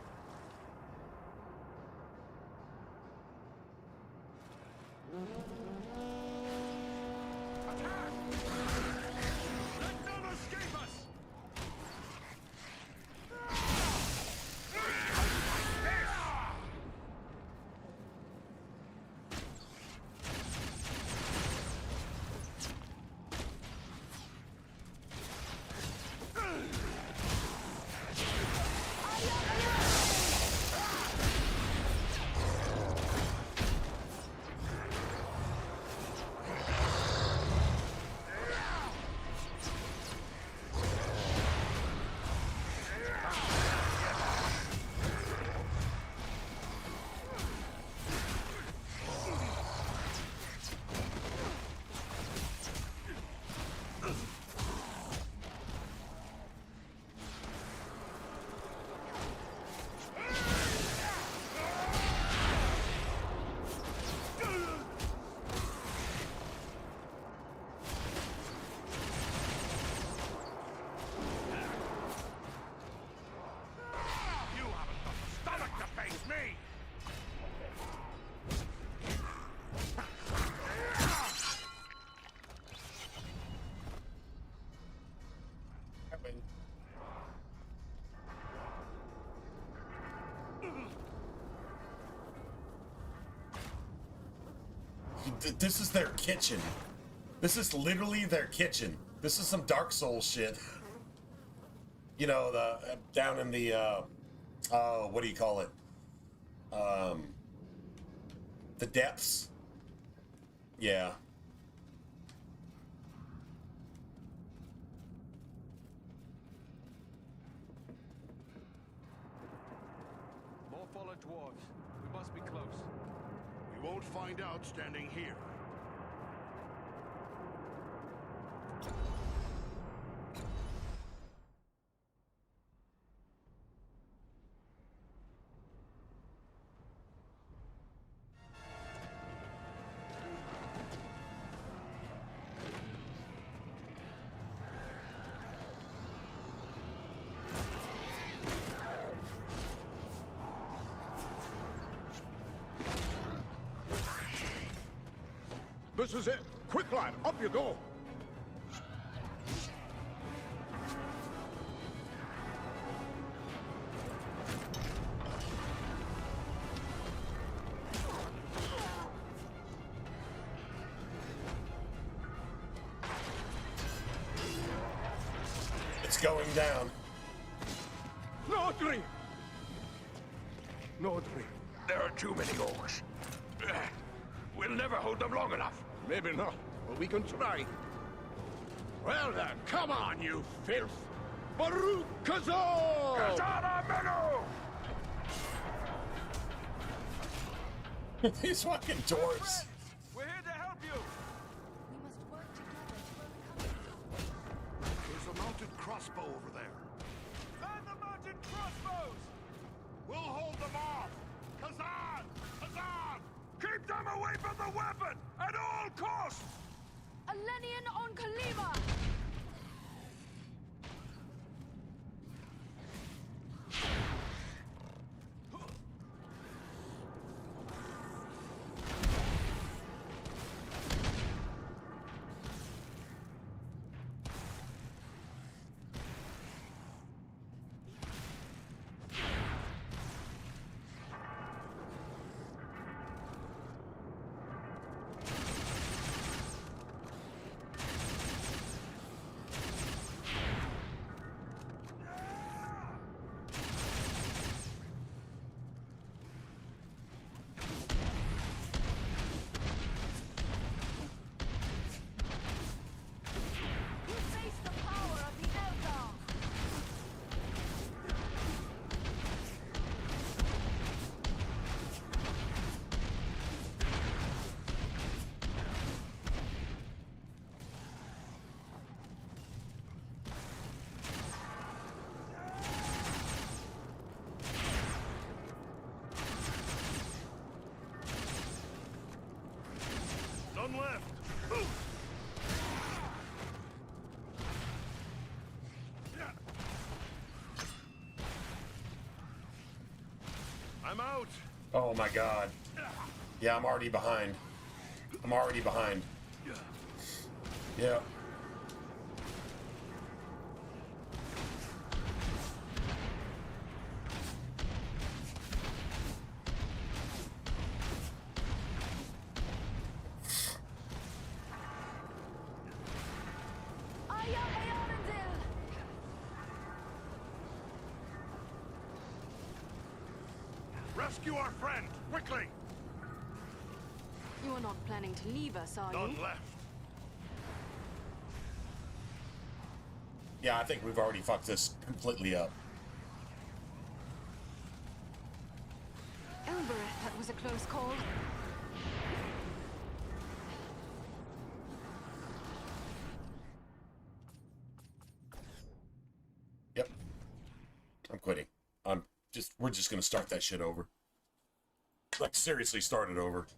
This is their kitchen. This is literally their kitchen. This is some Dark Souls shit. You know, the down in the what do you call it? The depths. Yeah. More fallen dwarves. We must be close. We won't find out standing here. This is it. Quick, lad, up you go. It's going down. No dream. No dream. There are too many orcs. We'll never hold them long enough. Maybe not, but we can try. Well then, come on, you filth! Baruch Kazor! Kazana Menu! These fucking dwarves. We're here to help you! We must work together to overcome it. There's a mounted crossbow over there. And the mounted crossbows! We'll hold them off! Kazan! Kazan! Keep them away from the weapon! At all costs! Alenian on Kalima! None left! I'm out! Oh my god. Yeah, I'm already behind. I'm already behind. Yeah. Rescue our friend, quickly! You are not planning to leave us, are None you? left. Yeah, I think we've already fucked this completely up. Elbereth, that was a close call. Yep. I'm quitting. We're just gonna start that shit over. Like, seriously, start it over.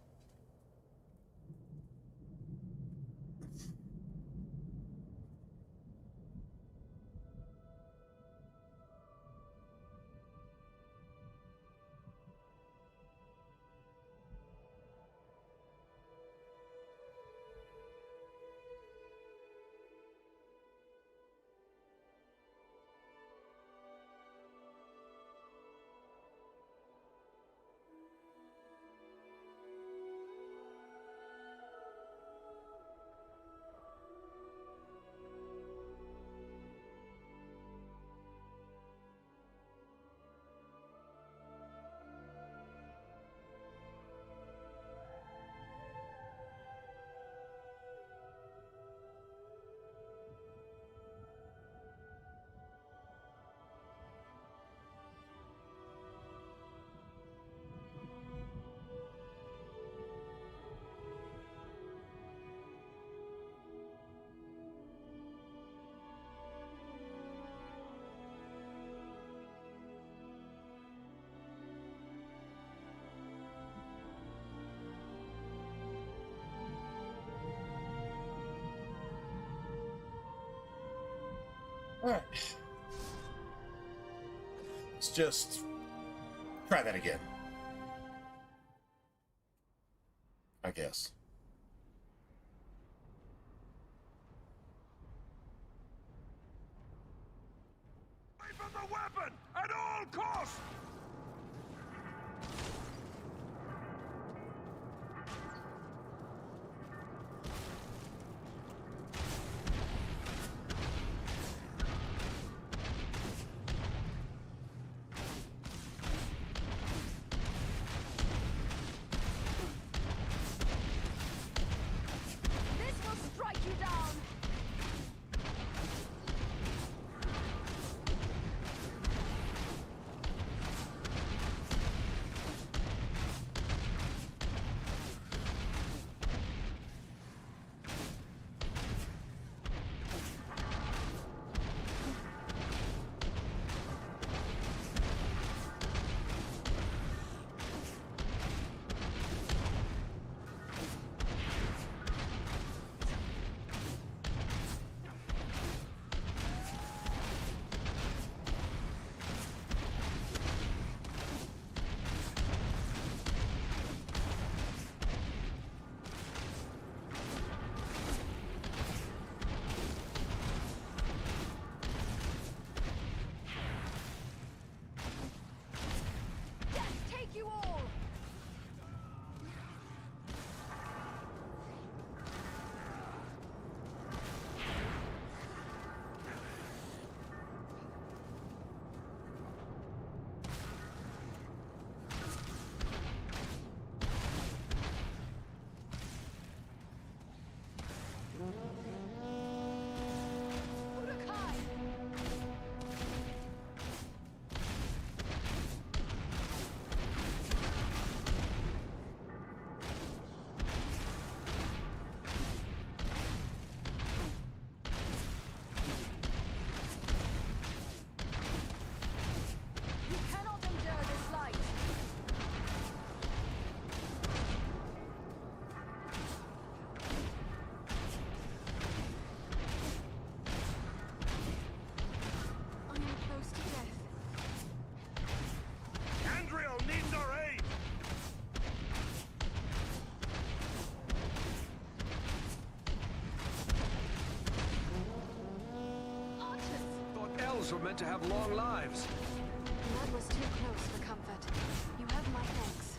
Alright. Let's just try that again. I guess. Those were meant to have long lives. That was too close for comfort. You have my thanks.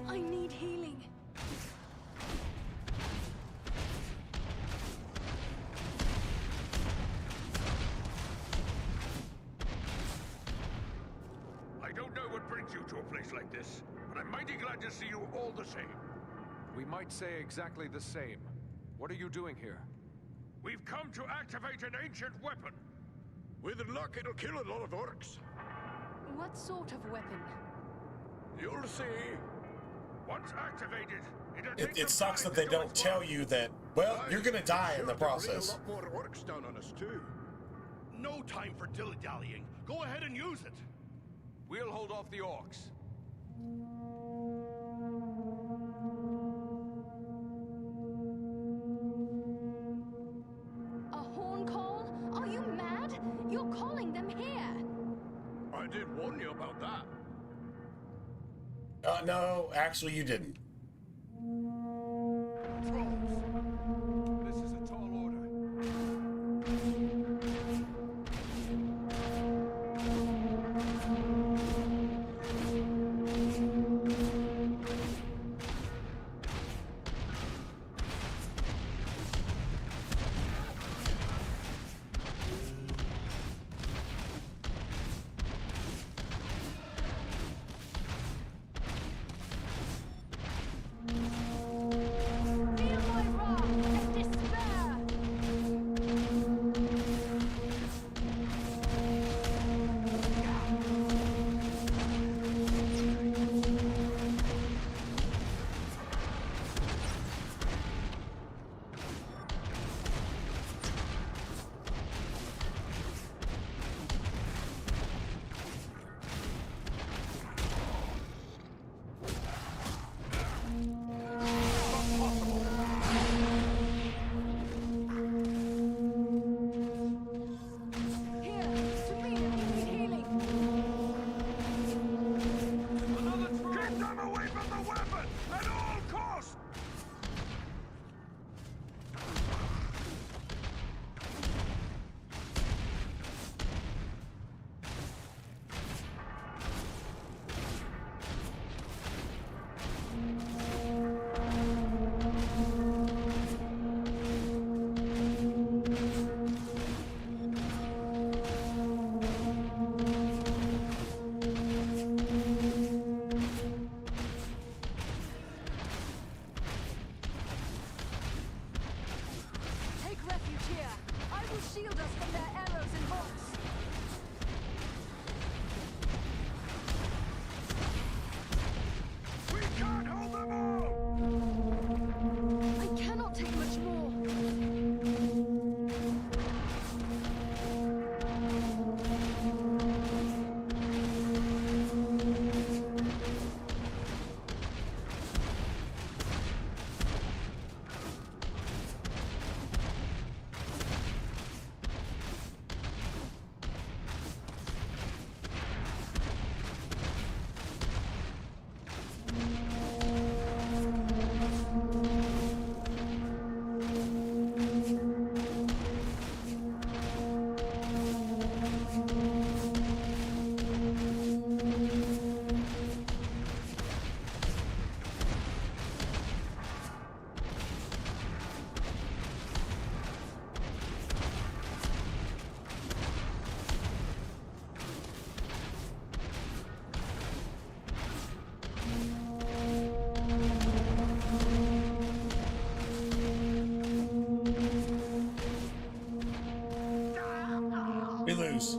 I need healing. I don't know what brings you to a place like this, but I'm mighty glad to see you all the same. We might say exactly the same. What are you doing here? We've come to activate an ancient weapon. With luck, it'll kill a lot of orcs. What sort of weapon? You'll see. Once activated, it'll take It some sucks time that they to do don't its tell work. you that, well, you're gonna die in the process. A lot more orcs down on us too. No time for dilly-dallying. Go ahead and use it. We'll hold off the orcs. A horn call? Are you mad? You're calling them here. I did warn you about that. No, actually you didn't. This is a tall order. Feel my wrath and despair. Here, to me if you need healing. Keep them away from the weapon at all costs! Take refuge here. I will shield us from their arrows and bolts. We can't hold them all! I cannot take much more. We lose.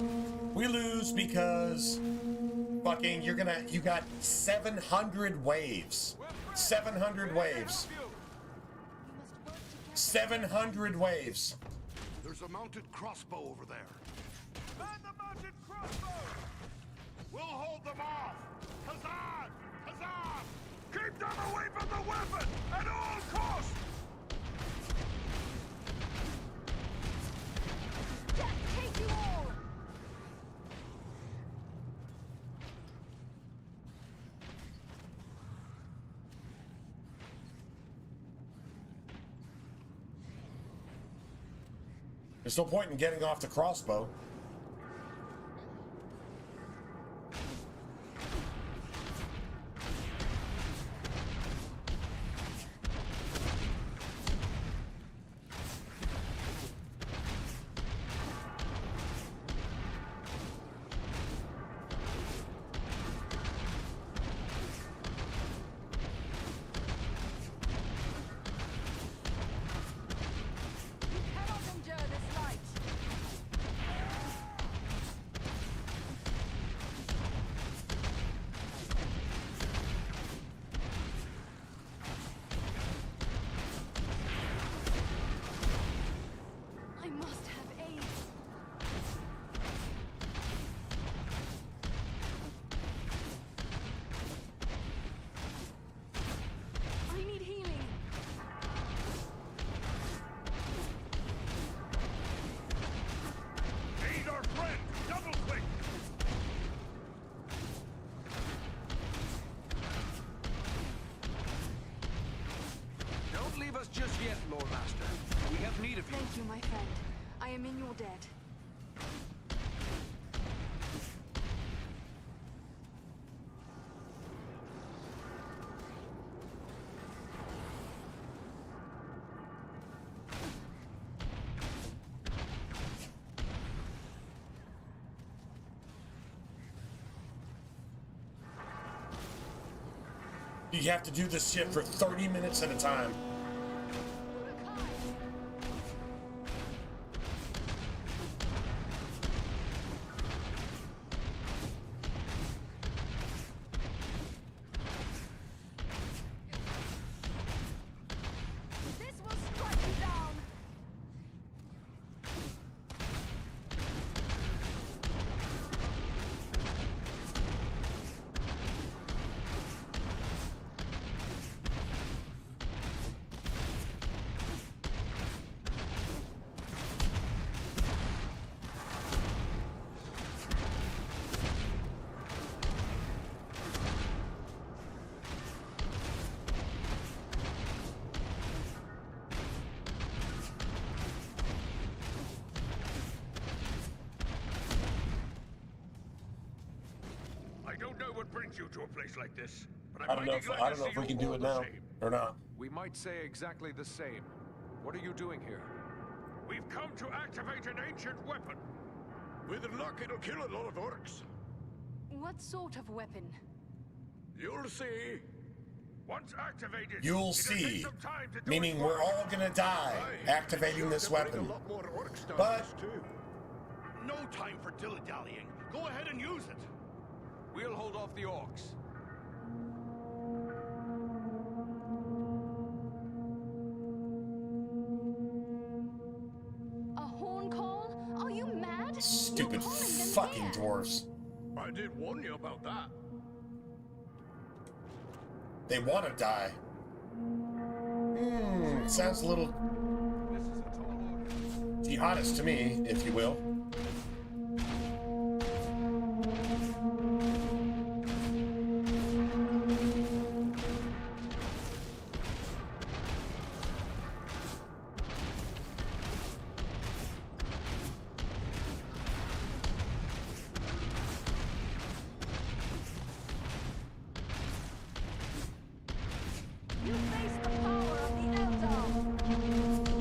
We lose because fucking you got 700 waves. 700 waves. 700 waves. There's a mounted crossbow over there. Man the mounted crossbow! We'll hold them off! Huzzah! Huzzah! Keep them away from the weapon at all costs! Death take you all! There's no point in getting off the crossbow. You cannot endure this light! I must have aid. I need healing. Aid our friend! Double quick! Don't leave us just yet, Lord Master. We have need of you. Thank you, my friend. I am in your debt. You have to do this shit for 30 minutes at a time. This will strike you down! I don't know what brings you to a place like this, but I I'm don't know mighty if, glad I to don't know see if we you can do all it the now same. or not. We might say exactly the same. What are you doing here? We've come to activate an ancient weapon. With luck, it'll kill a lot of orcs. What sort of weapon? You'll see. Once activated, You'll it'll see. take some time to do Meaning its we're work. all gonna die Aye, activating sure this to bring weapon. A lot more orcs down But- this too. No time for dilly-dallying. Go ahead and use it. We'll hold off the orcs. A horn call? Are you mad? Stupid You're calling them fucking here. dwarves. I did warn you about that. They want to die. Sounds a little This is a tall order. jihadist to me, if you will. You face the power of the Eldar.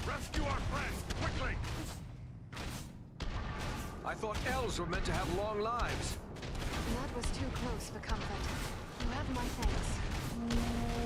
Rescue our friend, quickly! I thought elves were meant to have long lives. That was too close for comfort. You have my thanks.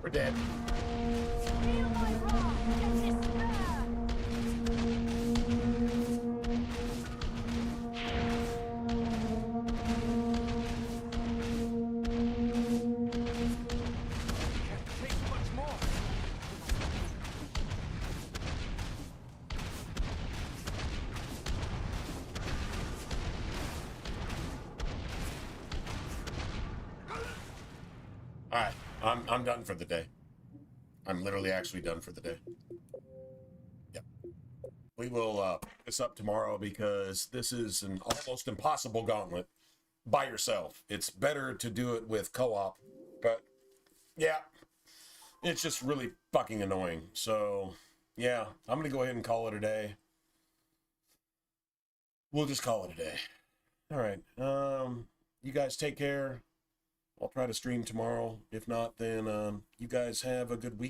We're dead. Feel my wrath. Get this spur. Can't take much more. All right, I'm done for the day. I'm literally actually done for the day. Yep. We will pick this up tomorrow because this is an almost impossible gauntlet by yourself. It's better to do it with co-op, but yeah, it's just really fucking annoying. So yeah, I'm gonna go ahead and call it a day. We'll just call it a day. All right. You guys take care. I'll try to stream tomorrow. If not, then you guys have a good week.